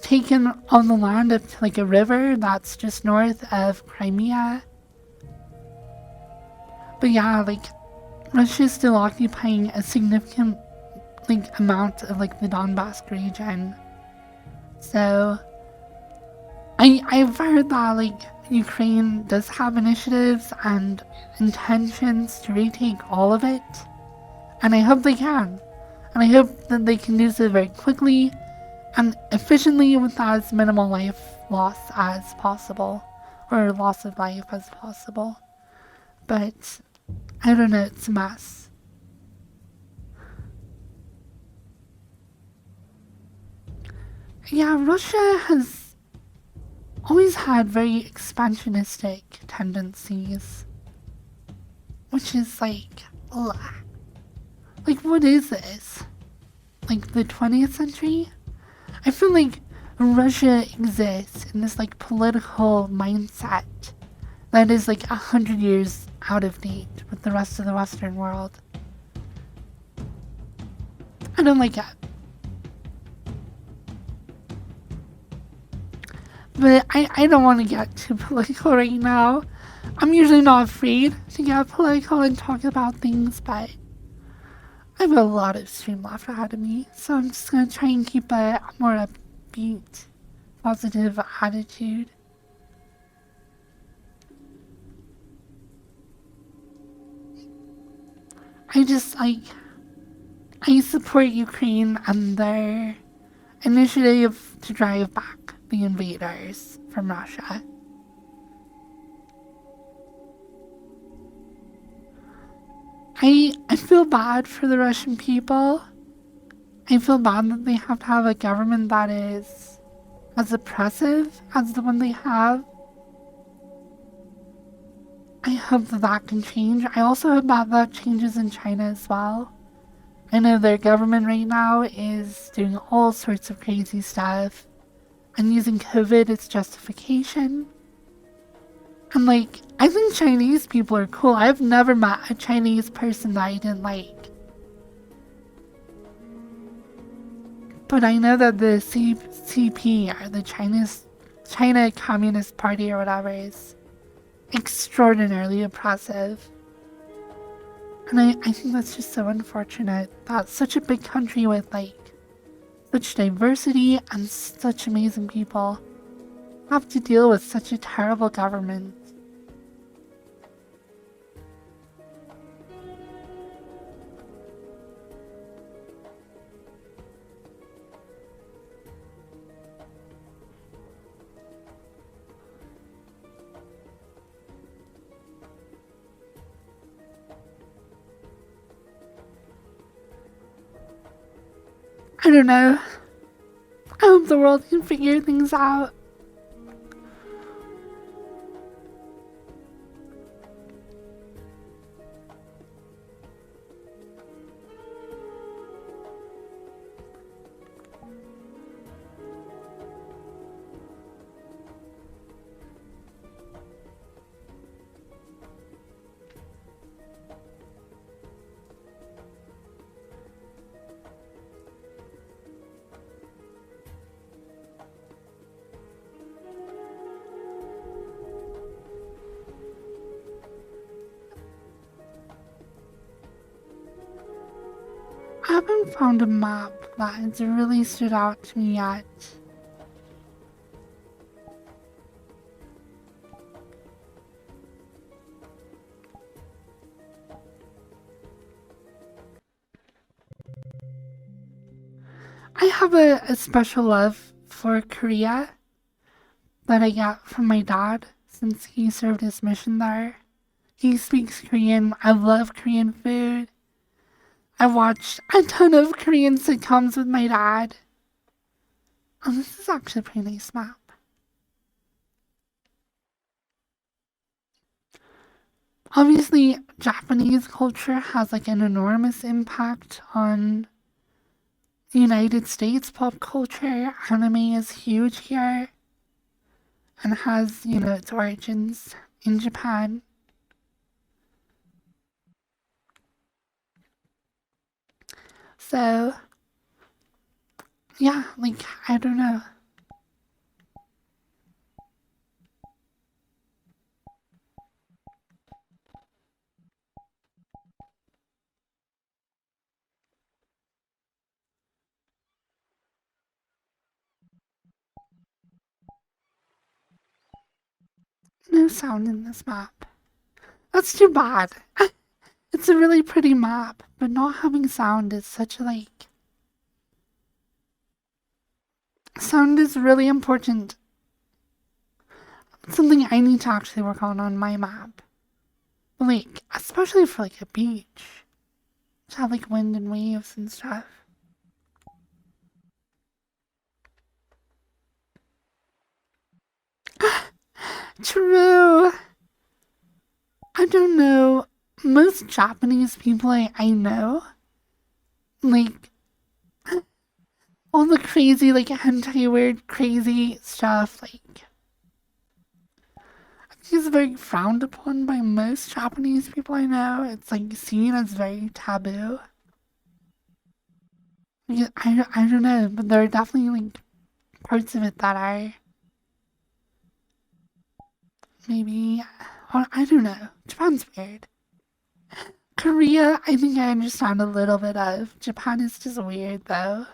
taken on the land up to like a river that's just north of Crimea. But yeah, like Russia's still occupying a significant like amount of like the Donbass region. So I've heard that like Ukraine does have initiatives and intentions to retake all of it, and I hope they can. And I hope that they can do so very quickly and efficiently with as minimal life loss as possible, or loss of life as possible. But I don't know, it's a mess. Yeah, Russia has always had very expansionistic tendencies, which is like, ugh. Like, what is this? Like the 20th century? I feel like Russia exists in this like political mindset that is like 100 years out of date with the rest of the Western world. I don't like it. But I don't want to get too political right now. I'm usually not afraid to get political and talk about things, but I have a lot of stream left ahead of me, so I'm just going to try and keep a more upbeat, positive attitude. I support Ukraine and their initiative to drive back the invaders from Russia. I feel bad for the Russian people. I feel bad that they have to have a government that is as oppressive as the one they have. I hope that that can change. I also hope that that changes in China as well. I know their government right now is doing all sorts of crazy stuff and using COVID as justification. And like, I think Chinese people are cool. I've never met a Chinese person that I didn't like. But I know that the CP, or the China Communist Party or whatever, is extraordinarily oppressive. And I think that's just so unfortunate that such a big country with like such diversity and such amazing people have to deal with such a terrible government. I don't know. I hope the world can figure things out. I haven't found a map that has really stood out to me yet. I have a special love for Korea that I got from my dad since he served his mission there. He speaks Korean. I love Korean food. I watched a ton of Korean sitcoms with my dad. Oh, this is actually a pretty nice map. Obviously, Japanese culture has like an enormous impact on the United States pop culture. Anime is huge here and has, its origins in Japan. So, yeah, like, I don't know. No sound in this map. That's too bad. It's a really pretty map, but not having sound is such a like. Sound is really important. It's something I need to actually work on my map. Like, especially for like a beach. To have like wind and waves and stuff. True. I don't know. Most Japanese people I know, like, all the crazy, like, hentai weird, crazy stuff, like, it's very frowned upon by most Japanese people I know. It's, like, seen as very taboo. Like, I don't know, but there are definitely, like, parts of it that are maybe, I don't know. Japan's weird. Korea, I think I understand a little bit of. Japan is just weird, though.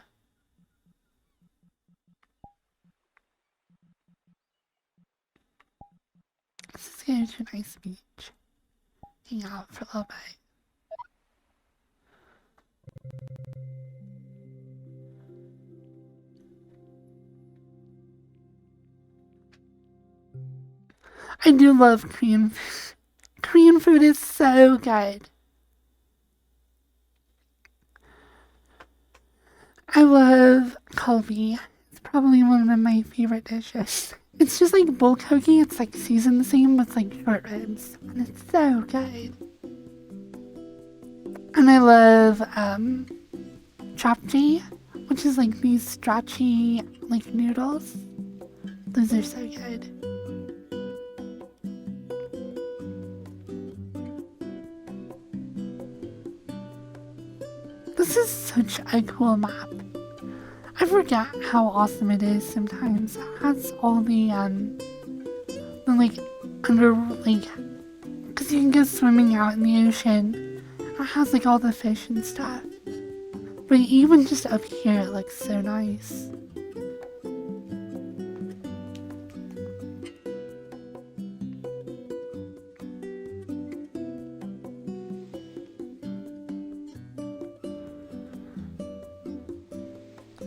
Let's just go to a nice beach. Hang out for a little bit. I do love Korean food. Korean food is so good. I love kalbi. It's probably one of my favorite dishes. It's just like bulgogi, it's like seasoned the same with like short ribs, and it's so good. And I love japchae, which is like these stretchy like noodles. Those are so good. This is such a cool map. I forget how awesome it is sometimes. It has all the like under like, because you can go swimming out in the ocean. It has like all the fish and stuff. But even just up here, it looks so nice.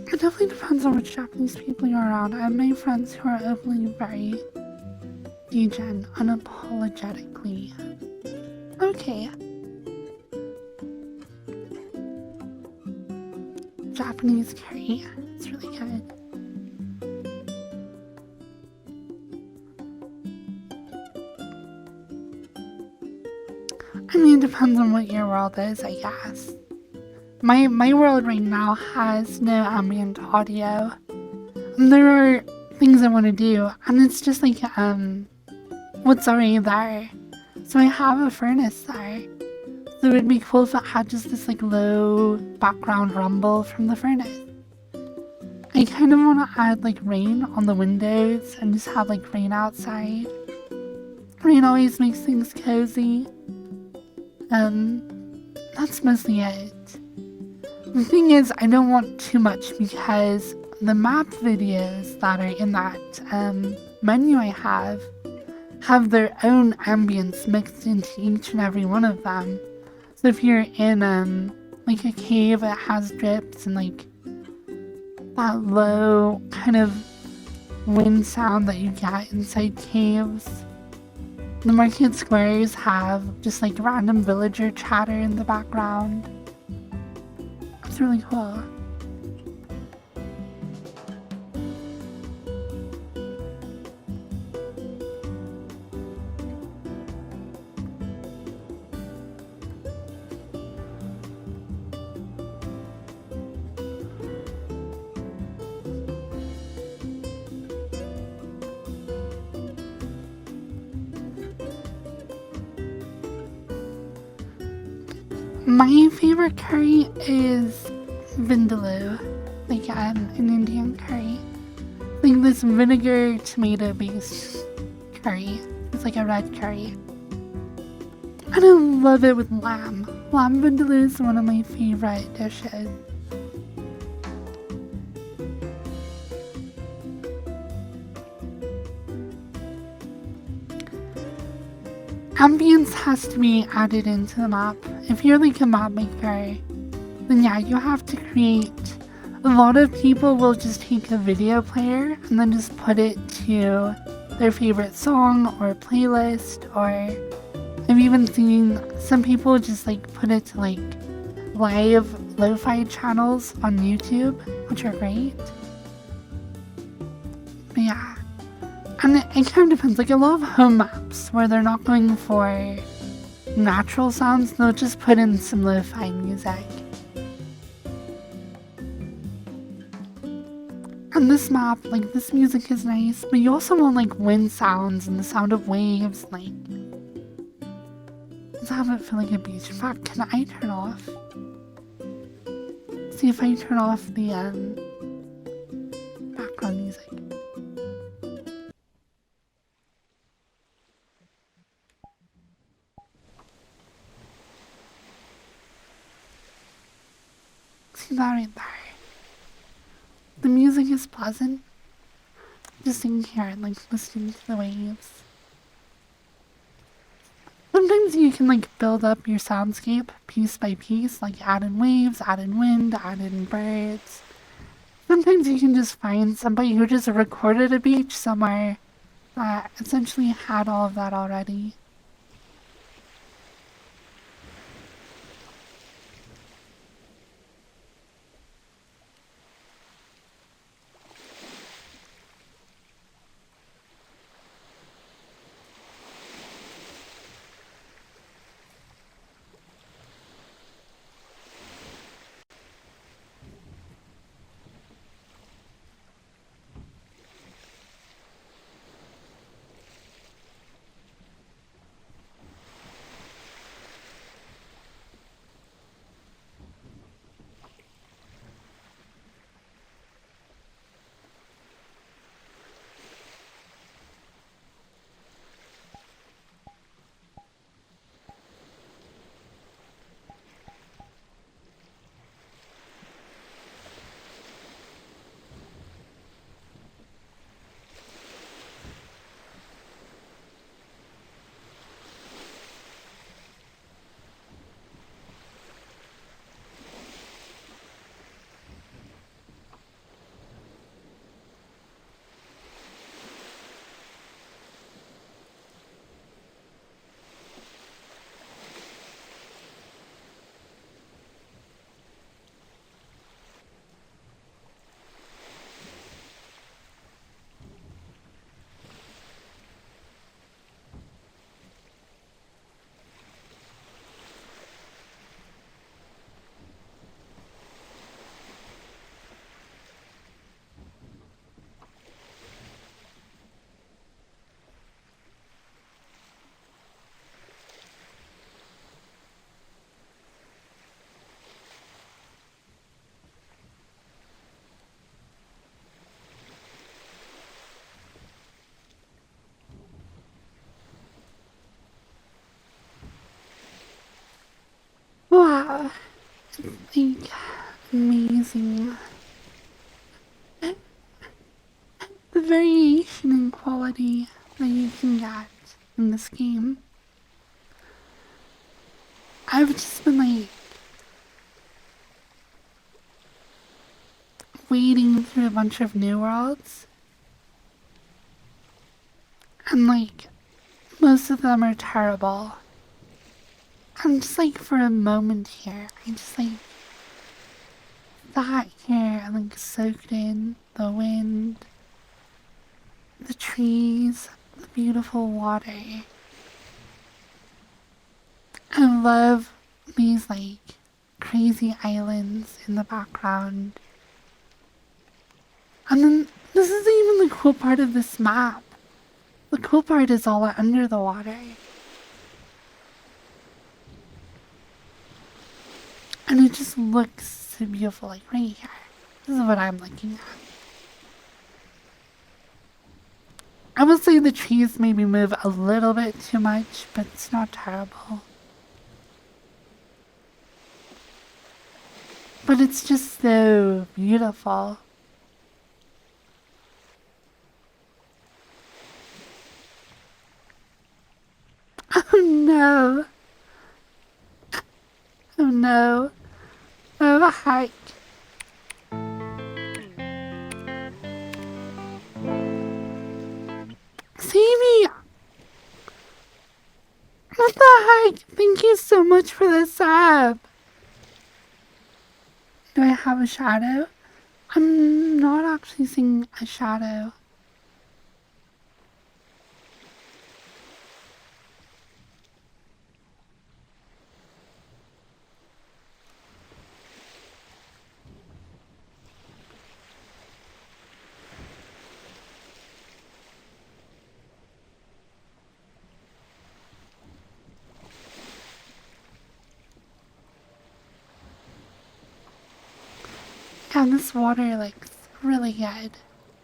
It definitely depends on which Japanese people you're around. I have many friends who are openly very degen, unapologetically. Okay. Japanese curry. It's really good. I mean, it depends on what your world is, I guess. My world right now has no ambient audio. And there are things I want to do, and it's just like what's already there. So I have a furnace there. So it'd be cool if it had just this like low background rumble from the furnace. I kind of want to add like rain on the windows and just have like rain outside. Rain always makes things cozy. That's mostly it. The thing is, I don't want too much because the map videos that are in that menu I have their own ambience mixed into each and every one of them. So if you're in like a cave, it has drips and like that low kind of wind sound that you get inside caves. The market squares have just like random villager chatter in the background. It's really cool. My favorite curry is vindaloo, like an Indian curry. Like this vinegar tomato based curry. It's like a red curry. And I love it with lamb. Lamb vindaloo is one of my favorite dishes. Ambience has to be added into the map. If you're like a map maker, then yeah, you have to create. A lot of people will just take a video player and then just put it to their favorite song or playlist, or I've even seen some people just like put it to like live lo-fi channels on YouTube, which are great. But yeah. And it kind of depends. Like, I love home maps where they're not going for natural sounds. They'll just put in some lo-fi music. And this map, like, this music is nice, but you also want, like, wind sounds and the sound of waves. Like, let's have it feel like a beach. In fact, can I turn off? See if I turn off the background music. See that right there? The music is pleasant. Just sitting here and like listening to the waves. Sometimes you can like build up your soundscape piece by piece, like add in waves, add in wind, add in birds. Sometimes you can just find somebody who just recorded a beach somewhere that essentially had all of that already. Yeah, like amazing. The variation in quality that you can get in this game. I've just been like wading through a bunch of new worlds, and like most of them are terrible. I'm just like for a moment here, I just like sat here and like soaked in the wind, the trees, the beautiful water. I love these like crazy islands in the background. And then this isn't even the cool part of this map. The cool part is all under the water. And it just looks so beautiful, like right here. This is what I'm looking at. I would say the trees maybe move a little bit too much, but it's not terrible. But it's just so beautiful. Oh no. Oh no. Oh heck. Sammy! What the heck? Thank you so much for the sub. Do I have a shadow? I'm not actually seeing a shadow. Yeah, this water looks really good.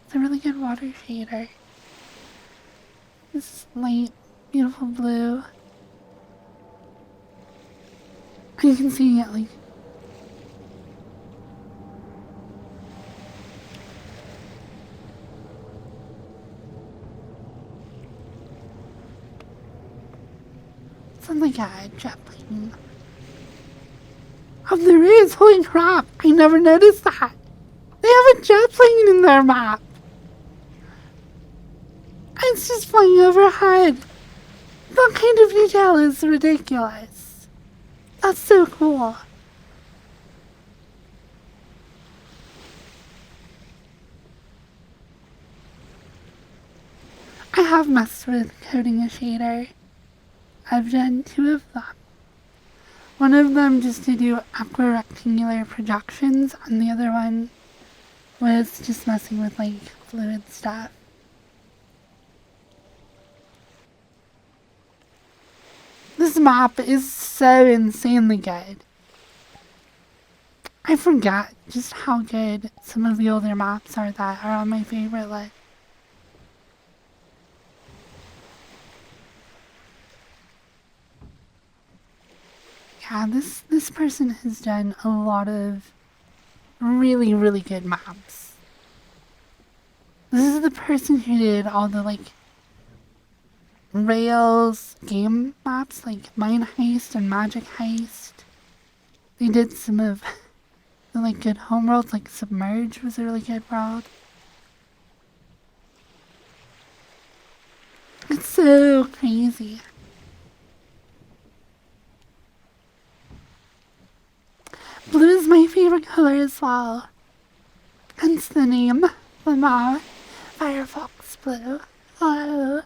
It's a really good water shader. This light, beautiful blue. And you can see it like it's like a jet plane. Oh, there is! Holy crap! I never noticed that! They have a jet plane in their map! It's just flying overhead! That kind of detail is ridiculous. That's so cool. I have messed with coding a shader. I've done 2 of them. One of them just to do equirectangular projections, and the other one was just messing with like fluid stuff. This map is so insanely good. I forget just how good some of the older maps are that are on my favorite list. Yeah, this person has done a lot of really, really good maps. This is the person who did all the like Rails game maps like Mine Heist and Magic Heist. They did some of the like good home worlds, like Submerge was a really good world. It's so crazy. Blue is my favorite color as well. Hence the name, the map, Firefox Blue. Hello.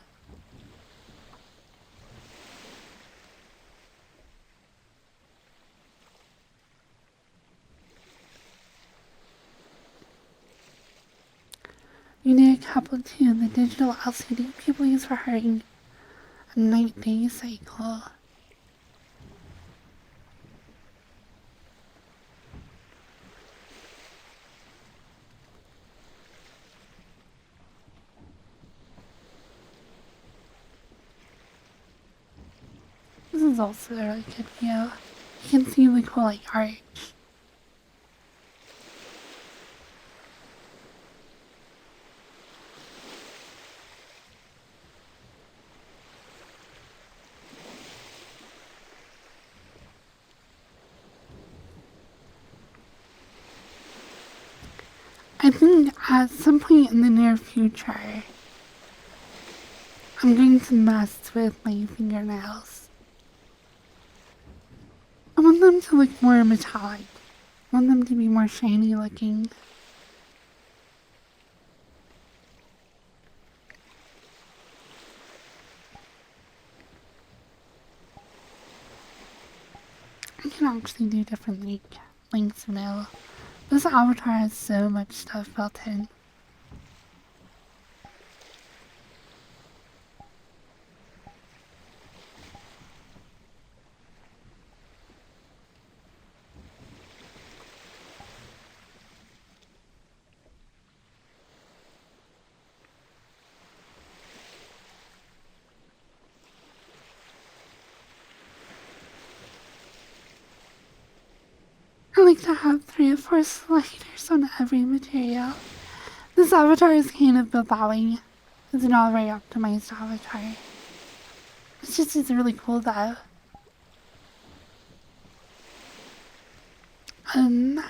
Unique couple to the digital LCD people use for hurrying a night-day cycle. This is also a really good view. I can see the cool like arch. I think at some point in the near future, I'm going to mess with my fingernails. I want them to look more metallic. I want them to be more shiny looking. I can actually do different lengths of nail. This avatar has so much stuff built in. I like to have 3 or 4 sliders on every material. This avatar is kind of built that way. It's not a very optimized avatar. It's really cool though. Um,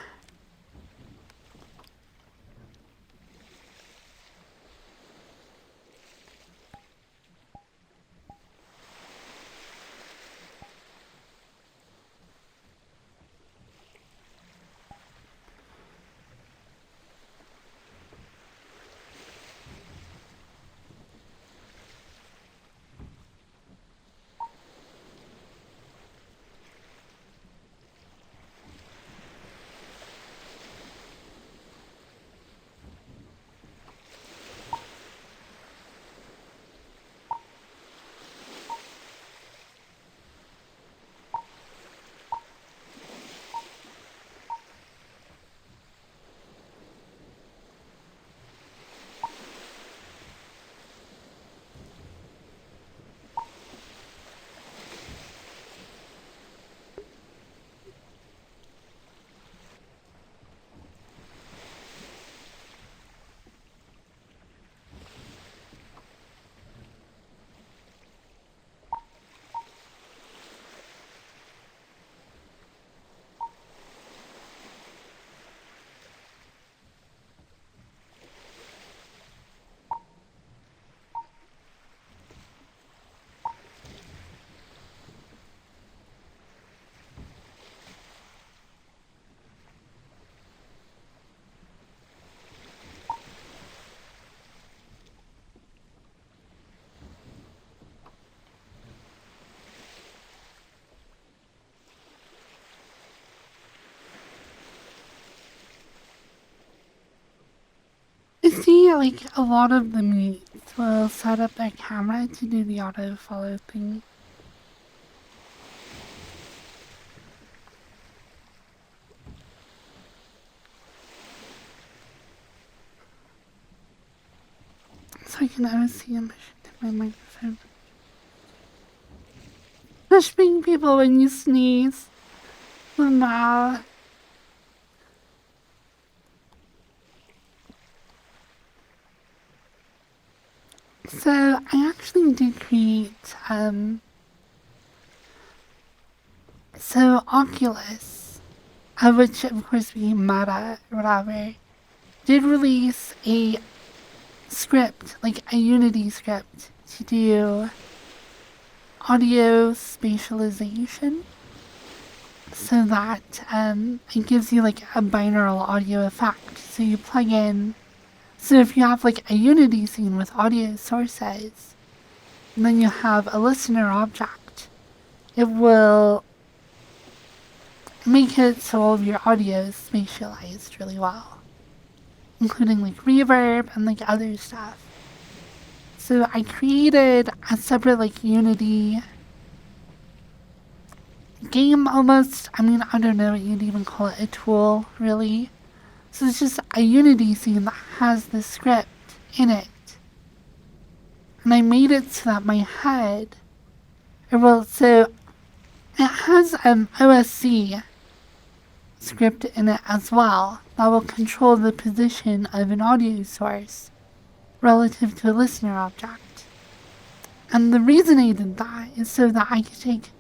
I see like a lot of the mutes will set up their camera to do the auto follow thing. So I can always see them to my microphone. Push being people when you sneeze. Wow. So I actually did create so Oculus, which of course became Meta or whatever, did release a script, like a Unity script, to do audio spatialization, so that it gives you like a binaural audio effect. So you plug in, so if you have like a Unity scene with audio sources, and then you have a listener object, it will make it so all of your audio is spatialized really well, including like reverb and like other stuff. So I created a separate like Unity game almost. I mean, I don't know what you'd even call it, a tool really. So it's just a Unity scene that has this script in it. And I made it so that my head, so it has OSC script in it as well that will control the position of an audio source relative to a listener object. And the reason I did that is so that I could take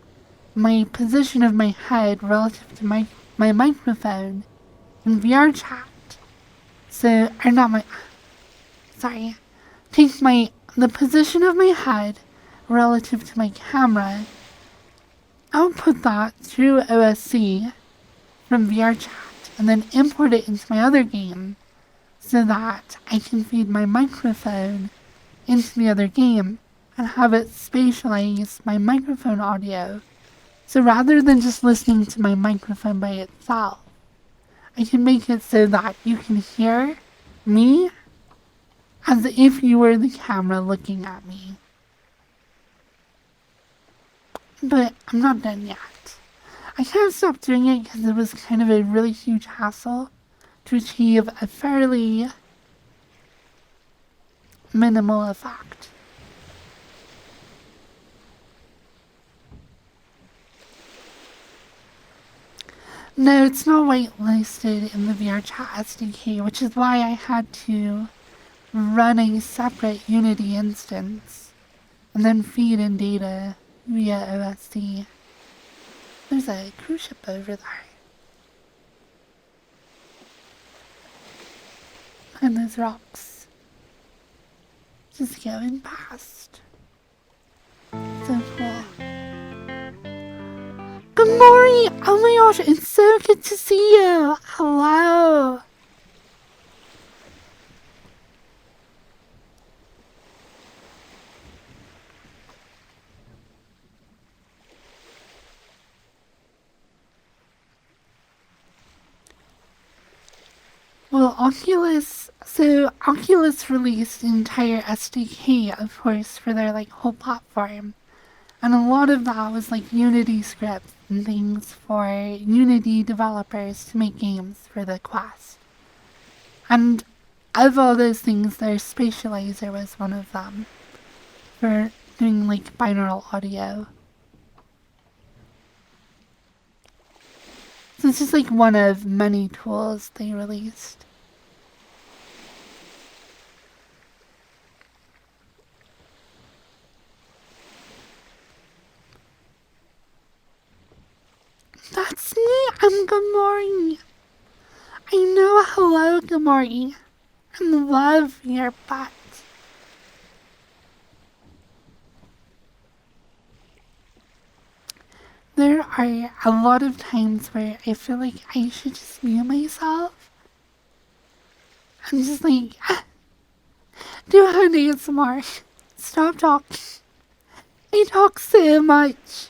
my position of my head relative to my microphone in VR chat. So, or not my, sorry, take the position of my head relative to my camera, output that through OSC from VR chat, and then import it into my other game so that I can feed my microphone into the other game and have it spatialize my microphone audio. So rather than just listening to my microphone by itself, I can make it so that you can hear me as if you were the camera looking at me. But I'm not done yet. I kind of stopped doing it because it was kind of a really huge hassle to achieve a fairly minimal effect. No, it's not whitelisted in the VRChat SDK, which is why I had to run a separate Unity instance and then feed in data via OSC. There's a cruise ship over there. And those rocks. Just going past. So cool. Good morning! Oh my gosh, it's so good to see you! Hello! Well, Oculus released the entire SDK, of course, for their whole platform. And a lot of that was Unity scripts and things for Unity developers to make games for the Quest. And of all those things, their spatializer was one of them for doing binaural audio. So it's just one of many tools they released. That's me. I'm Gamori. I know. Hello, Gamori. I love your butt. There are a lot of times where I feel like I should just mute myself. I'm just do an ASMR. Stop talking. I talk so much.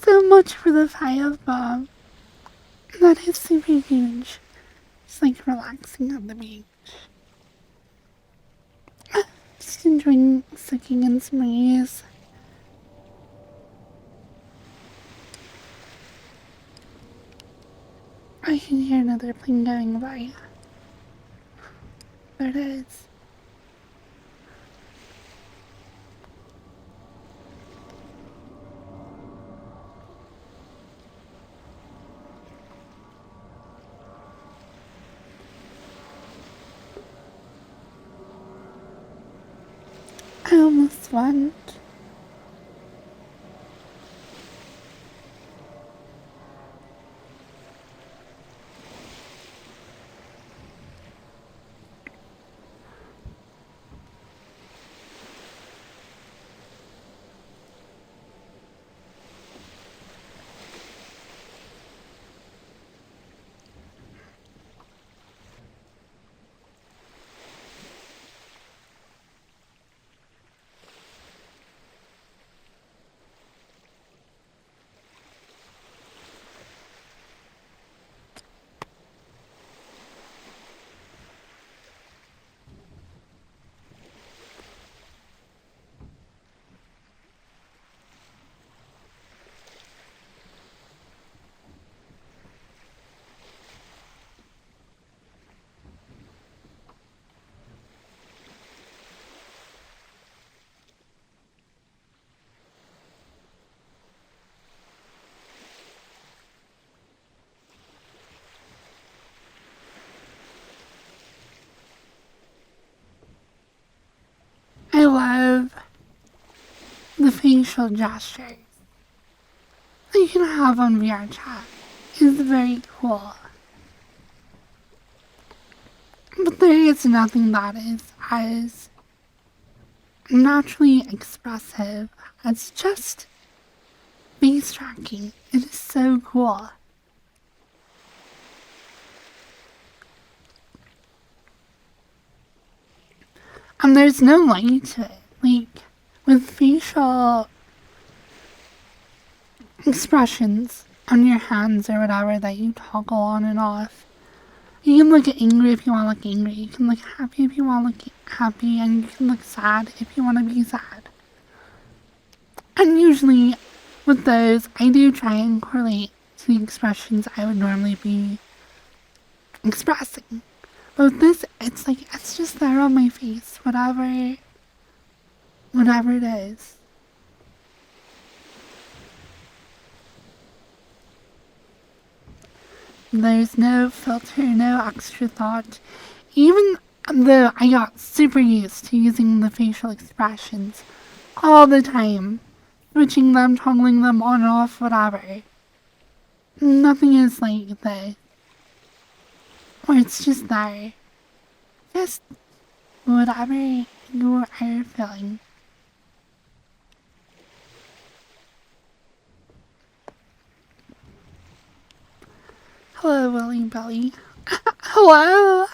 so much for the firebomb. That is super huge. It's like relaxing on the beach. Just enjoying soaking in some rays. I can hear another plane going by. There it is. I almost went. I love the facial gestures that you can have on VR chat. It's very cool. But there is nothing that is as naturally expressive as just face tracking. It is so cool. And there's no line to it. Like, with facial expressions on your hands or whatever that you toggle on and off, you can look angry if you want to look angry. You can look happy if you want to look happy. And you can look sad if you want to be sad. And usually, with those, I do try and correlate to the expressions I would normally be expressing. But with this, it's like, it's just there on my face, whatever it is. There's no filter, no extra thought. Even though I got super used to using the facial expressions all the time, switching them, toggling them on and off, whatever. Nothing is like this. Or it's just there. Just whatever you are feeling. Hello, Willy Belly. Hello!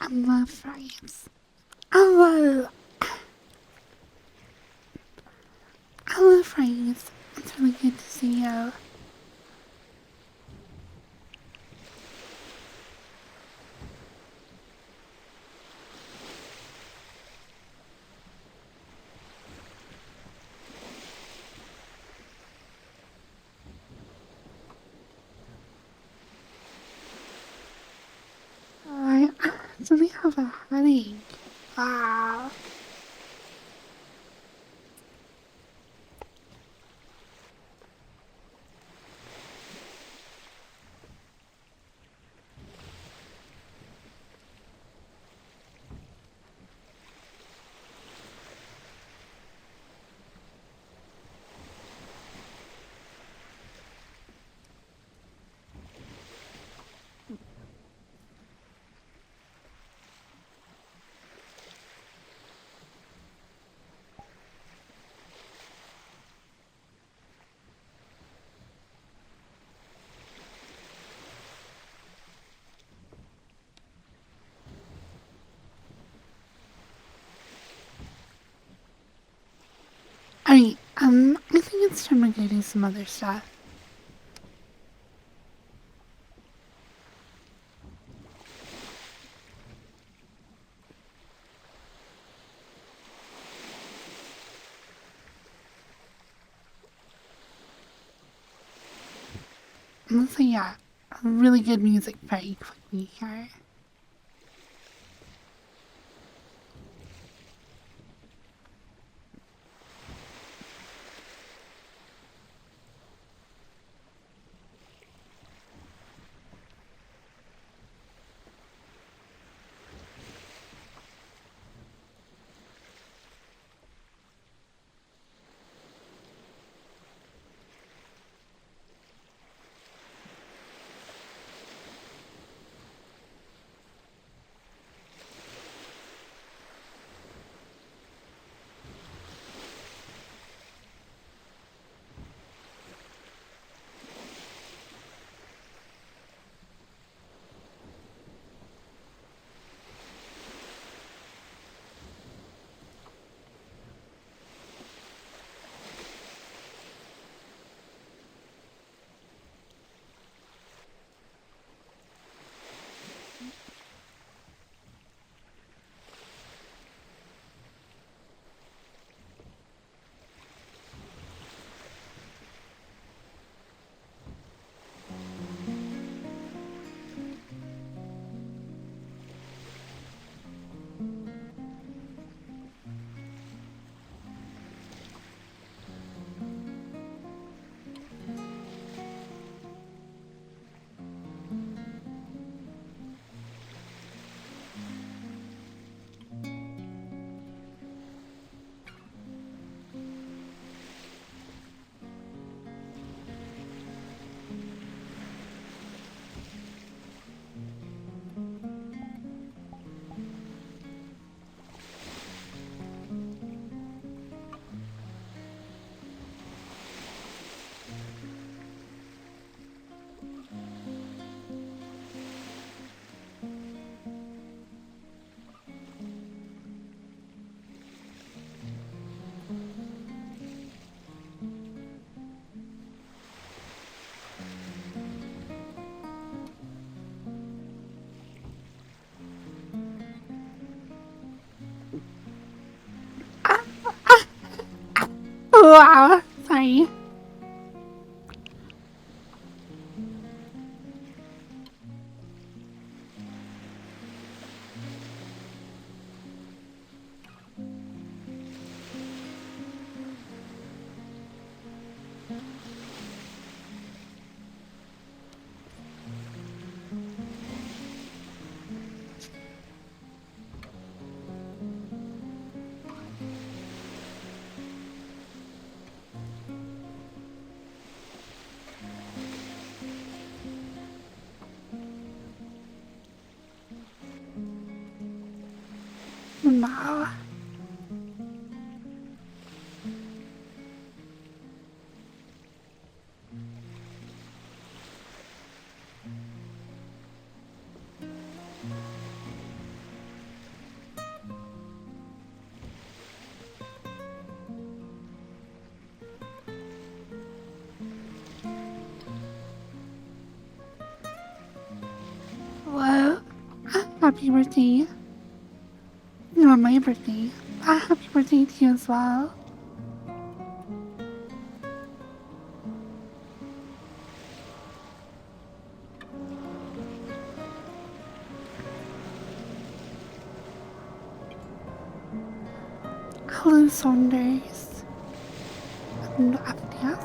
I love fries. I love fries. It's really good to see you. I actually have a headache. Ah. Alright, I think it's time to go do some other stuff. Let's say, yeah, really good music very quickly here. Wow, sorry. happy birthday. Not my birthday. Happy birthday to you as well. Hello, Saunders. And Agnes.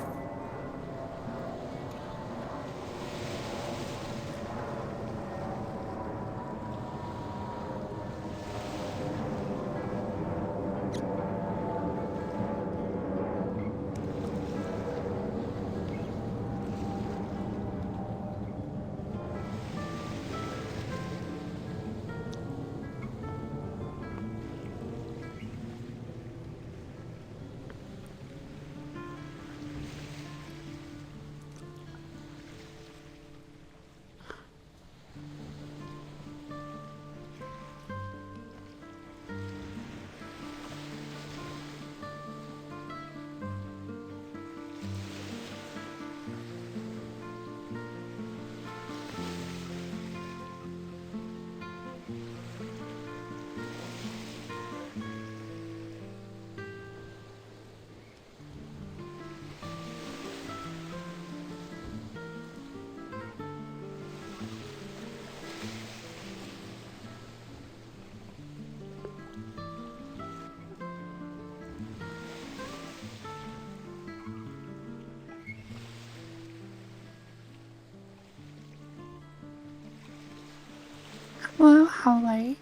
Hello, Holly.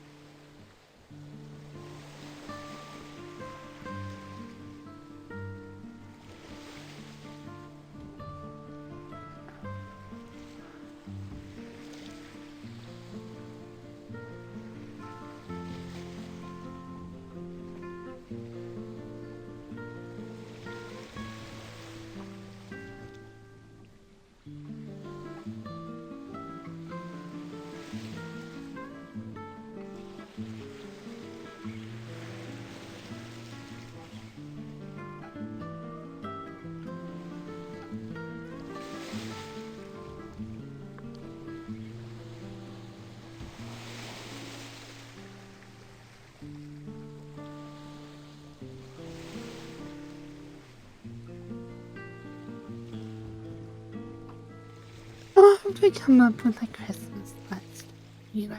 I'll have to come up with a Christmas list, you know.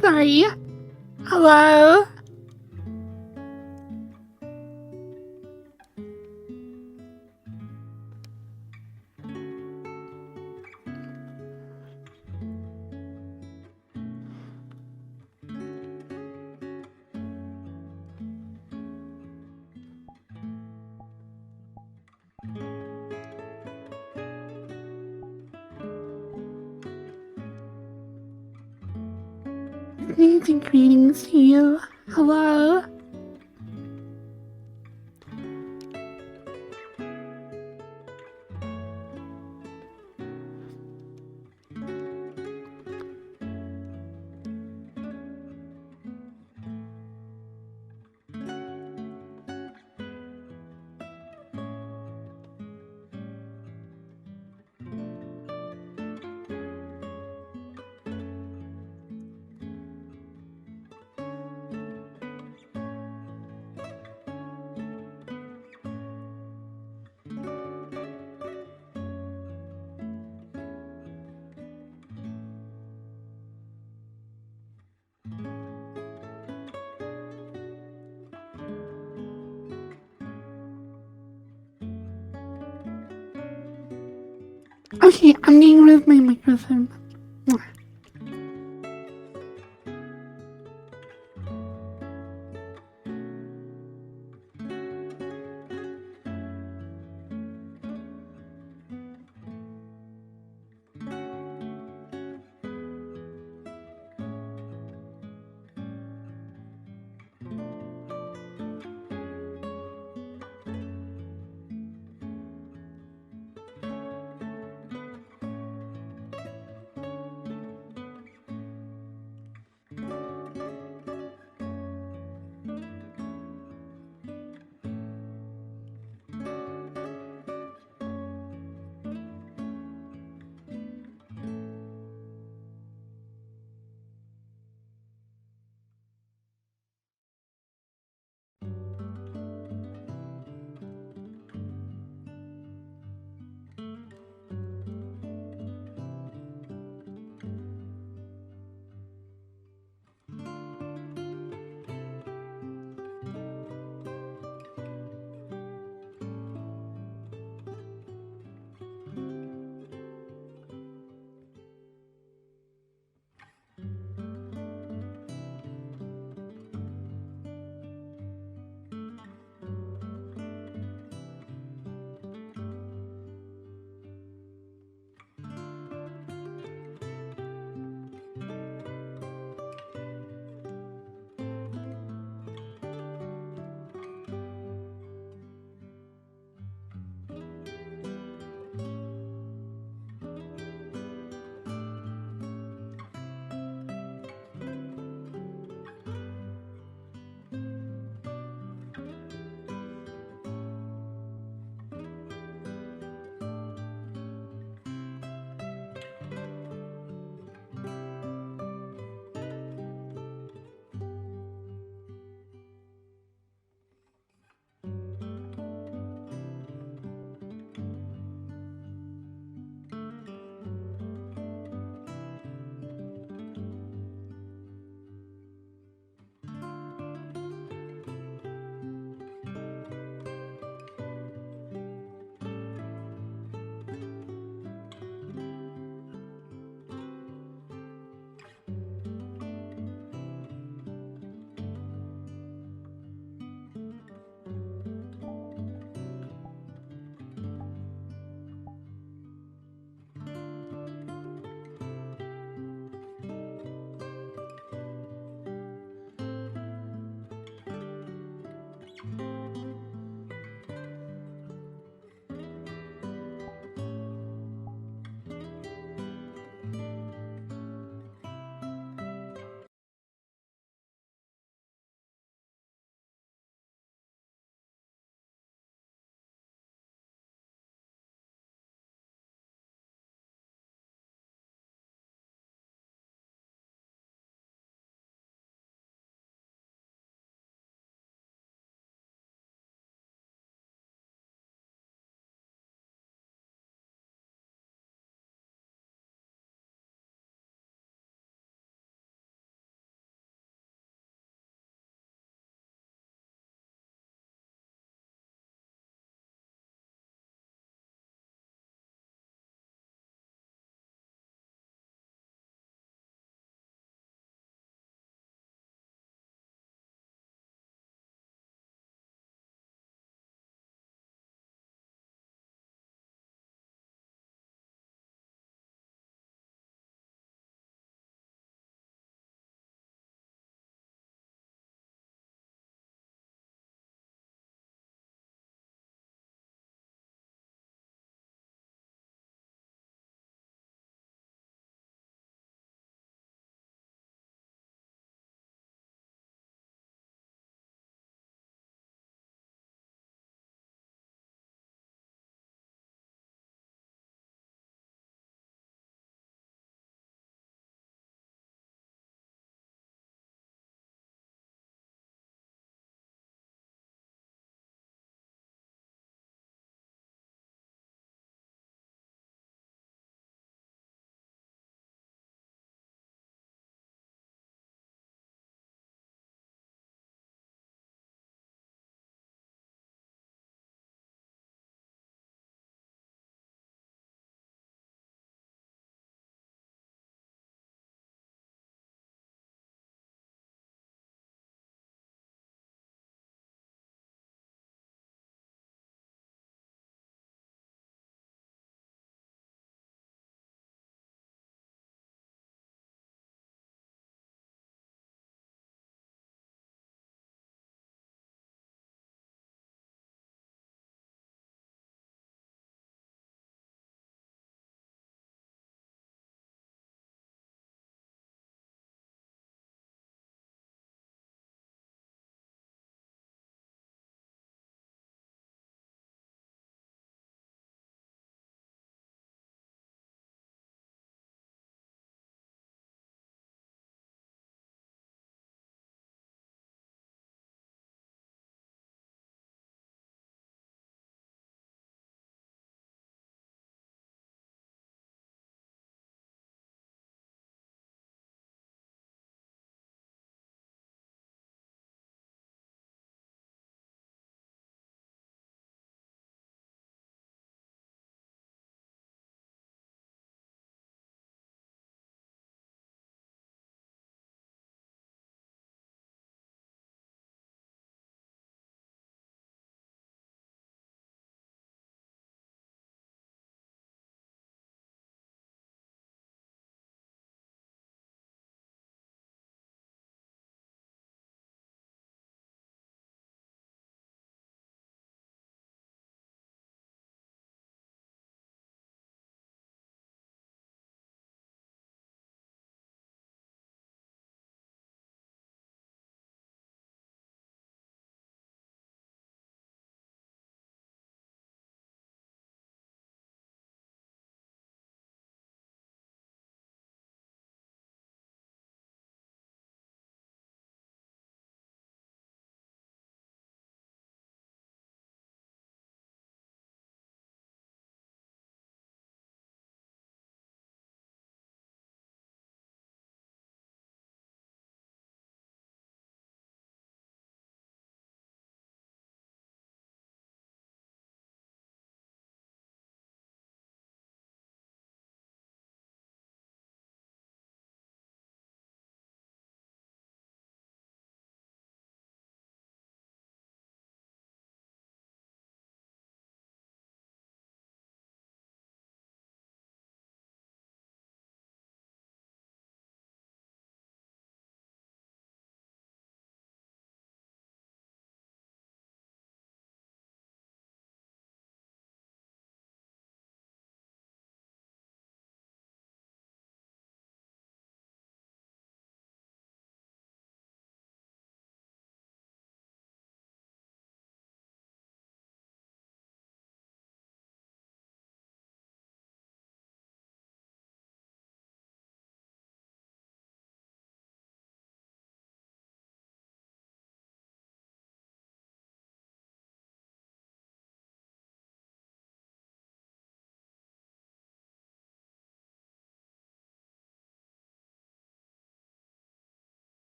Sorry. Hello? Amazing greetings to you. Hello? Okay, I'm getting rid of my microphone.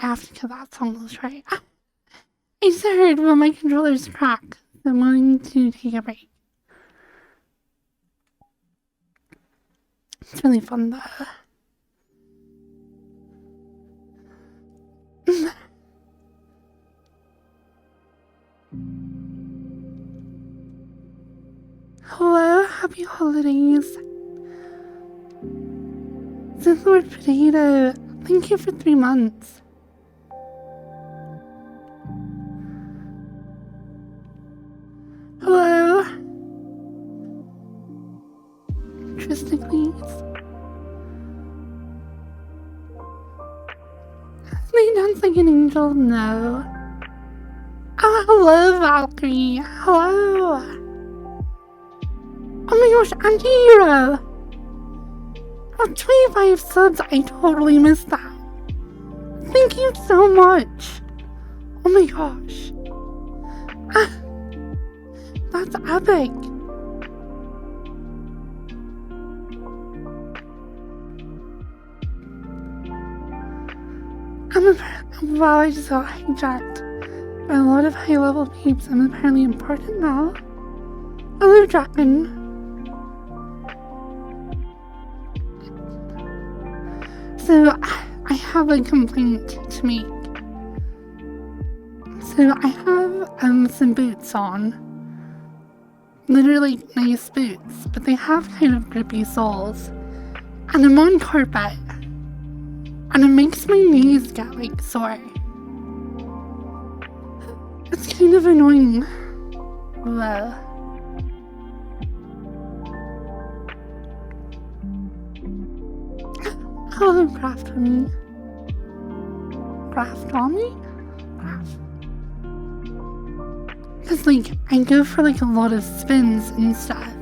I have to get that song let's try. I just heard when my controller's cracked. I'm willing to take a break. It's really fun though. Hello, happy holidays. This Lord Potato, thank you for 3 months. Hello. Trista, please. They dance like an angel? No. Oh, hello, Valkyrie. Hello. Oh my gosh, Anti-Hero. Oh, 25 subs. I totally missed that. Thank you so much. Oh my gosh. That's epic. Wow, I just got hijacked by a lot of high-level peeps. I'm apparently important now. Hello, Dragon. So, I have a complaint to make. So, I have some boots on. Literally nice boots, but they have kind of grippy soles. And I'm on carpet. And it makes my knees get like sore. It's kind of annoying. Well. Hello, Craft on me. Craft on me? Craft. Cause like, I go for like a lot of spins and stuff.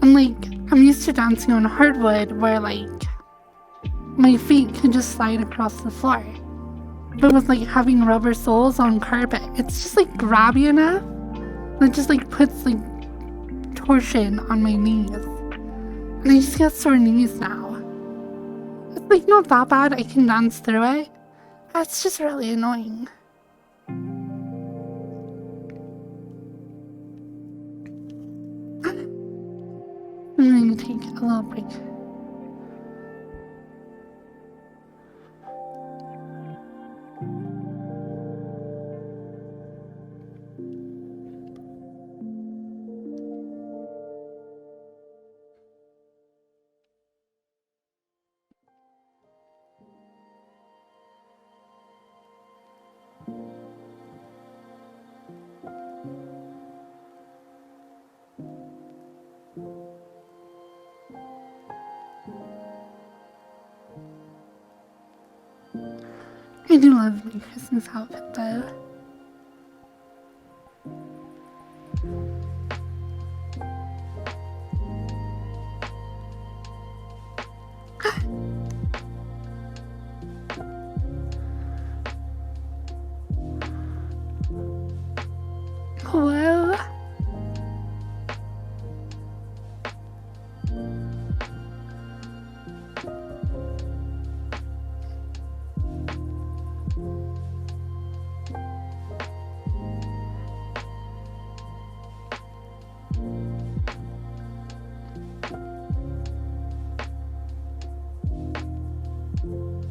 And like, I'm used to dancing on hardwood where like, my feet could just slide across the floor. But with like having rubber soles on carpet, it's just like grabby enough. It just like puts like torsion on my knees. And I just get sore knees now. It's like not that bad, I can dance through it. It's just really annoying. I'm gonna take a little break. I do love my Christmas outfit though. Hello?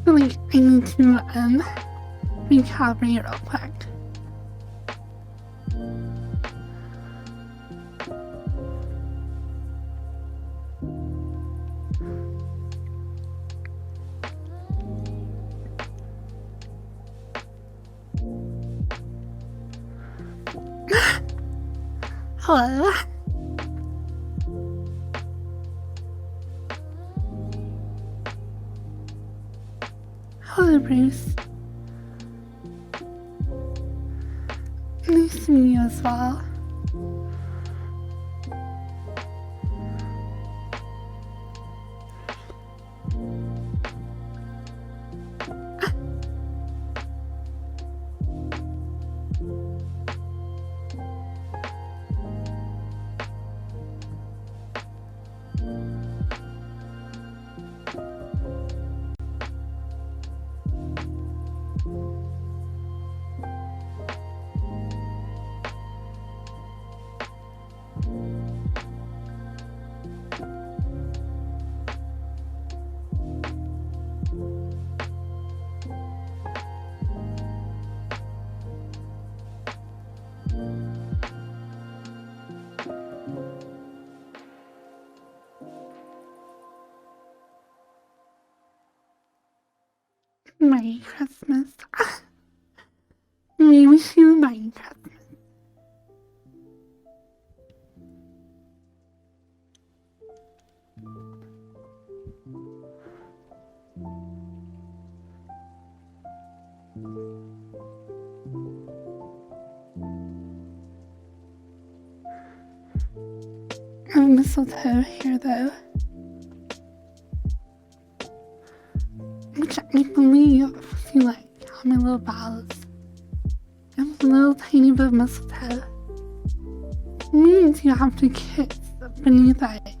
Like, I need to, recalibrate real quick. Hello? Hello, Bruce. Nice to meet you as well. Merry Christmas. We wish you a Merry Christmas. I have mistletoe here though, which I believe, if you like, how many little boughs and a little tiny bit of mistletoe means you have to kiss beneath it.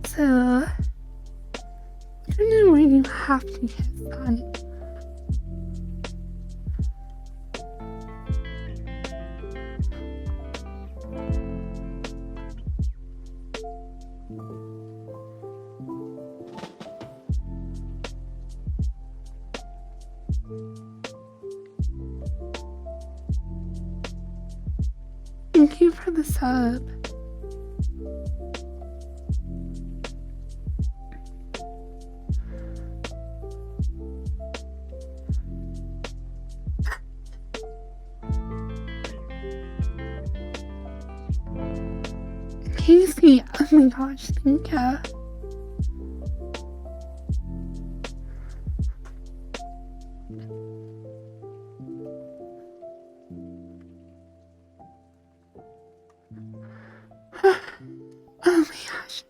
So, I don't know where you have to kiss on. Thank you for the sub. Casey, oh my gosh, thank you. Oh my gosh.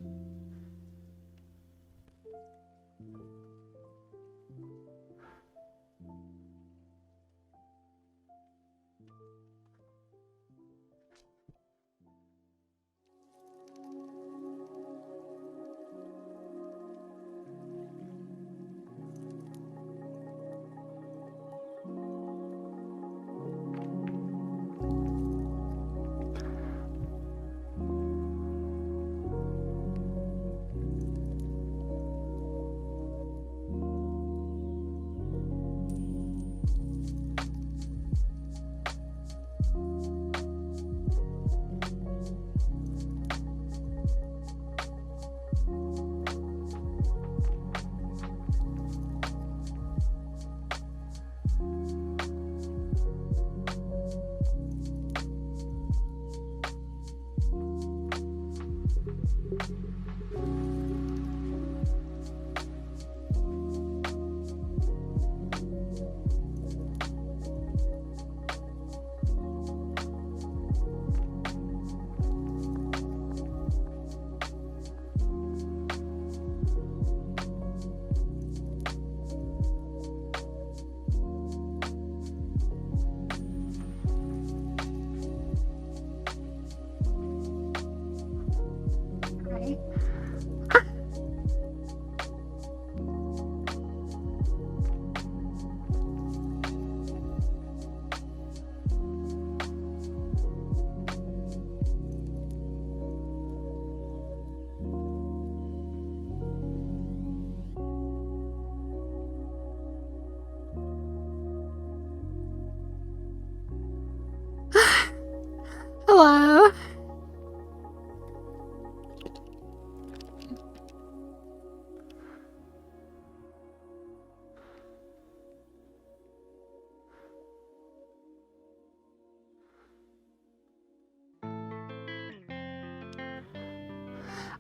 Hello.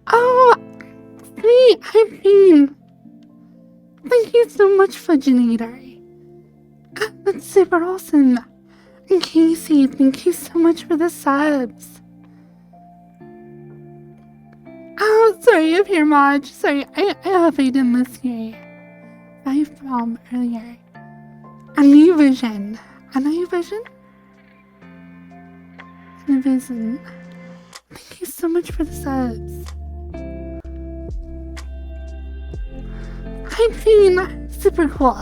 Oh, sweet, I've been. Thank you so much, Fudginator. That's super awesome. And Casey, thank you so much for the subs. Oh, sorry, I'm here, Maj. Sorry, I hope I didn't miss you. I from earlier. A new vision. A new vision? A new vision. Thank you so much for the subs. I've been super cool.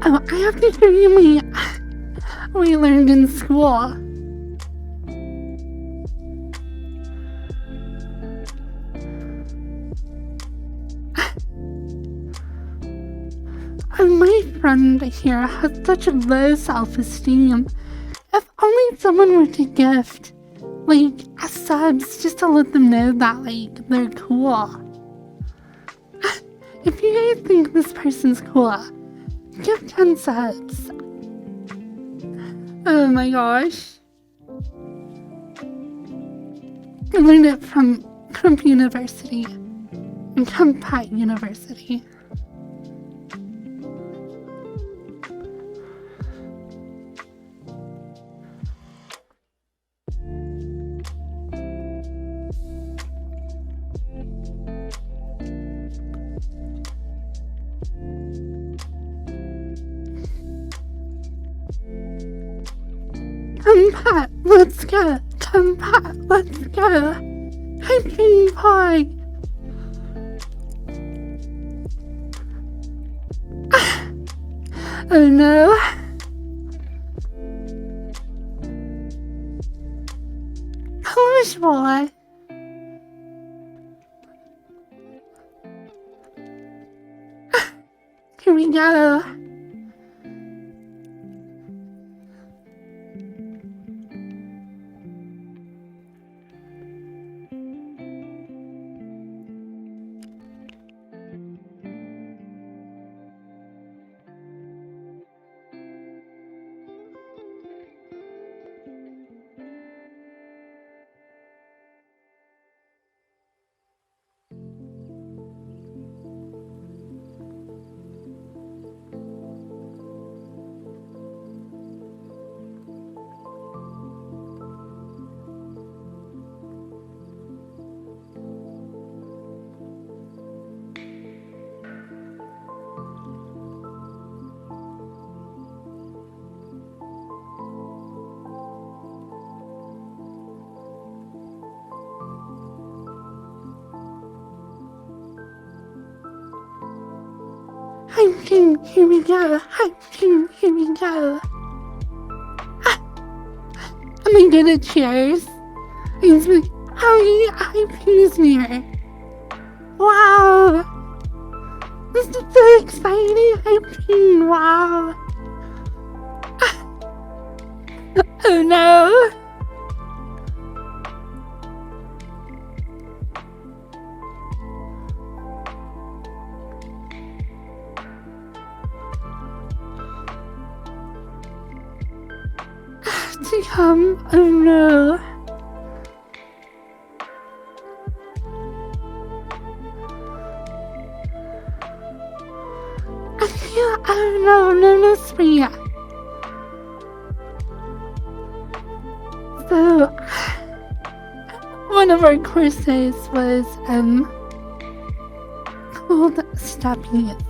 Oh, I have to show you what we learned in school. My friend here has such a low self-esteem. If only someone were to gift like, subs just to let them know that, like, they're cool. If you guys think this person's cool, give 10 subs. Oh my gosh. I learned it from Crump University and Compat University. Compat, let's go. Compat, let's go. Hiking pie. Oh no. Polish boy. Here we go. Hiking, here we go. Hiking, here we go. Am I good at cheers? It's like, how hiking near? Wow. This is so exciting. Hiking, wow. Oh no. To come, oh no. I feel, oh no spree. So, one of our courses was, called Steppies.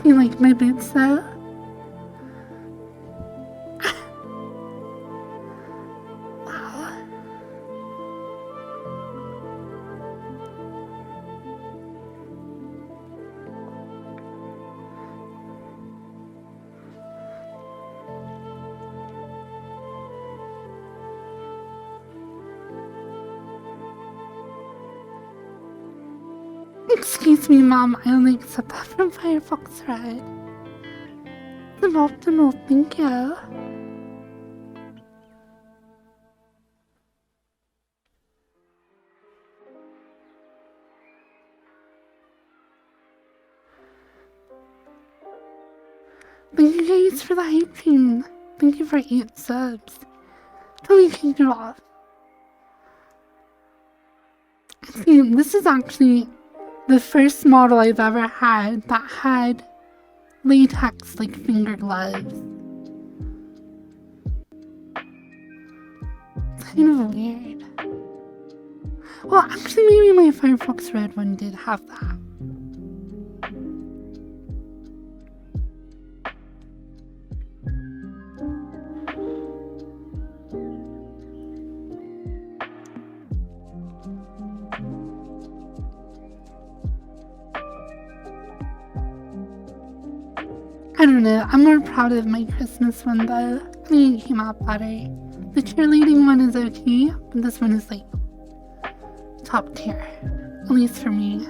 You like my boots though? Wow. Excuse me, Mom, I only accept that from Firefox Red. Suboptimal, thank you. Thank you guys for the hyping. Thank you for 8 subs. Let me kick you off. See, this is actually the first model I've ever had that had latex like finger gloves. It's kind of weird. Well, actually maybe my Firefox Red one did have that. I don't know, I'm more proud of my Christmas one though. It came out better. The cheerleading one is okay, but this one is like top tier. At least for me.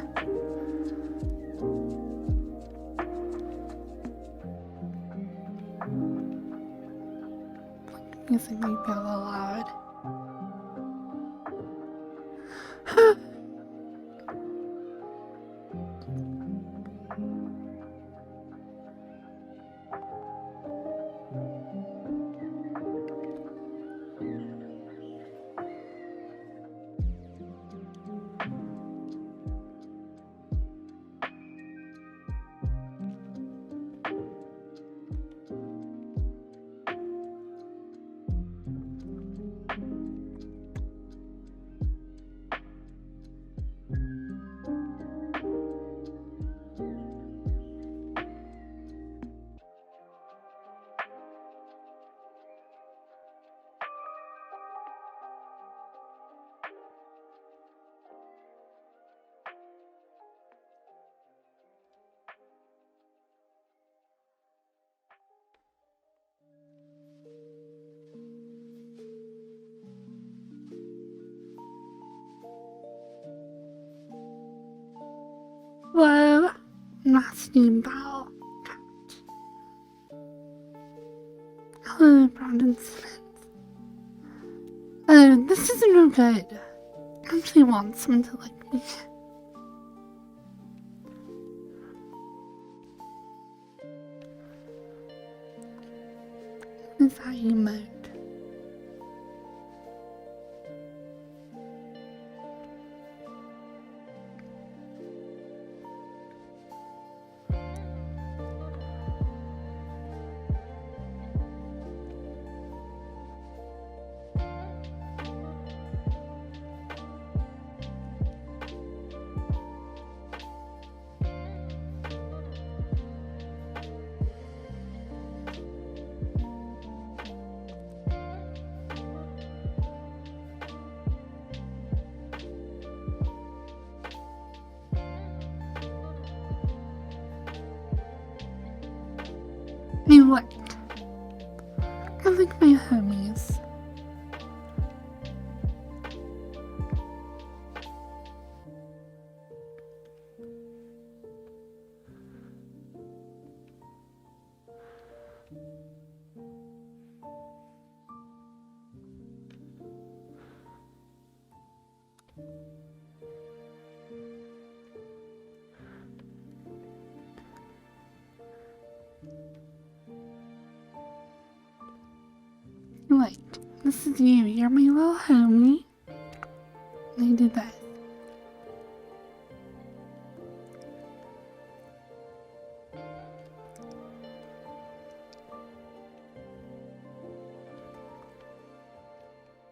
Music might be a little loud. Whoa, nasty bow. Hello, Brandon Smith. This isn't no good. I actually want someone to like me. What is that emote? Hey, what? I like my homies. Like, this is you. You're my little homie. I did that.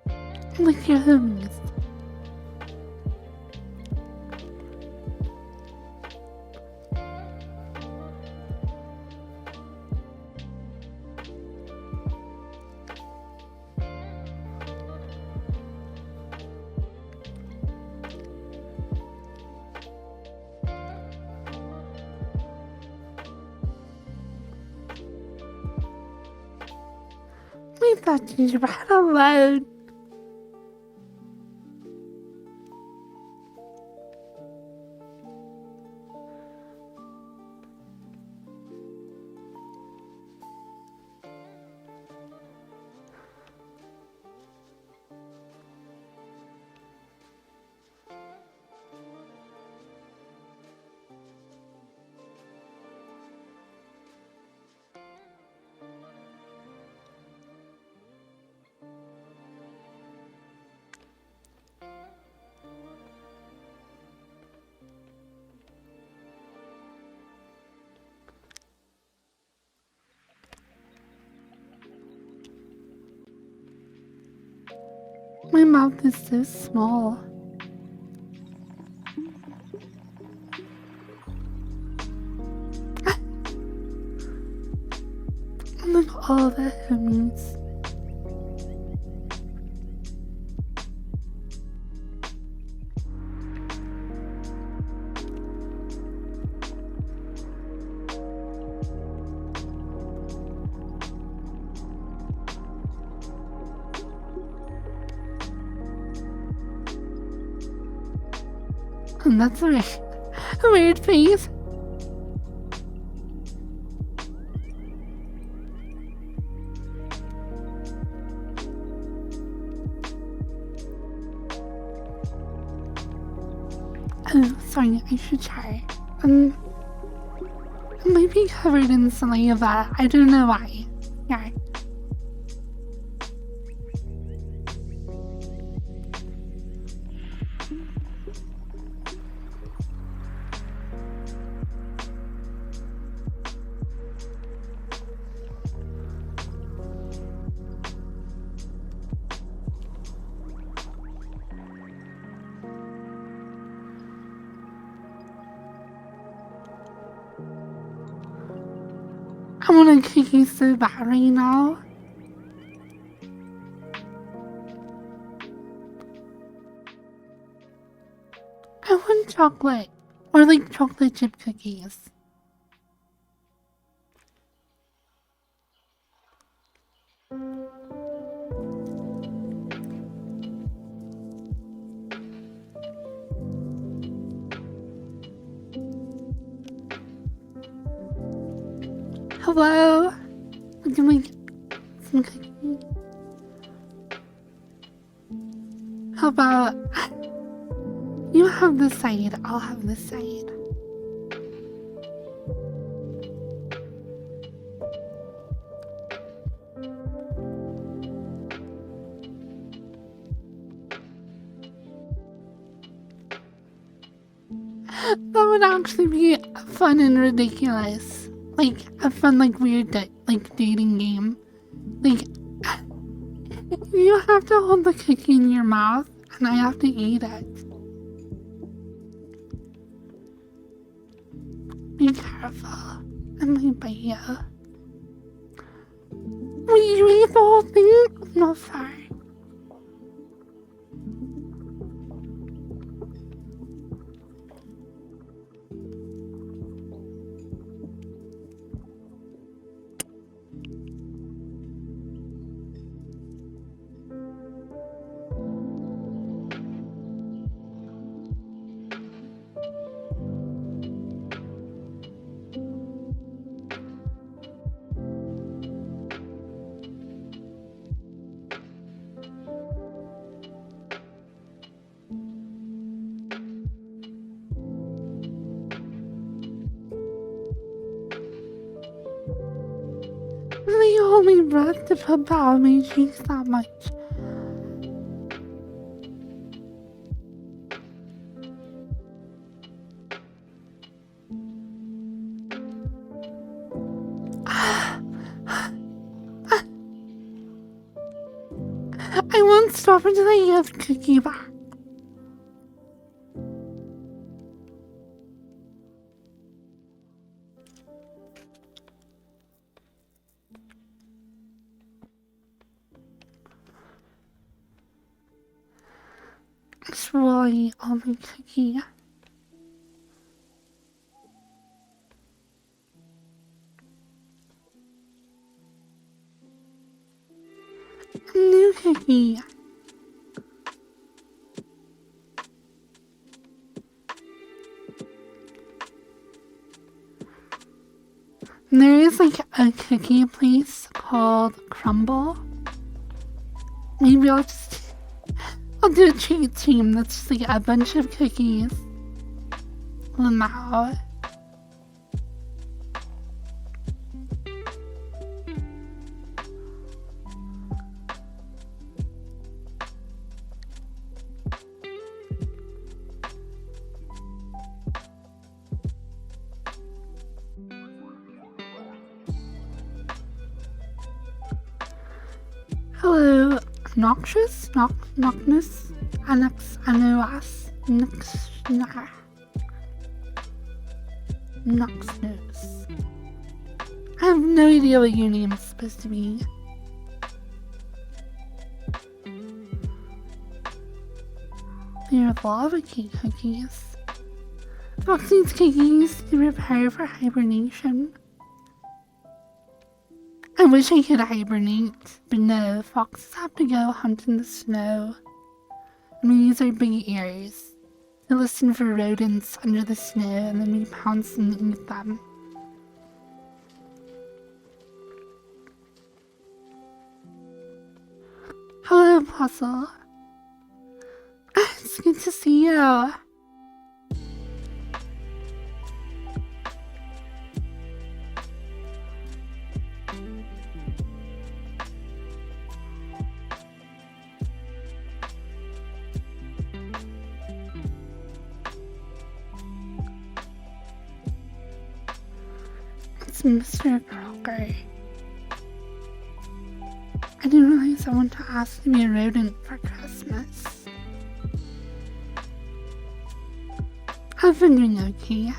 I like your homies. Leave that gingerbread alone. My mouth is so small. I love all the homies. That's a weird face. Oh, sorry, I should try. It might be covered in saliva. I don't know why. Yeah. I want a cookie so bad right now. I want chocolate. Or like chocolate chip cookies. Hello? Can we get some cookies? How about you have this side, I'll have this side. That would actually be fun and ridiculous. Like a fun, like weird, like dating game. Like you have to hold the cookie in your mouth, and I have to eat it. Be careful, I might bite you. Will you eat the whole thing? No, sorry. The only breath to put out my cheeks that much. I won't stop until I get the cookie back. Swallow all the cookie. New cookie. There is like a cookie place called Crumble. Maybe I'll do a treat team that's just like a bunch of cookies. Lamau. Hello, noxious, knockness, annex, anoas, noxness. I have no idea what your name is supposed to be. They're lava cake cookies. Fox eats cookies to prepare for hibernation. I wish I could hibernate, but no, foxes have to go hunt in the snow. I mean, these are big ears. We listen for rodents under the snow and then we pounce and eat them. Hello, Puzzle. It's good to see you. It's Mr. Crocker. I didn't realize I wanted to ask to be a rodent for Christmas. I've been doing okay.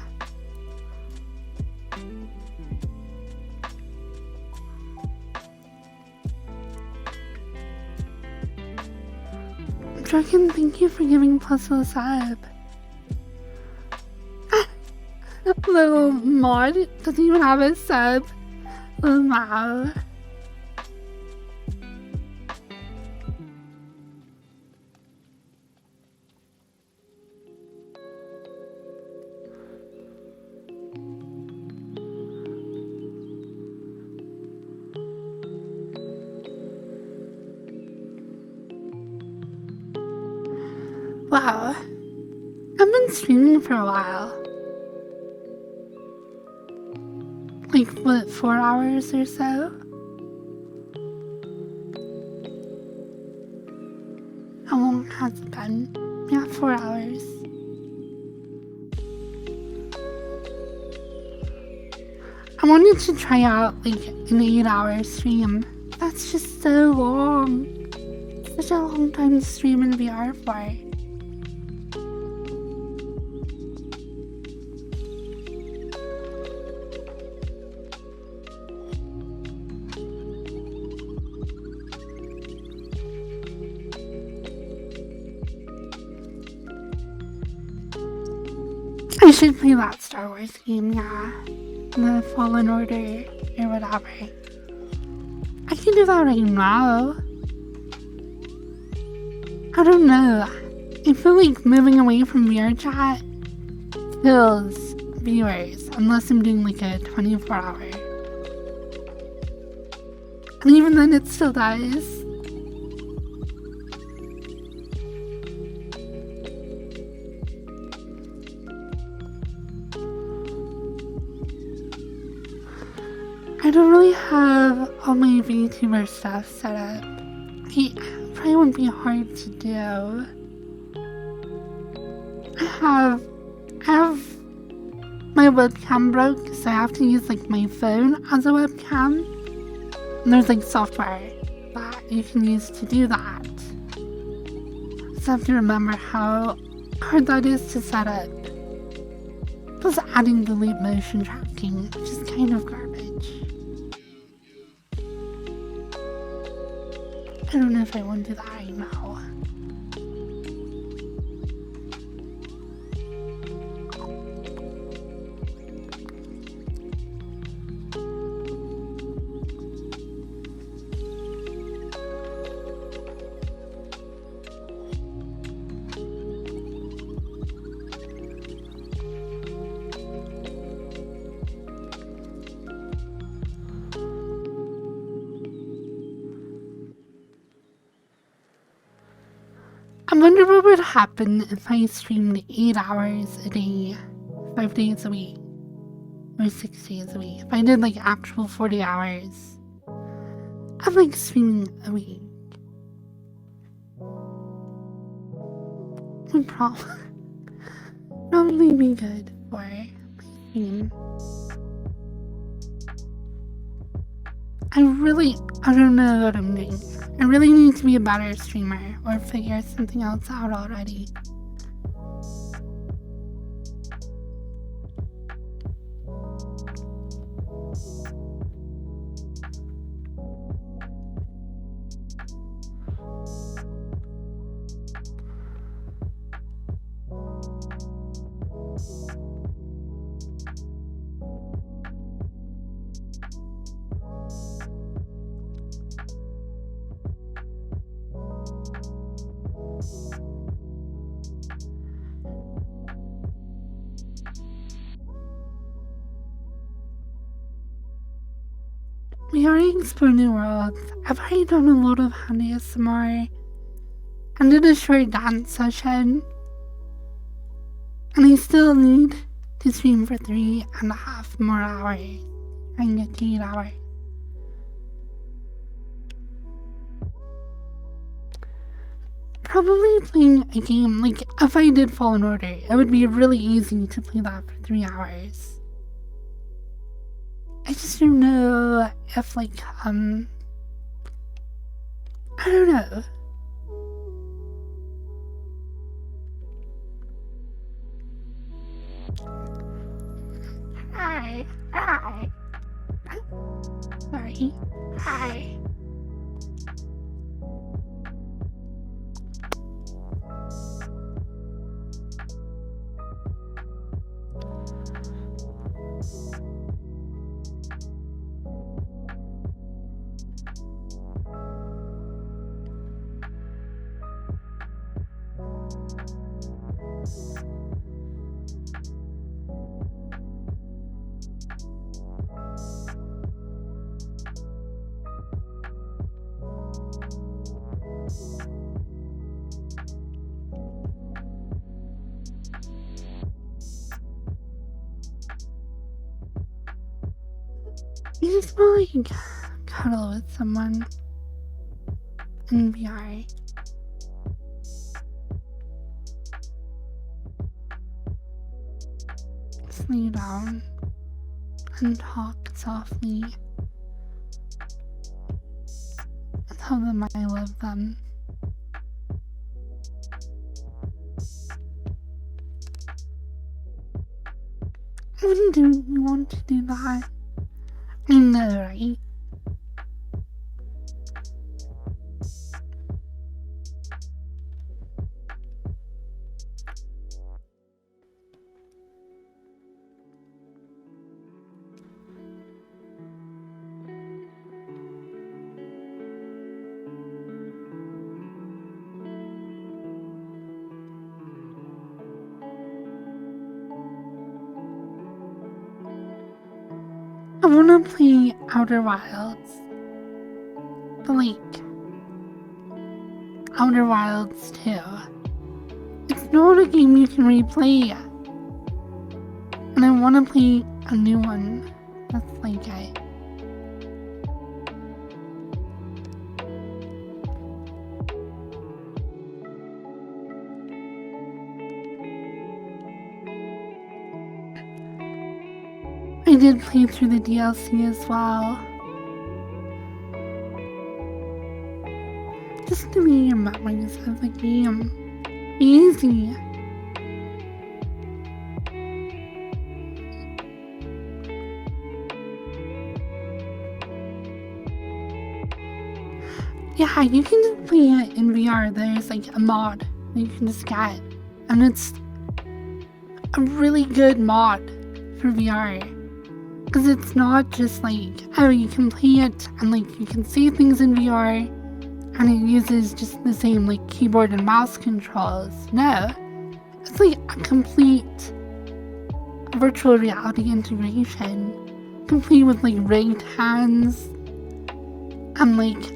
Dragon, thank you for giving Puzzle a sub. Little mod doesn't even have a sub. Wow. Wow. I've been streaming for a while. Like, what, 4 hours or so? How long has it been? Yeah, 4 hours. I wanted to try out, like, an 8-hour stream. That's just so long. Such a long time to stream in VR for. I should play that Star Wars game, yeah. The Fallen Order or whatever. I can do that right now. I don't know. I feel like moving away from VR chat kills viewers unless I'm doing like a 24-hour. And even then it still does. I don't really have all my VTuber stuff set up. It probably wouldn't be hard to do. I have my webcam broke, so I have to use like my phone as a webcam. And there's like software that you can use to do that. So I have to remember how hard that is to set up. Plus adding the loop motion tracking, which is kind of garbage. I don't know if I want to do that right now. I wonder what would happen if I streamed 8 hours a day, 5 days a week, or 6 days a week. If I did like actual 40 hours of like streaming a week. Would probably be good for my stream. I don't know what I'm doing. I really need to be a better streamer or figure something else out already. already explored new worlds. I've already done a lot of hand ASMR and did a short dance session. And I still need to stream for 3.5 more hours. And get to 8 hours. Probably playing a game, like if I did Fallen Order, it would be really easy to play that for 3 hours. I just don't know if I don't know. Hi. Sorry. Hi. You just want to cuddle with someone in VR. Just lay down and talk softly and tell them I love them. Wouldn't you want to do that? I know, right? I wanna play Outer Wilds, but like Outer Wilds 2. It's not a game you can replay, and I wanna play a new one that's like it. I did play through the DLC as well. Just to be your memories of the game. Easy. Yeah, you can just play it in VR. There's like a mod that you can just get. And it's a really good mod for VR. Because it's not just like, oh, you can play it and like you can see things in VR and it uses just the same like keyboard and mouse controls. No, it's like a complete virtual reality integration, complete with like rigged hands and like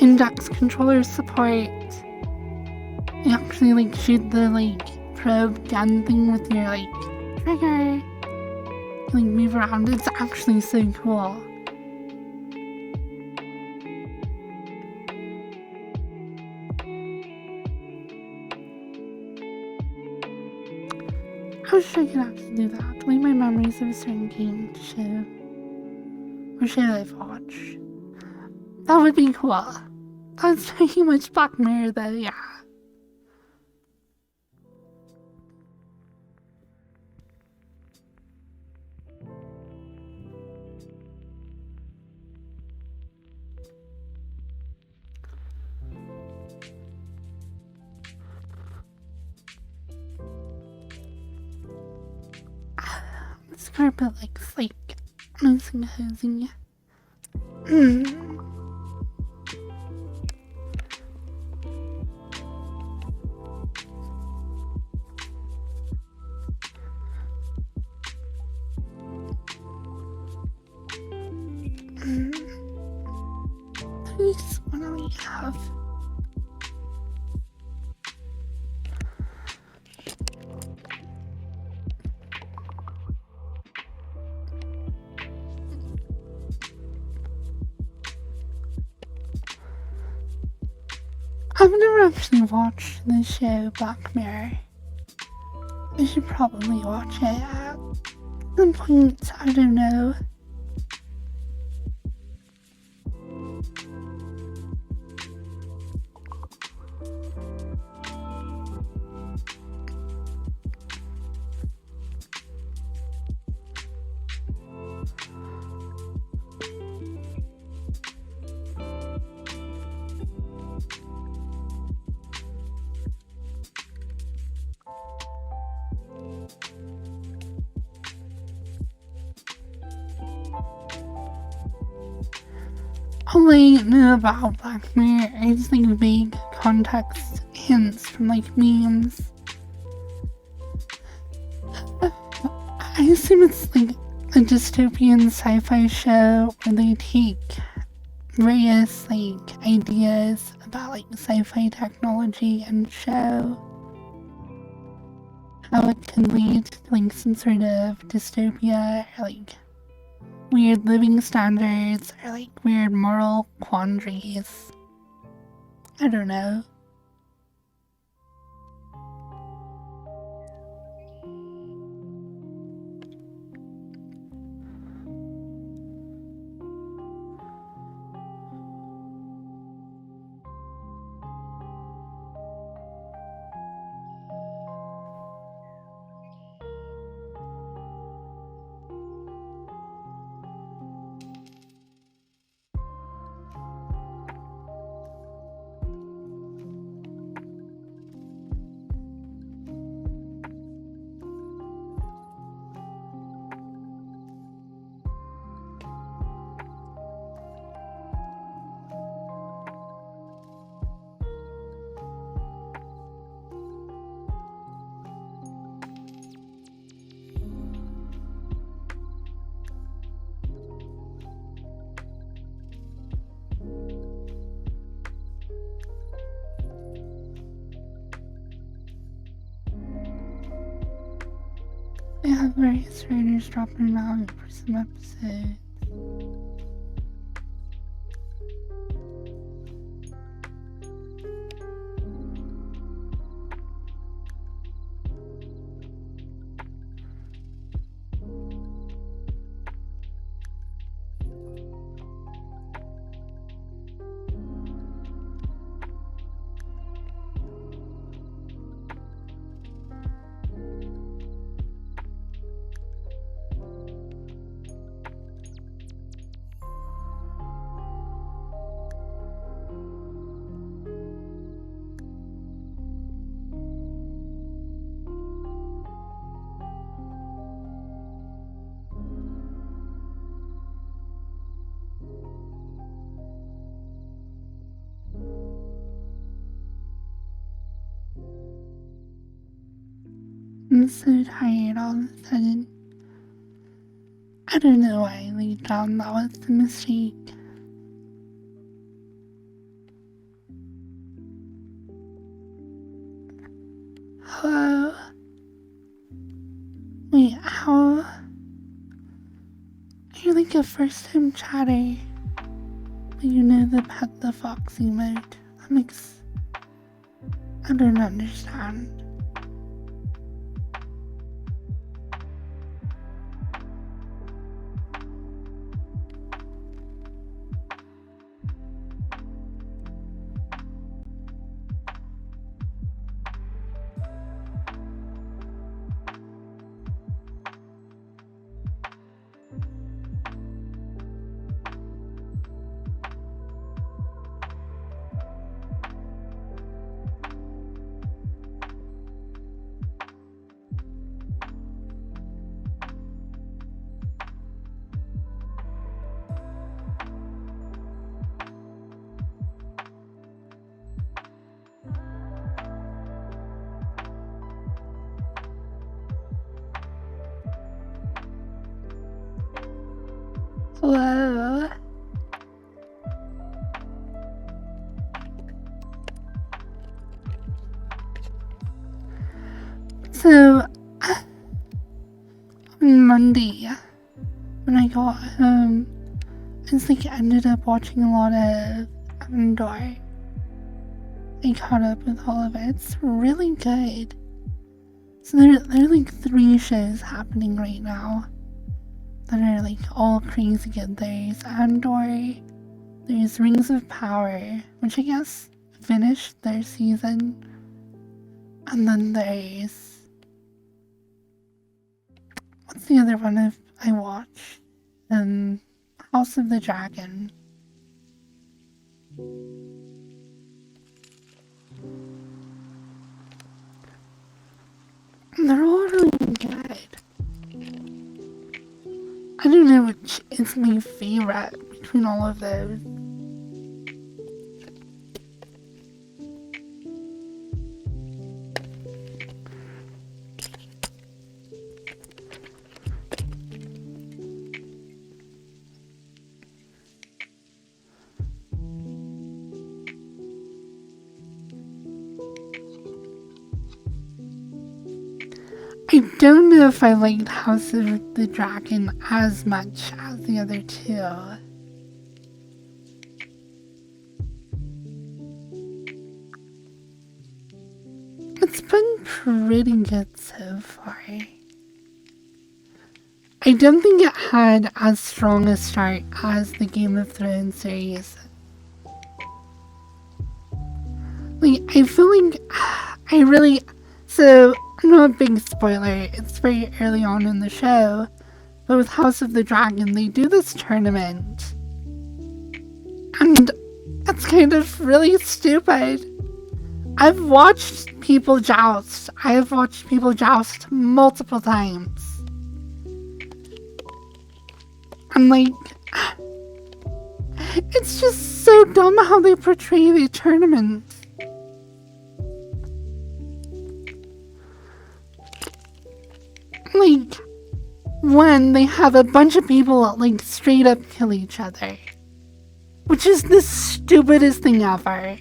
index controller support. You actually like shoot the like probe gun thing with your like trigger. Like move around. It's actually so cool. I wish I could actually do that. Like my memories of a certain game to show or show I've watched. That would be cool. That's pretty much Black Mirror though, yeah. This carpet looks like nice and cozy. we have. I've never actually watched the show Black Mirror. I should probably watch it at some point, I don't know. All I know about Black Mirror is like vague context hints from like memes. I assume it's like a dystopian sci-fi show where they take various like ideas about like sci-fi technology and show how it can lead to like some sort of dystopia or like weird living standards or like weird moral quandaries. I don't know. They have various writers dropping out for some episodes. I'm so tired all of a sudden. I don't know why I laid down, that was a mistake. Hello? Wait, how? You're like a first time chatter. But you know the pet the fox emote. That makes... I don't understand. Hello? So, on Monday, when I got home, I ended up watching a lot of Andor. I caught up with all of it. It's really good. So there are 3 shows happening right now that are all crazy good. There's Andor, there's Rings of Power, which I guess finished their season, and then there's, what's the other one I watched? House of the Dragon. And they're all really good. I don't know which is my favorite between all of those. I don't know if I liked House of the Dragon as much as the other 2. It's been pretty good so far. I don't think it had as strong a start as the Game of Thrones series. I feel like so not a big spoiler, it's very early on in the show, but with House of the Dragon, they do this tournament. And it's kind of really stupid. I've watched people joust. I have watched people joust multiple times. And it's just so dumb how they portray the tournaments. One, they have a bunch of people straight up kill each other, which is the stupidest thing ever.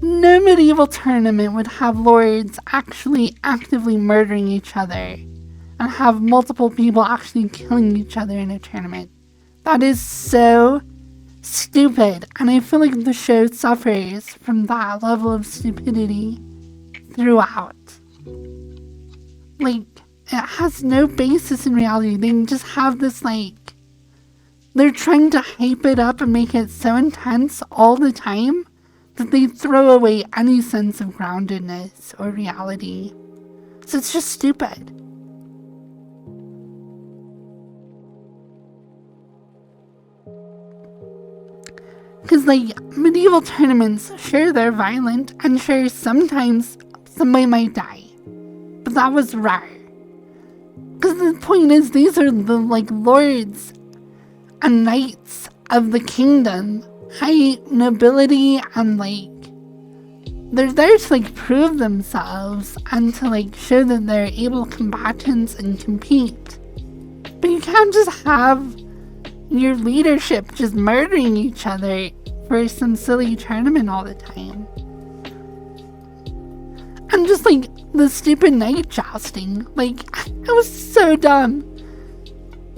No medieval tournament would have lords actually actively murdering each other and have multiple people actually killing each other in a tournament. That is so stupid, and I feel like the show suffers from that level of stupidity throughout. It has no basis in reality. They just have this, they're trying to hype it up and make it so intense all the time that they throw away any sense of groundedness or reality. So it's just stupid. Because, medieval tournaments, sure, they're violent, and sure, sometimes somebody might die. But that was rare. Because the point is, these are the, lords and knights of the kingdom. High nobility, and, they're there to, prove themselves and to, show that they're able combatants and compete. But you can't just have your leadership just murdering each other for some silly tournament all the time. And just, the stupid knight jousting. It was so dumb.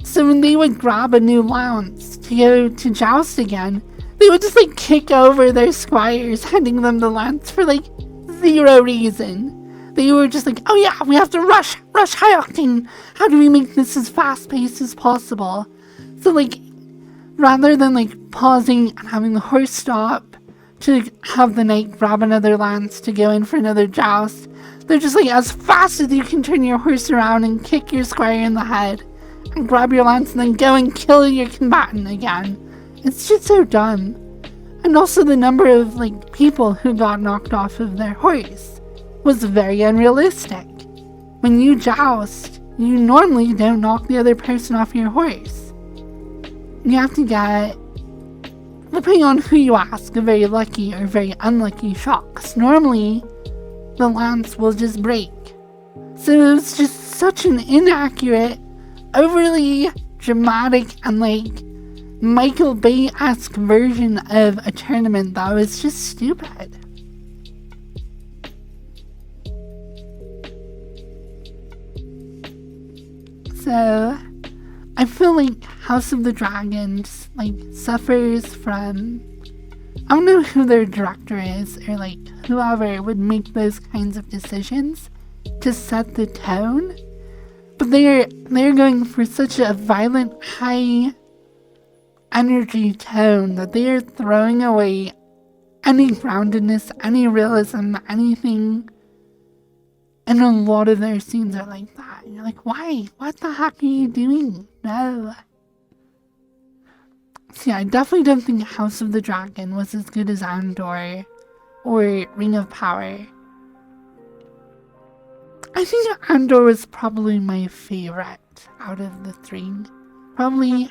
So when they would grab a new lance to go to joust again, they would just, kick over their squires, handing them the lance for, zero reason. They were just oh yeah, we have to rush high octane. How do we make this as fast-paced as possible? So, rather than, pausing and having the horse stop to have the knight grab another lance to go in for another joust, they're just as fast as you can turn your horse around and kick your squire in the head and grab your lance and then go and kill your combatant again. It's just so dumb. And also the number of people who got knocked off of their horse was very unrealistic. When you joust, you normally don't knock the other person off your horse. You have to get, depending on who you ask, a very lucky or very unlucky shot. Because normally, the lance will just break. So it was just such an inaccurate, overly dramatic, and Michael Bay-esque version of a tournament that was just stupid. So I feel like House of the Dragons like suffers from, I don't know who their director is or like whoever would make those kinds of decisions to set the tone, but they're going for such a violent high energy tone that they are throwing away any groundedness, any realism, anything. And a lot of their scenes are like that. And you're like, why? What the heck are you doing? No. So yeah, I definitely don't think House of the Dragon was as good as Andor or Ring of Power. I think Andor was probably my favorite out of the three. Probably,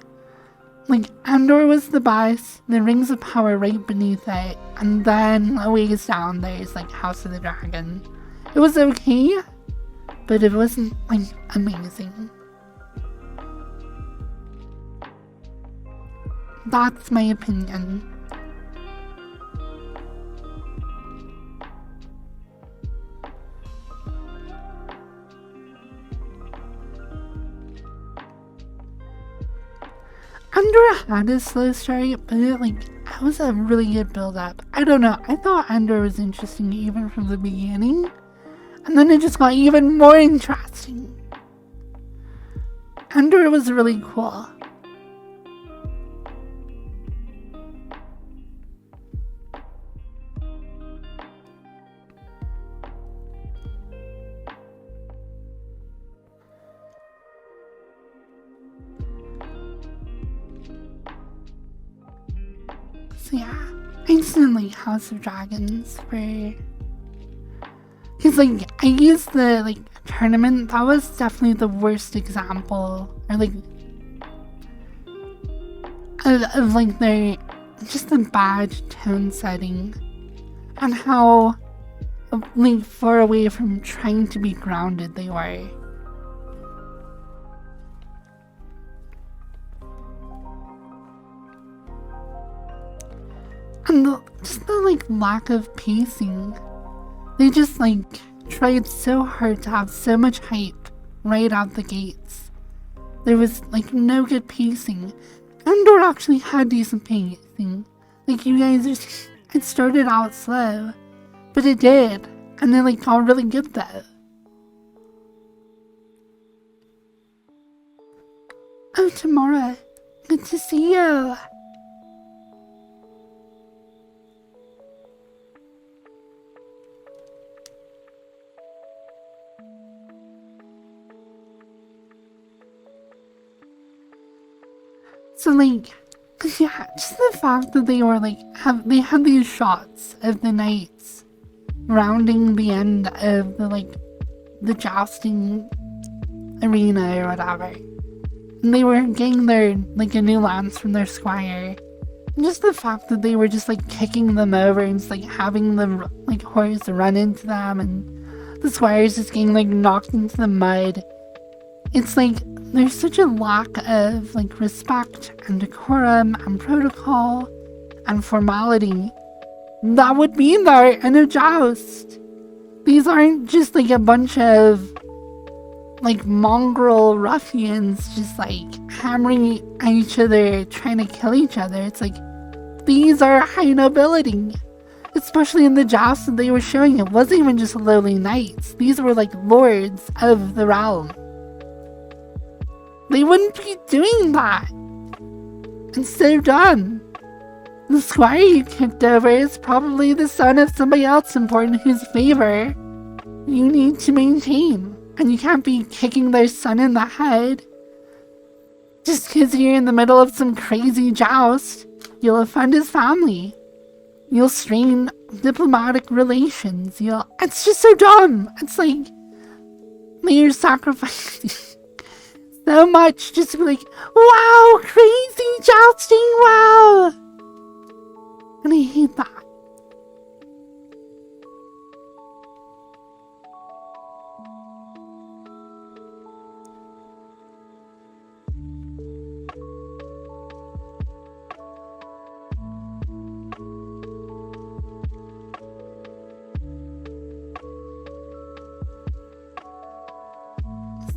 like, Andor was the best, then Rings of Power right beneath it, and then a ways down there's like House of the Dragon. It was okay, but it wasn't like amazing. That's my opinion. Andor had a slow start, but it was a really good build up. I don't know, I thought Andor was interesting even from the beginning, and then it just got even more interesting. Andor was really cool. So yeah, instantly House of Dragons for... Because I used the tournament, that was definitely the worst example, or of their, just the bad tone setting, and how far away from trying to be grounded they were. And just the lack of pacing. They just tried so hard to have so much hype right out the gates. There was no good pacing. Andor actually had decent pacing. You guys it started out slow, but it did. And then got really good though. Oh, Tamara, good to see you. So yeah, just the fact that they were they had these shots of the knights rounding the end of the jousting arena or whatever. And they were getting their a new lance from their squire. And just the fact that they were just kicking them over and just having the horse run into them, and the squires just getting knocked into the mud. It's there's such a lack of respect and decorum and protocol and formality that would be there in a joust. These aren't just a bunch of mongrel ruffians just hammering at each other, trying to kill each other. It's these are high nobility. Especially in the joust that they were showing, it wasn't even just lowly knights. These were lords of the realm. They wouldn't be doing that. It's so dumb. The squire you kicked over is probably the son of somebody else important whose favor you need to maintain. And you can't be kicking their son in the head. Just because you're in the middle of some crazy joust, you'll offend his family. You'll strain diplomatic relations. It's just so dumb. It's you're sacrificing so much just to be wow, crazy jousting, wow. And I hate that.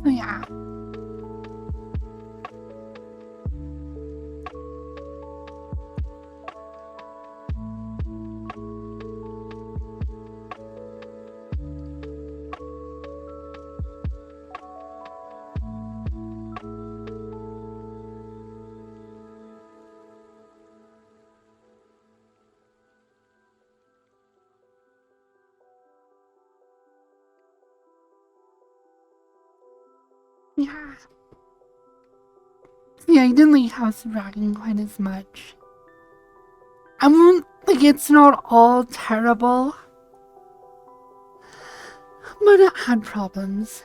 So yeah. Yeah. See, I didn't like House of Dragon quite as much. I won't, like, it's not all terrible, but it had problems.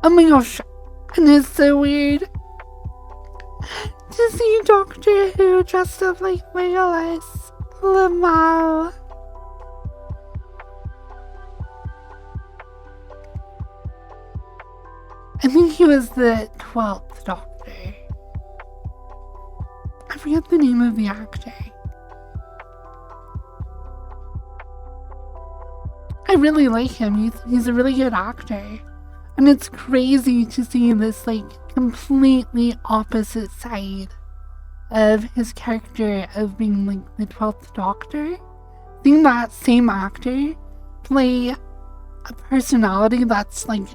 Oh my gosh, and it's so weird to see Doctor Who dressed up like Legolas. Lamau. I think he was the 12th Doctor. I forget the name of the actor. I really like him. He's a really good actor. And it's crazy to see this, like, completely opposite side of his character of being, like, the 12th Doctor. Seeing that same actor play a personality that's, like,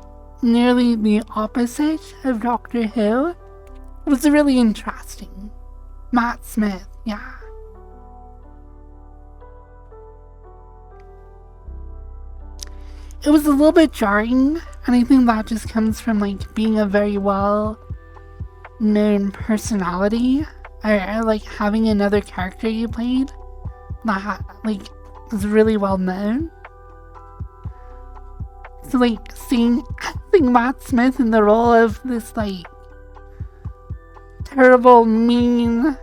nearly the opposite of Doctor Who was really interesting. Matt Smith, yeah. It was a little bit jarring, and I think that just comes from, like, being a very well-known personality, or like, having another character you played that, like, was really well-known. So, like, seeing Matt Smith in the role of this, like, terrible, mean,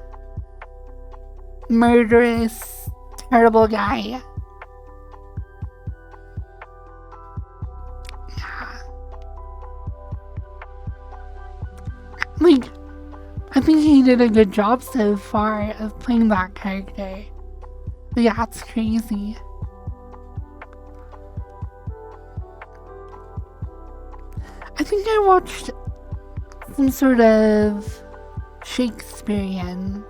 murderous, terrible guy. Like, I think he did a good job so far of playing that character. But yeah, it's crazy. I think I watched some sort of Shakespearean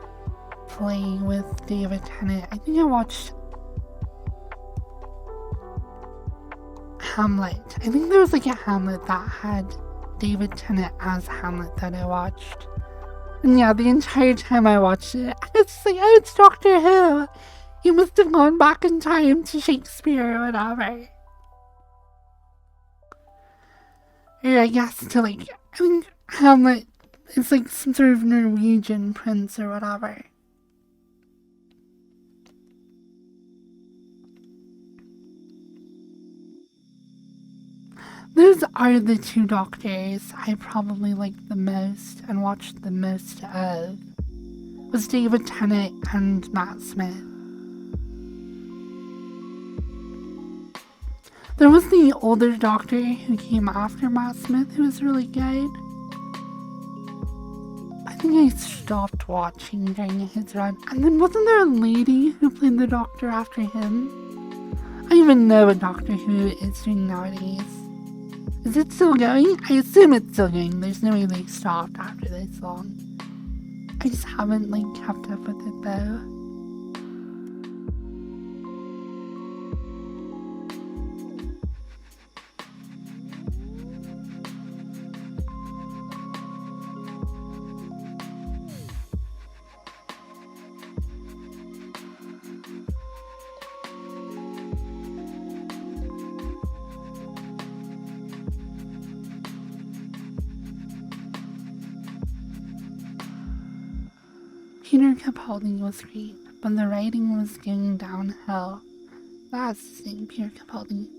play with David Tennant. I think I watched Hamlet. I think there was like a Hamlet that had David Tennant as Hamlet that I watched. And yeah, the entire time I watched it, it's like, oh, it's Doctor Who. He must have gone back in time to Shakespeare or whatever. Or I guess to, like, I think Hamlet is like some sort of Norwegian prince or whatever. Those are the two Doctors I probably liked the most and watched the most of. Was David Tennant and Matt Smith. There was the older Doctor who came after Matt Smith who was really good. I think I stopped watching during his run. And then wasn't there a lady who played the Doctor after him? I don't even know what Doctor Who is doing nowadays. Is it still going? I assume it's still going. There's no way they stopped after this long. I just haven't, like, kept up with it though. Peter Capaldi was great, but the writing was going downhill. That's the thing, Peter Capaldi.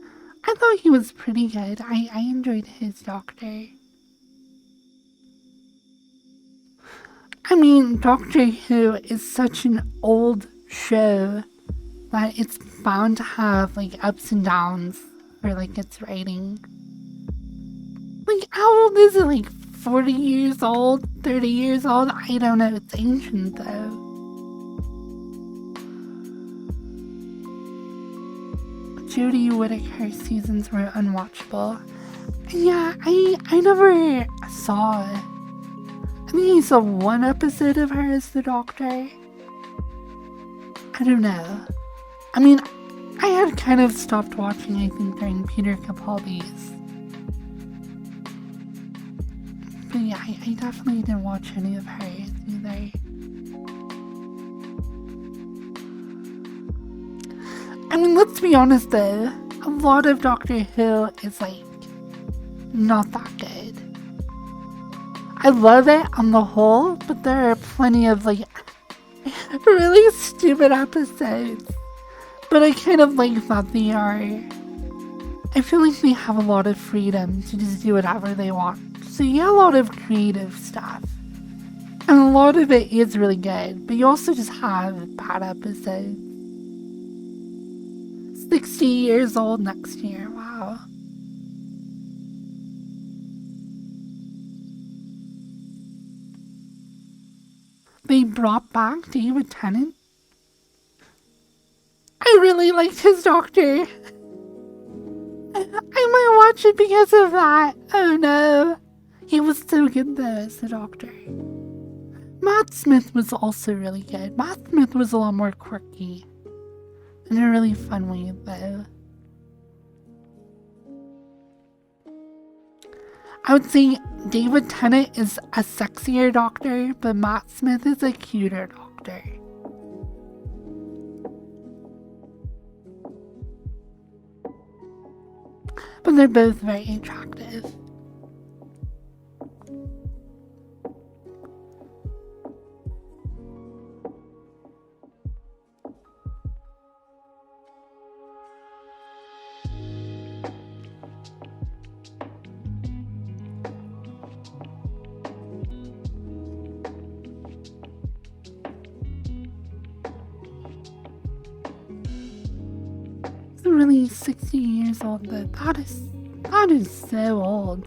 I thought he was pretty good. I enjoyed his Doctor. I mean, Doctor Who is such an old show that it's bound to have, like, ups and downs for, like, its writing. Like, how old is it? Like, 40 years old, 30 years old. I don't know. It's ancient though. Jodie Whittaker seasons were unwatchable. And yeah, I never saw it. I think I saw one episode of her as the Doctor. I don't know. I mean, I had kind of stopped watching, I think, during Peter Capaldi's. But yeah, I definitely didn't watch any of hers either. I mean, let's be honest though, a lot of Doctor Who is like, not that good. I love it on the whole, but there are plenty of like, really stupid episodes. But I kind of like that they are. I feel like they have a lot of freedom to just do whatever they want. So you get a lot of creative stuff. And a lot of it is really good, but you also just have bad episodes. 60 years old next year, wow. They brought back David Tennant. I really liked his Doctor. I might watch it because of that. Oh no. He was so good though as the Doctor. Matt Smith was also really good. Matt Smith was a lot more quirky. In a really fun way though. I would say David Tennant is a sexier Doctor, but Matt Smith is a cuter Doctor. But they're both very attractive. Really 60 years old though. That is so old.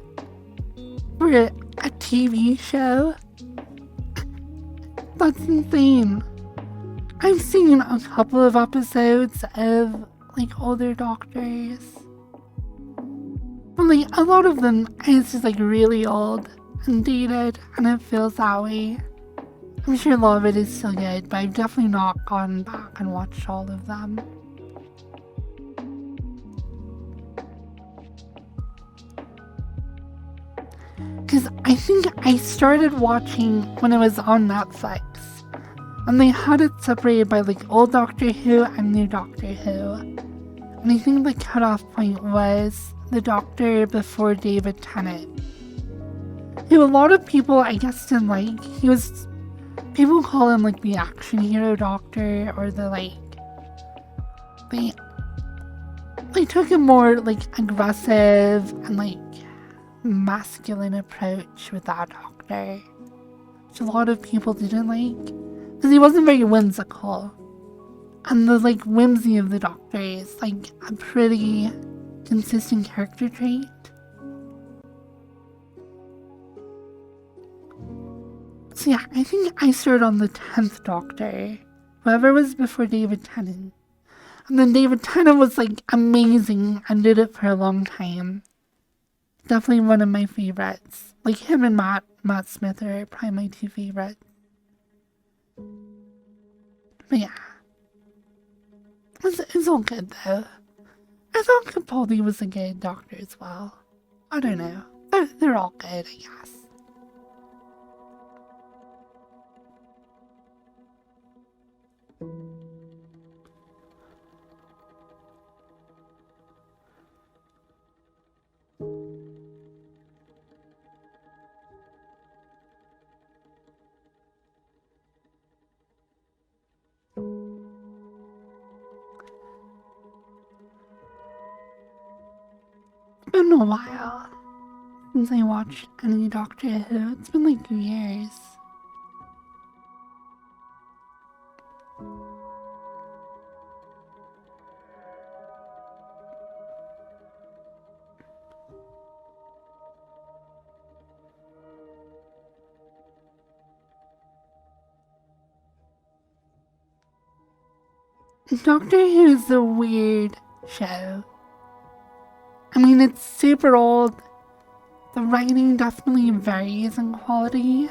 For a TV show? That's insane. I've seen a couple of episodes of like older Doctors. But like a lot of them it's just like really old and dated and it feels that way. I'm sure a lot of it is still good, but I've definitely not gone back and watched all of them. Because I think I started watching when it was on Netflix. And they had it separated by like old Doctor Who and new Doctor Who. And I think the cutoff point was the Doctor before David Tennant. Who a lot of people I guess didn't like. People call him like the action hero Doctor or the like... They took a more like aggressive and like masculine approach with that Doctor, which a lot of people didn't like because he wasn't very whimsical, and the like whimsy of the Doctor is like a pretty consistent character trait. So yeah, I think I started on the 10th Doctor, whoever was before David Tennant, and then David Tennant was like amazing and did it for a long time. Definitely one of my favorites. Like him and Matt Smith are probably my two favorites. But yeah. It's all good though. I thought Capaldi was a good Doctor as well. I don't know. They're all good, I guess. It's been a while since I watched any Doctor Who. It's been like years. Doctor Who is a weird show. I mean, it's super old. The writing definitely varies in quality.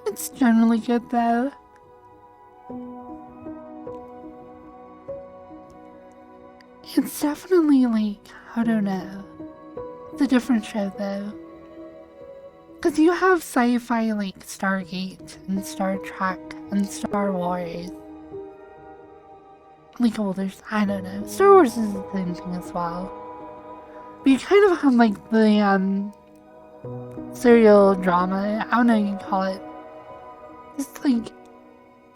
It's generally good though. It's definitely like, I don't know. It's a different show though. Because you have sci-fi like Stargate and Star Trek and Star Wars. Like older, I don't know. Star Wars is the same thing as well. But you kind of have like the serial drama, I don't know what you call it. It's like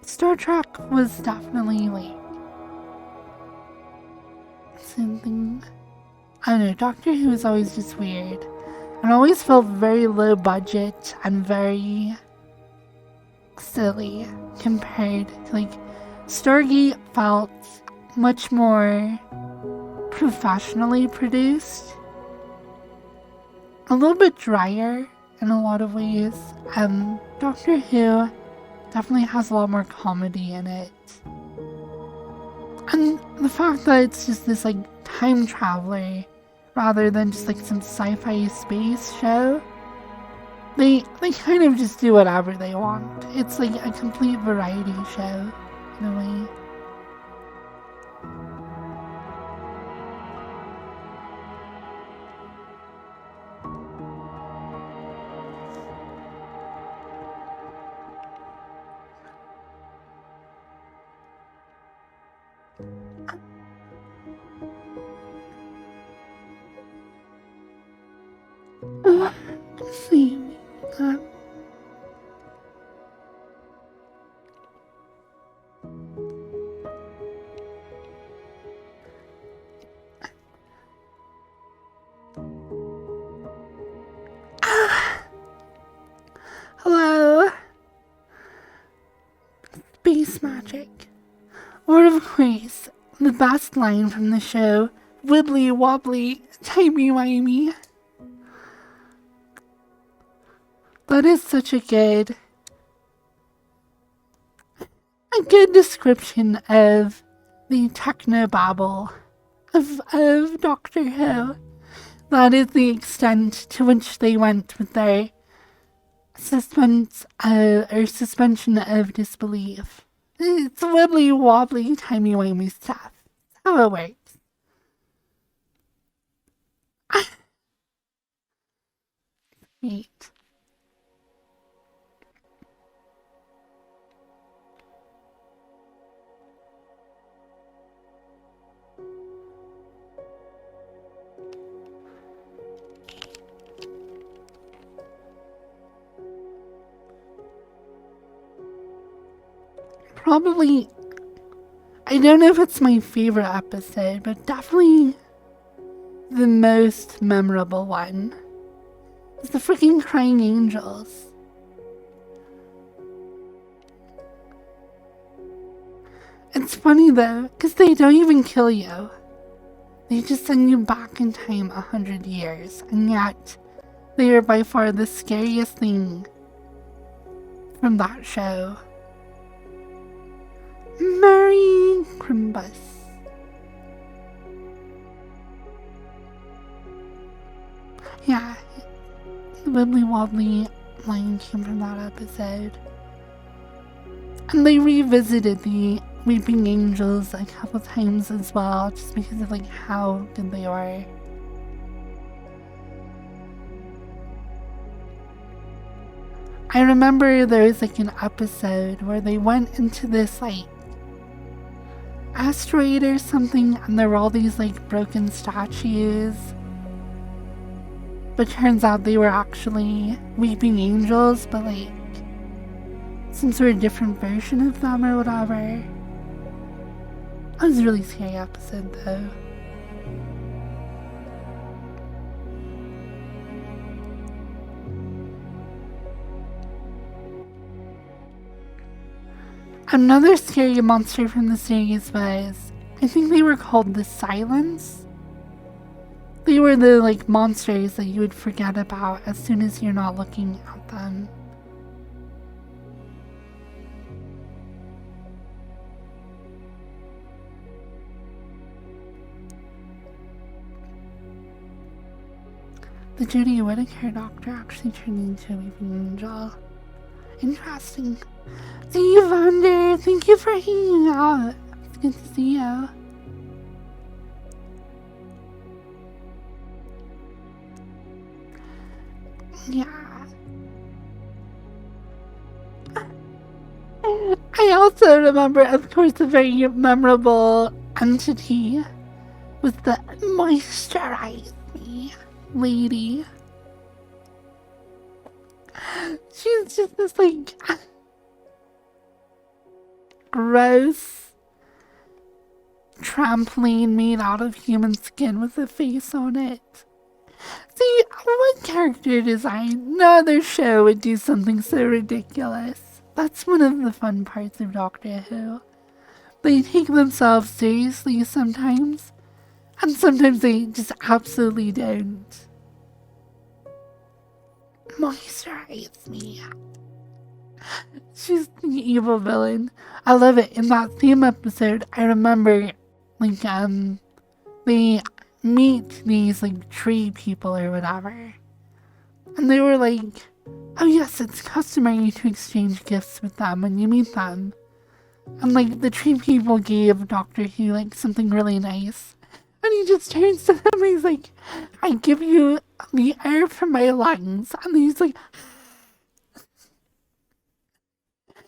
Star Trek was definitely like something. I don't know, Doctor Who is always just weird. And always felt very low budget and very silly compared to like Stargate felt much more professionally produced. A little bit drier in a lot of ways. Doctor Who definitely has a lot more comedy in it. And the fact that it's just this like time traveler rather than just like some sci-fi space show, they kind of just do whatever they want. It's like a complete variety show in a way. See, hello, space magic. Or of course, the best line from the show, wibbly wobbly, timey-wimey. That is such a good description of the technobabble of Doctor Who. That is the extent to which they went with their suspension of disbelief. It's wibbly wobbly, timey wimey stuff. That's how it works. Great. Probably, I don't know if it's my favorite episode, but definitely the most memorable one is the freaking crying angels. It's funny though, because they don't even kill you. They just send you back in time 100 years, and yet they are by far the scariest thing from that show. Merry Crimbus. Yeah, the wibbly wobbly line came from that episode. And they revisited the Weeping Angels a couple times as well, just because of like how good they were. I remember there was like an episode where they went into this like asteroid or something, and there were all these like broken statues, but turns out they were actually weeping angels, but like some sort of different version of them or whatever. That was a really scary episode though. Another scary monster from the series was, I think they were called the Silence. They were the like monsters that you would forget about as soon as you're not looking at them. The Judy Whittaker doctor actually turned into a weeping angel. Interesting. See you, Vander. Thank you for hanging out. It's good to see you. Yeah. I also remember, of course, a very memorable entity was the moisturize me lady. She's just this like gross trampoline made out of human skin with a face on it. See, what character design? No other show would do something so ridiculous. That's one of the fun parts of Doctor Who. They take themselves seriously sometimes, and sometimes they just absolutely don't. Moisturize me. She's the evil villain. I love it. In that same episode, I remember, like, they meet these, like, tree people or whatever. And they were like, oh yes, it's customary to exchange gifts with them when you meet them. And, like, the tree people gave Doctor Who, like, something really nice. And he just turns to them and he's like, I give you the air from my lungs. And he's like,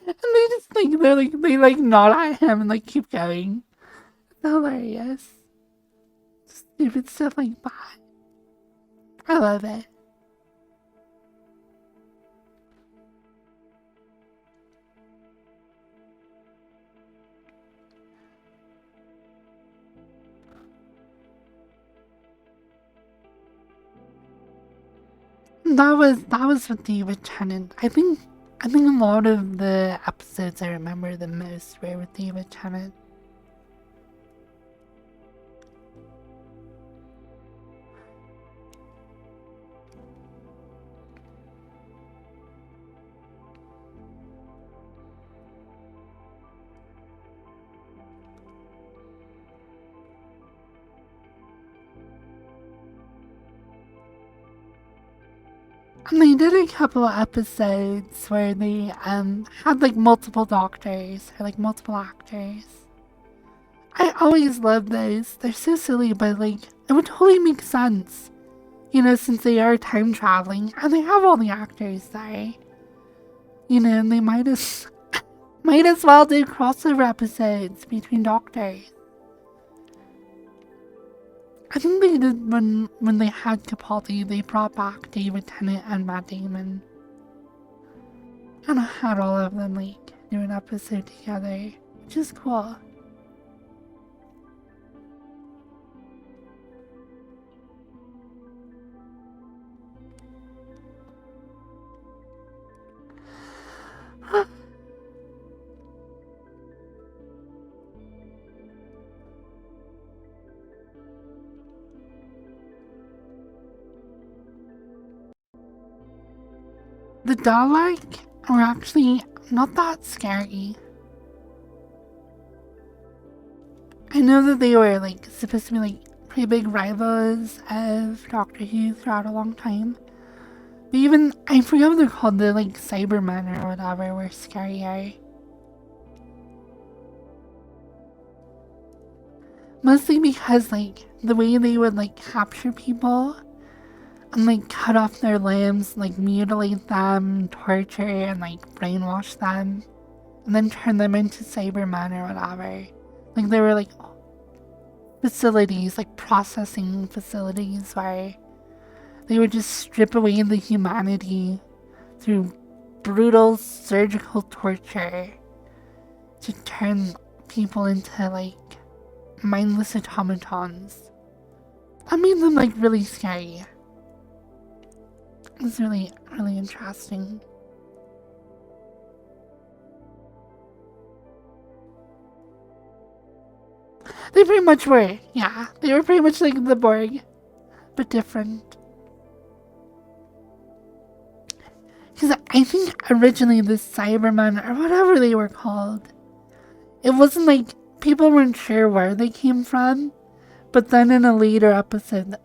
and they just like, they nod at him and like keep going. It's hilarious. Stupid stuff like that. I love it. That was with David Tennant. I think a lot of the episodes I remember the most were with David Tennant. And they did a couple of episodes where they had like multiple doctors or like multiple actors. I always love those. They're so silly, but like it would totally make sense. You know, since they are time traveling and they have all the actors there. You know, and they might as well do crossover episodes between doctors. I think they did when they had Capaldi, they brought back David Tennant and Matt Damon. And I had all of them like do an episode together, which is cool. The Dalek were actually not that scary. I know that they were like supposed to be like pretty big rivals of Doctor Who throughout a long time. But even, I forget what they're called, the like Cybermen or whatever were scarier. Mostly because like the way they would like capture people and like cut off their limbs, like mutilate them, torture and like brainwash them, and then turn them into Cybermen or whatever. Like there were like facilities, like processing facilities where they would just strip away the humanity through brutal surgical torture to turn people into like mindless automatons. That made them like really scary. It's really, really interesting. They pretty much were, yeah. They were pretty much like the Borg, but different. Because I think originally the Cybermen, or whatever they were called, it wasn't like, people weren't sure where they came from, but then in a later episode,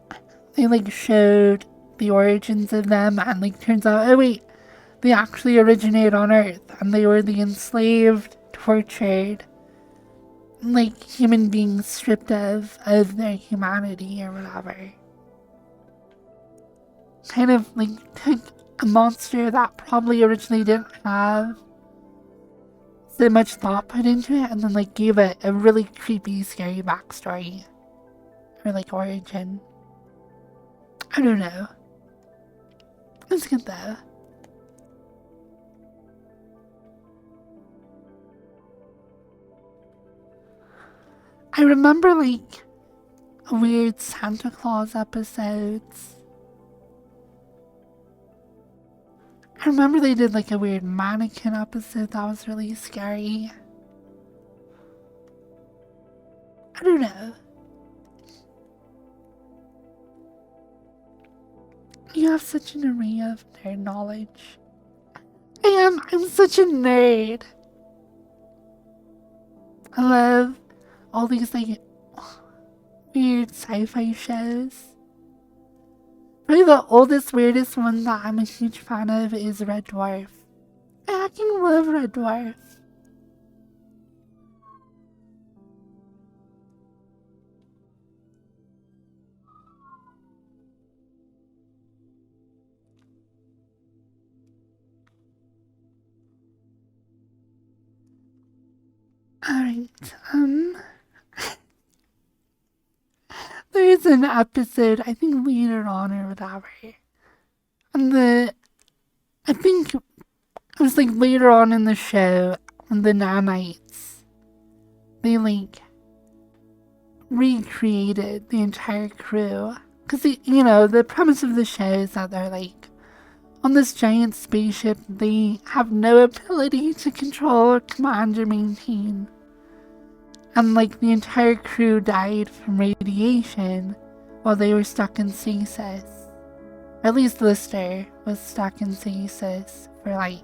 they like showed the origins of them, and like turns out, oh wait, they actually originate on Earth, and they were the enslaved, tortured, like human beings stripped of their humanity or whatever. Kind of like took a monster that probably originally didn't have so much thought put into it, and then like gave it a really creepy, scary backstory or like origin. I don't know. It's good though. I remember like weird Santa Claus episodes. I remember they did like a weird mannequin episode that was really scary. I don't know. You have such an array of nerd knowledge. I'm such a nerd. I love all these like weird sci-fi shows. Probably the oldest, weirdest one that I'm a huge fan of is Red Dwarf. I fucking love Red Dwarf. Alright, there's an episode, I think later on or whatever, and I think it was like later on in the show, and the nanites, they like recreated the entire crew. Because, the premise of the show is that they're like on this giant spaceship, they have no ability to control or command or maintain. And like the entire crew died from radiation while they were stuck in stasis. Or at least Lister was stuck in stasis for like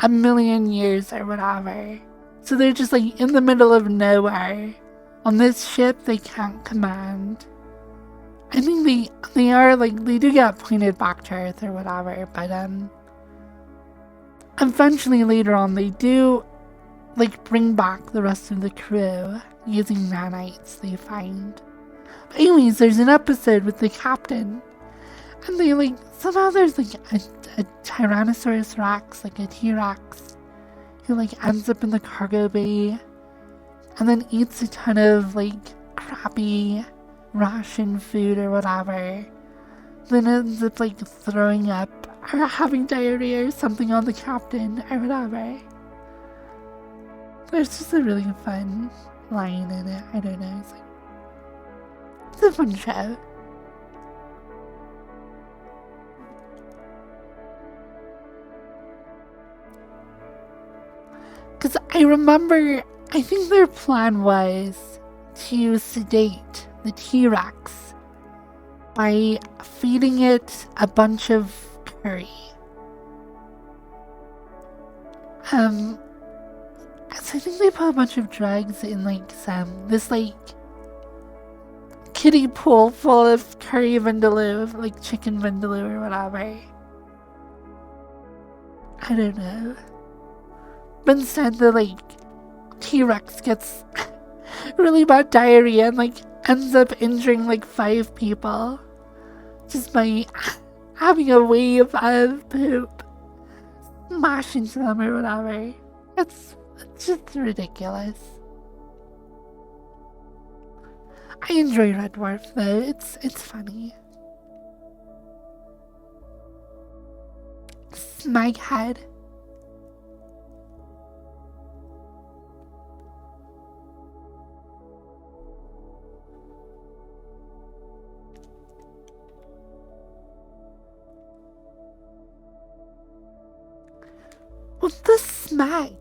1,000,000 years or whatever. So they're just like in the middle of nowhere on this ship they can't command. I think they are like, they do get pointed back to Earth or whatever, but eventually later on they do like bring back the rest of the crew using nanites they find. But anyways, there's an episode with the captain, and they like, somehow there's like a Tyrannosaurus Rex, like a T-Rex, who like ends up in the cargo bay and then eats a ton of like crappy ration food or whatever, then ends up like throwing up or having diarrhea or something on the captain or whatever. There's just a really fun line in it. I don't know. It's a fun show. Because I remember, I think their plan was to sedate the T-Rex by feeding it a bunch of curry. So I think they put a bunch of drugs in like this like kiddie pool full of curry vindaloo, like chicken vindaloo or whatever. I don't know. But instead the like T-Rex gets really bad diarrhea and like ends up injuring like 5 people just by having a wave of poop smash into them or whatever. It's just ridiculous. I enjoy Red Dwarf though, it's funny. Smeghead. What's the smeg?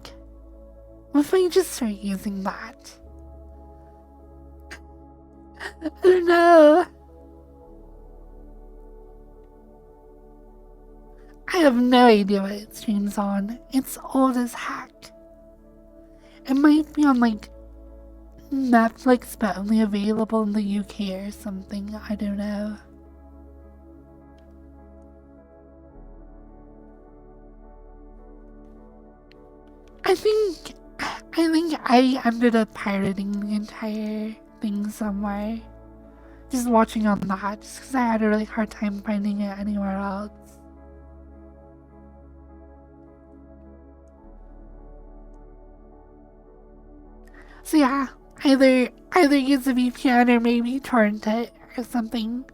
What if I just start using that? I don't know. I have no idea what it streams on. It's old as heck. It might be on like Netflix but only available in the UK or something. I don't know. I think I ended up pirating the entire thing somewhere. Just watching on that, just because I had a really hard time finding it anywhere else. So yeah, either use a VPN or maybe torrent it or something.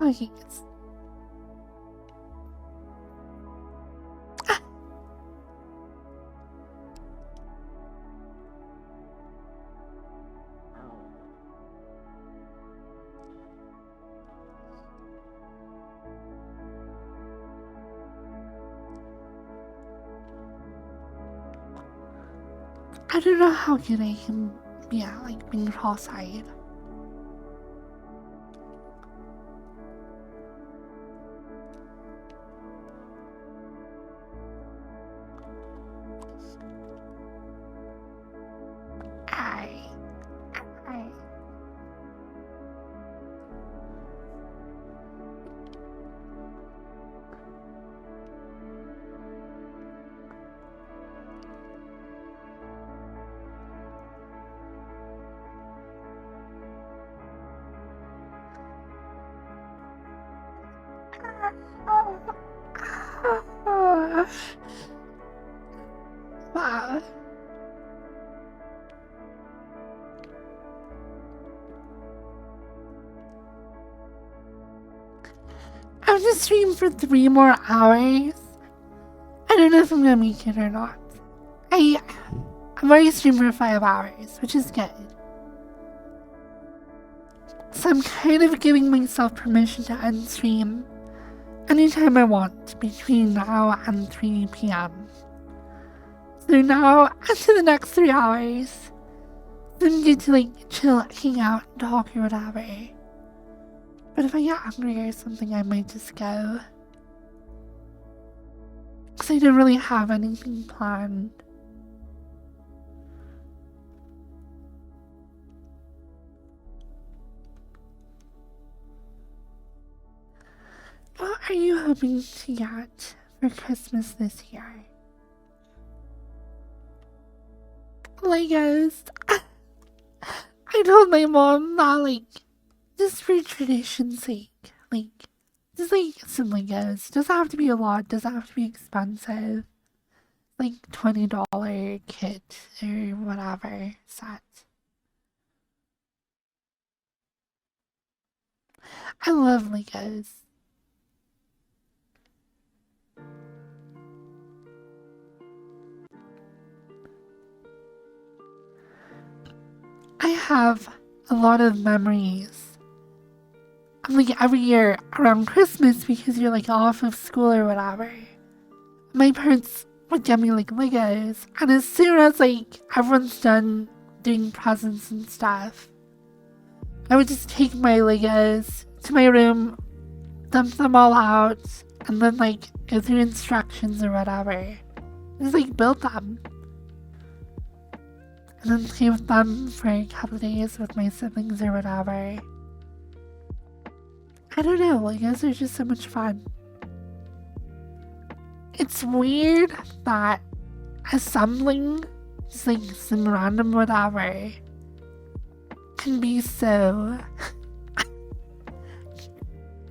Oh yes. I don't know how good I can be at like being cross-eyed. I wow. I'm just streaming for 3 more hours. I don't know if I'm gonna make it or not. I've already streamed for 5 hours, which is good. So I'm kind of giving myself permission to end stream anytime I want between now and 3 p.m. So now, after the next 3 hours, I'm good to like chill, hang out, talk or whatever. But if I get hungry or something, I might just go. Because I don't really have anything planned. What are you hoping to get for Christmas this year? Legos. I told my mom that, like, just for tradition's sake, like, just like some Legos. Doesn't have to be a lot, doesn't have to be expensive. Like $20 kit or whatever set. I love Legos. I have a lot of memories. Like every year around Christmas because you're like off of school or whatever. My parents would get me like Legos, and as soon as like everyone's done doing presents and stuff, I would just take my Legos to my room, dump them all out, and then like go through instructions or whatever. Just like build them. And then play with them for a couple of days with my siblings or whatever. I don't know, Legos are just so much fun. It's weird that assembling just like some random whatever can be so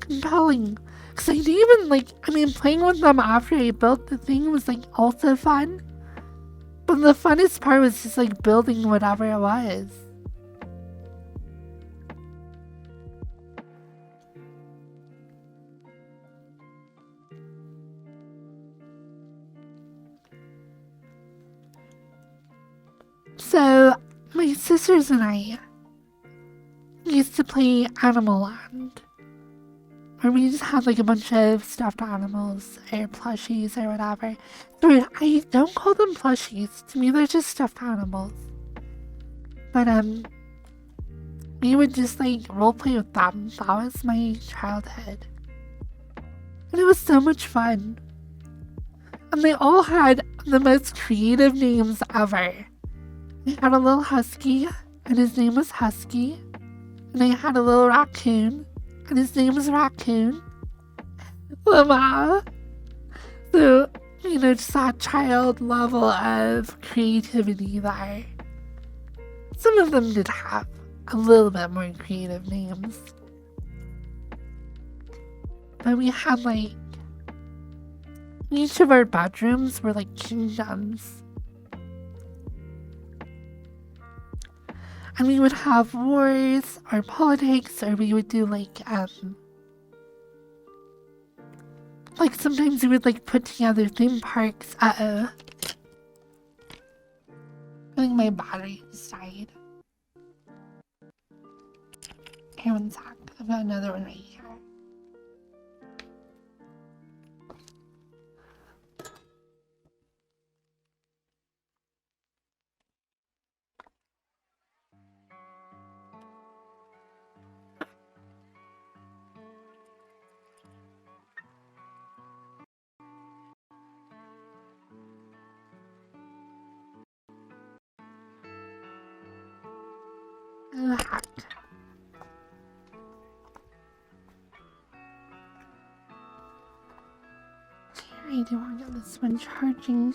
compelling. Because I even playing with them after I built the thing was like also fun. But the funnest part was just like building whatever it was. So, my sisters and I used to play Animal Land, where we just had like a bunch of stuffed animals or plushies or whatever. But I don't call them plushies. To me, they're just stuffed animals. But we would just like roleplay with them. That was my childhood. And it was so much fun. And they all had the most creative names ever. I had a little husky, and his name was Husky. And I had a little raccoon, and his name was Raccoon. Wow. So, just that child level of creativity there. Some of them did have a little bit more creative names. But we had each of our bedrooms were like kingdoms. And we would have wars or politics, or we would do sometimes we would put together theme parks. I think my battery died. Here, one sec. I've got another one right here. That. I do want to get this one charging.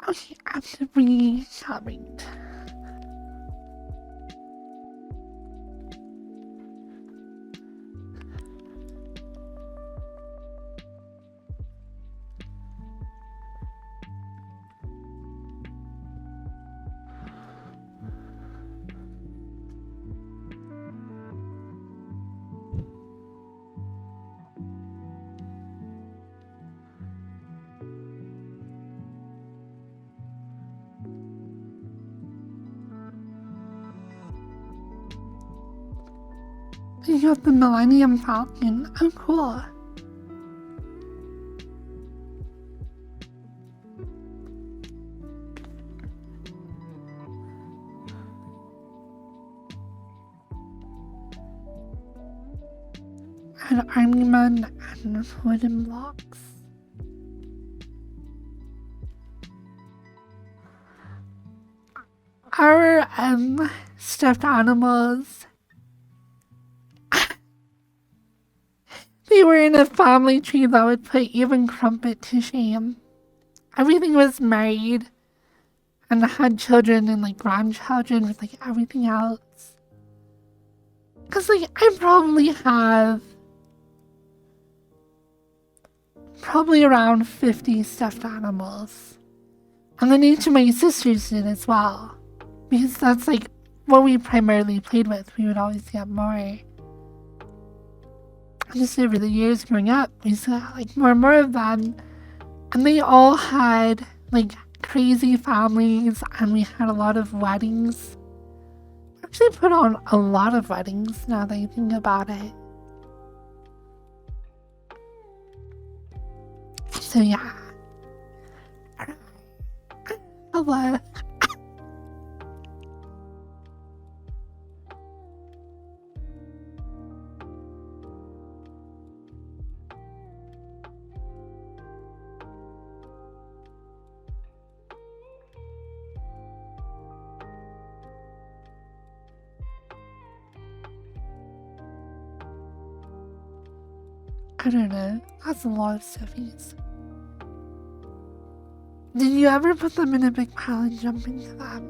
Okay, actively shopping. You got the Millennium Falcon. Oh, cool. And army men and wooden blocks. Our stuffed animals, they were in a family tree that would put even Crumpet to shame. Everything was married and had children and grandchildren with everything else. Cause I probably have around 50 stuffed animals. And then each of my sisters did as well. Because that's what we primarily played with. We would always get more. Just over the years growing up, we saw more and more of them. And they all had crazy families, and we had a lot of weddings. I actually put on a lot of weddings now that I think about it. So yeah. Hello. I don't know. That's a lot of stuffies. Did you ever put them in a big pile and jump into them?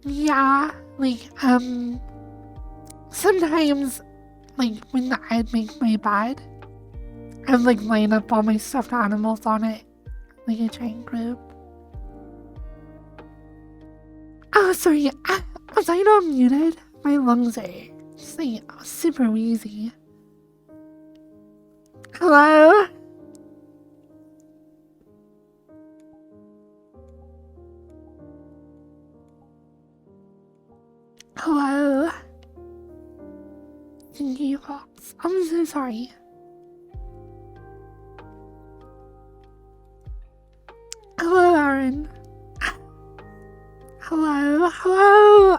Yeah, sometimes, when I'd make my bed, I'd like line up all my stuffed animals on it, like a giant group. Oh, sorry, was I not muted? My lungs are just like super wheezy. Hello? Hello? Thingy Fox. I'm so sorry. Hello, Aaron. Hello, hello.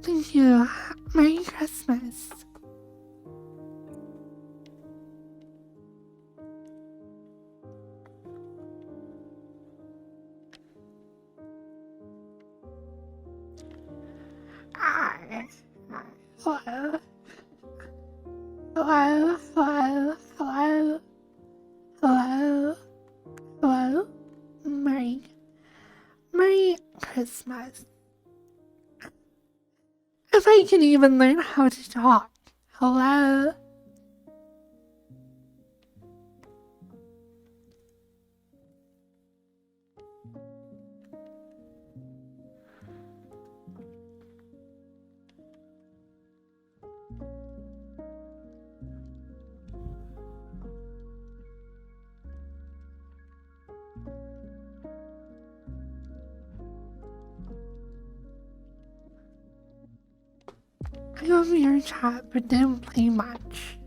Thank you. Merry Christmas. Hi. Hello. Hello. Hello. Hello. Hello. Hello. Merry Christmas. If I can even learn how to talk. Hello. I love your chat, but didn't play much.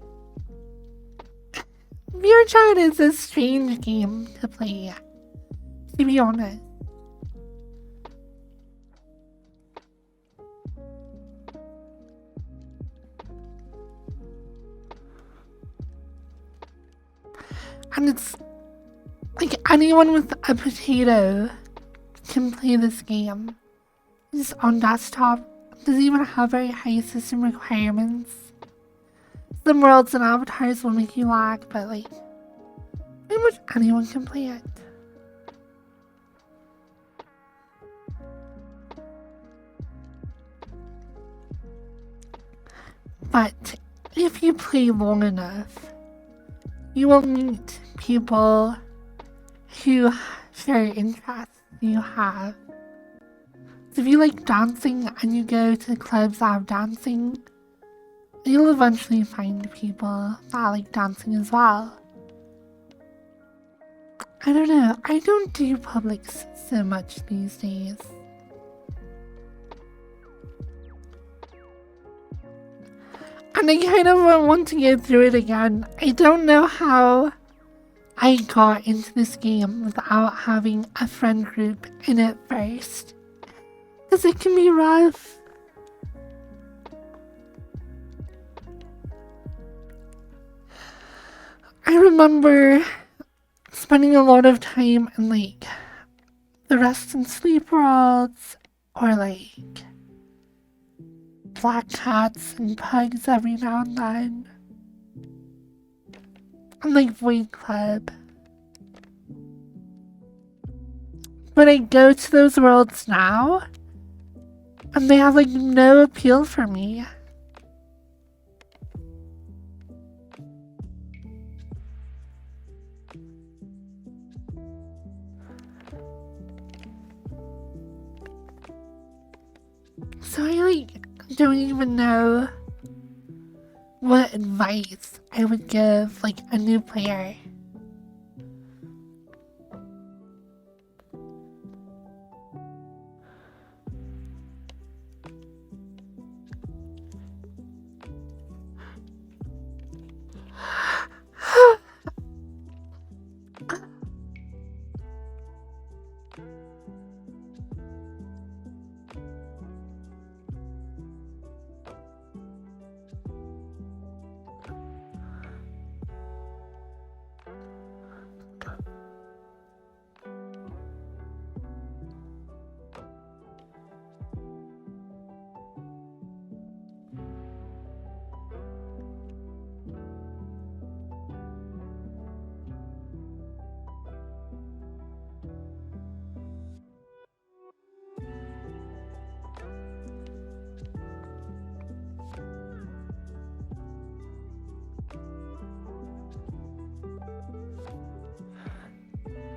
Your chat is a strange game to play, to be honest. And it's like anyone with a potato can play this game. It's on desktop. It doesn't even have very high system requirements. Some worlds and avatars will make you lag, but like pretty much anyone can play it. But if you play long enough, you will meet people who share interests you have. So if you like dancing and you go to clubs that have dancing, you'll eventually find people that like dancing as well. I don't know, I don't do publics so much these days. And I kind of want to go through it again. I don't know how I got into this game without having a friend group in it first. Because it can be rough. I remember spending a lot of time in like the Rest and Sleep worlds or like black cats and pugs every now and then. And like Void Club. But I go to those worlds now and they have like no appeal for me. So I like don't even know what advice I would give like a new player.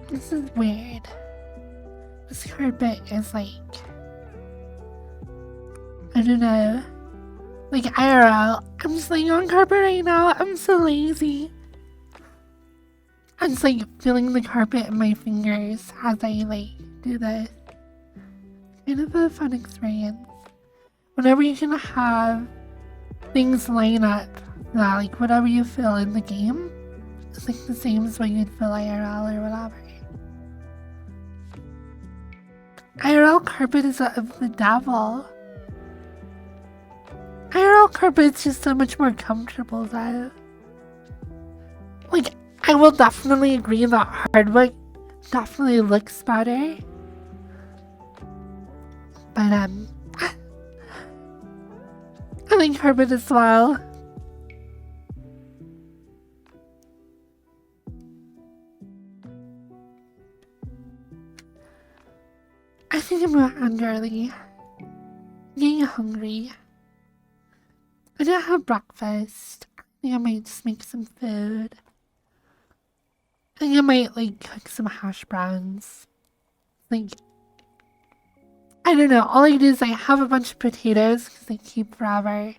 This is weird. This carpet is like, I don't know. Like IRL, I'm just laying on carpet right now. I'm so lazy. I'm just like feeling the carpet in my fingers as I like do this. Kind of a fun experience. Whenever you can have things line up that like whatever you feel in the game, it's like the same as what you'd feel IRL or whatever. IRL carpet is of the devil. IRL carpet's just so much more comfortable though. Like, I will definitely agree that hardwood definitely looks better. But I like carpet as well. I think I'm gonna end early. Getting hungry. I didn't have breakfast. I think I might just make some food. I think I might like cook some hash browns. Like, I don't know. All I do is I have a bunch of potatoes because they keep forever.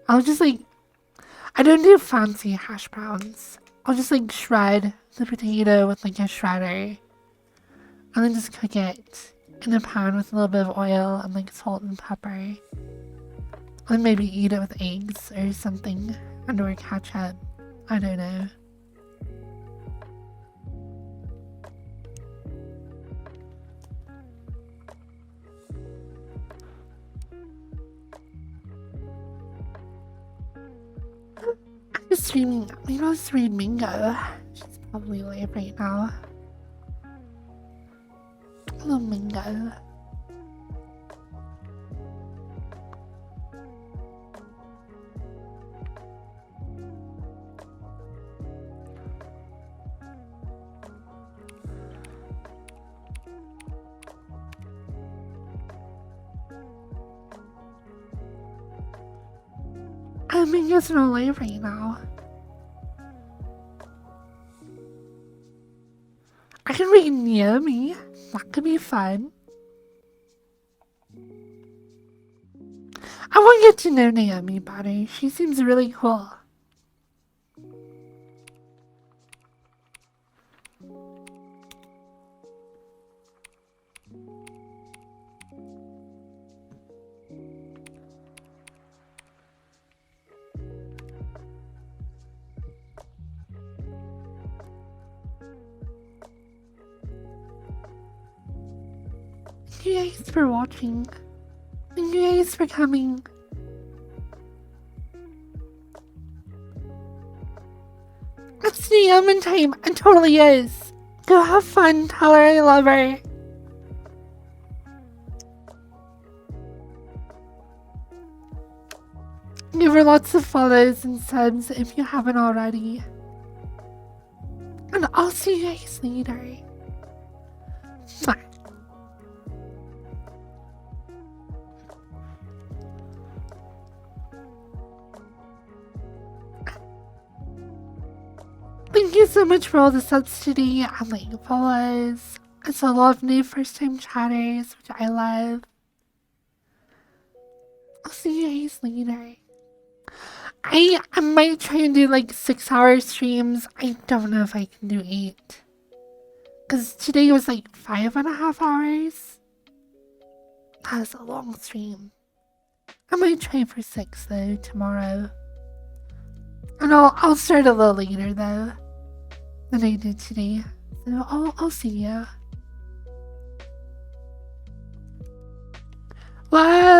I'll just like, I don't do fancy hash browns. I'll just like shred the potato with like a shredder. And then just cook it in a pan with a little bit of oil and like salt and pepper. And maybe eat it with eggs or something. And or ketchup. I don't know. I was streaming. Maybe I'll just read Mingo. She's probably live right now. Hello, Mingo. Mingo's not live right now. I can read Naomi. That could be fun. I want to get to know Naomi better. She seems really cool. Thank you guys for watching. Thank you guys for coming. It's the Yemen time. It totally is. Go have fun. Tell her I love her. Give her lots of follows and subs if you haven't already. And I'll see you guys later. Bye. Thank you so much for all the subs today and like follows. It's a lot of new first time chatters, which I love. I'll see you guys later. I might try and do like 6-hour streams. I don't know if I can do 8. Because today was like 5.5 hours. That was a long stream. I might try for 6 though tomorrow. And I'll start a little later though than I did today. So I'll see ya. Wow.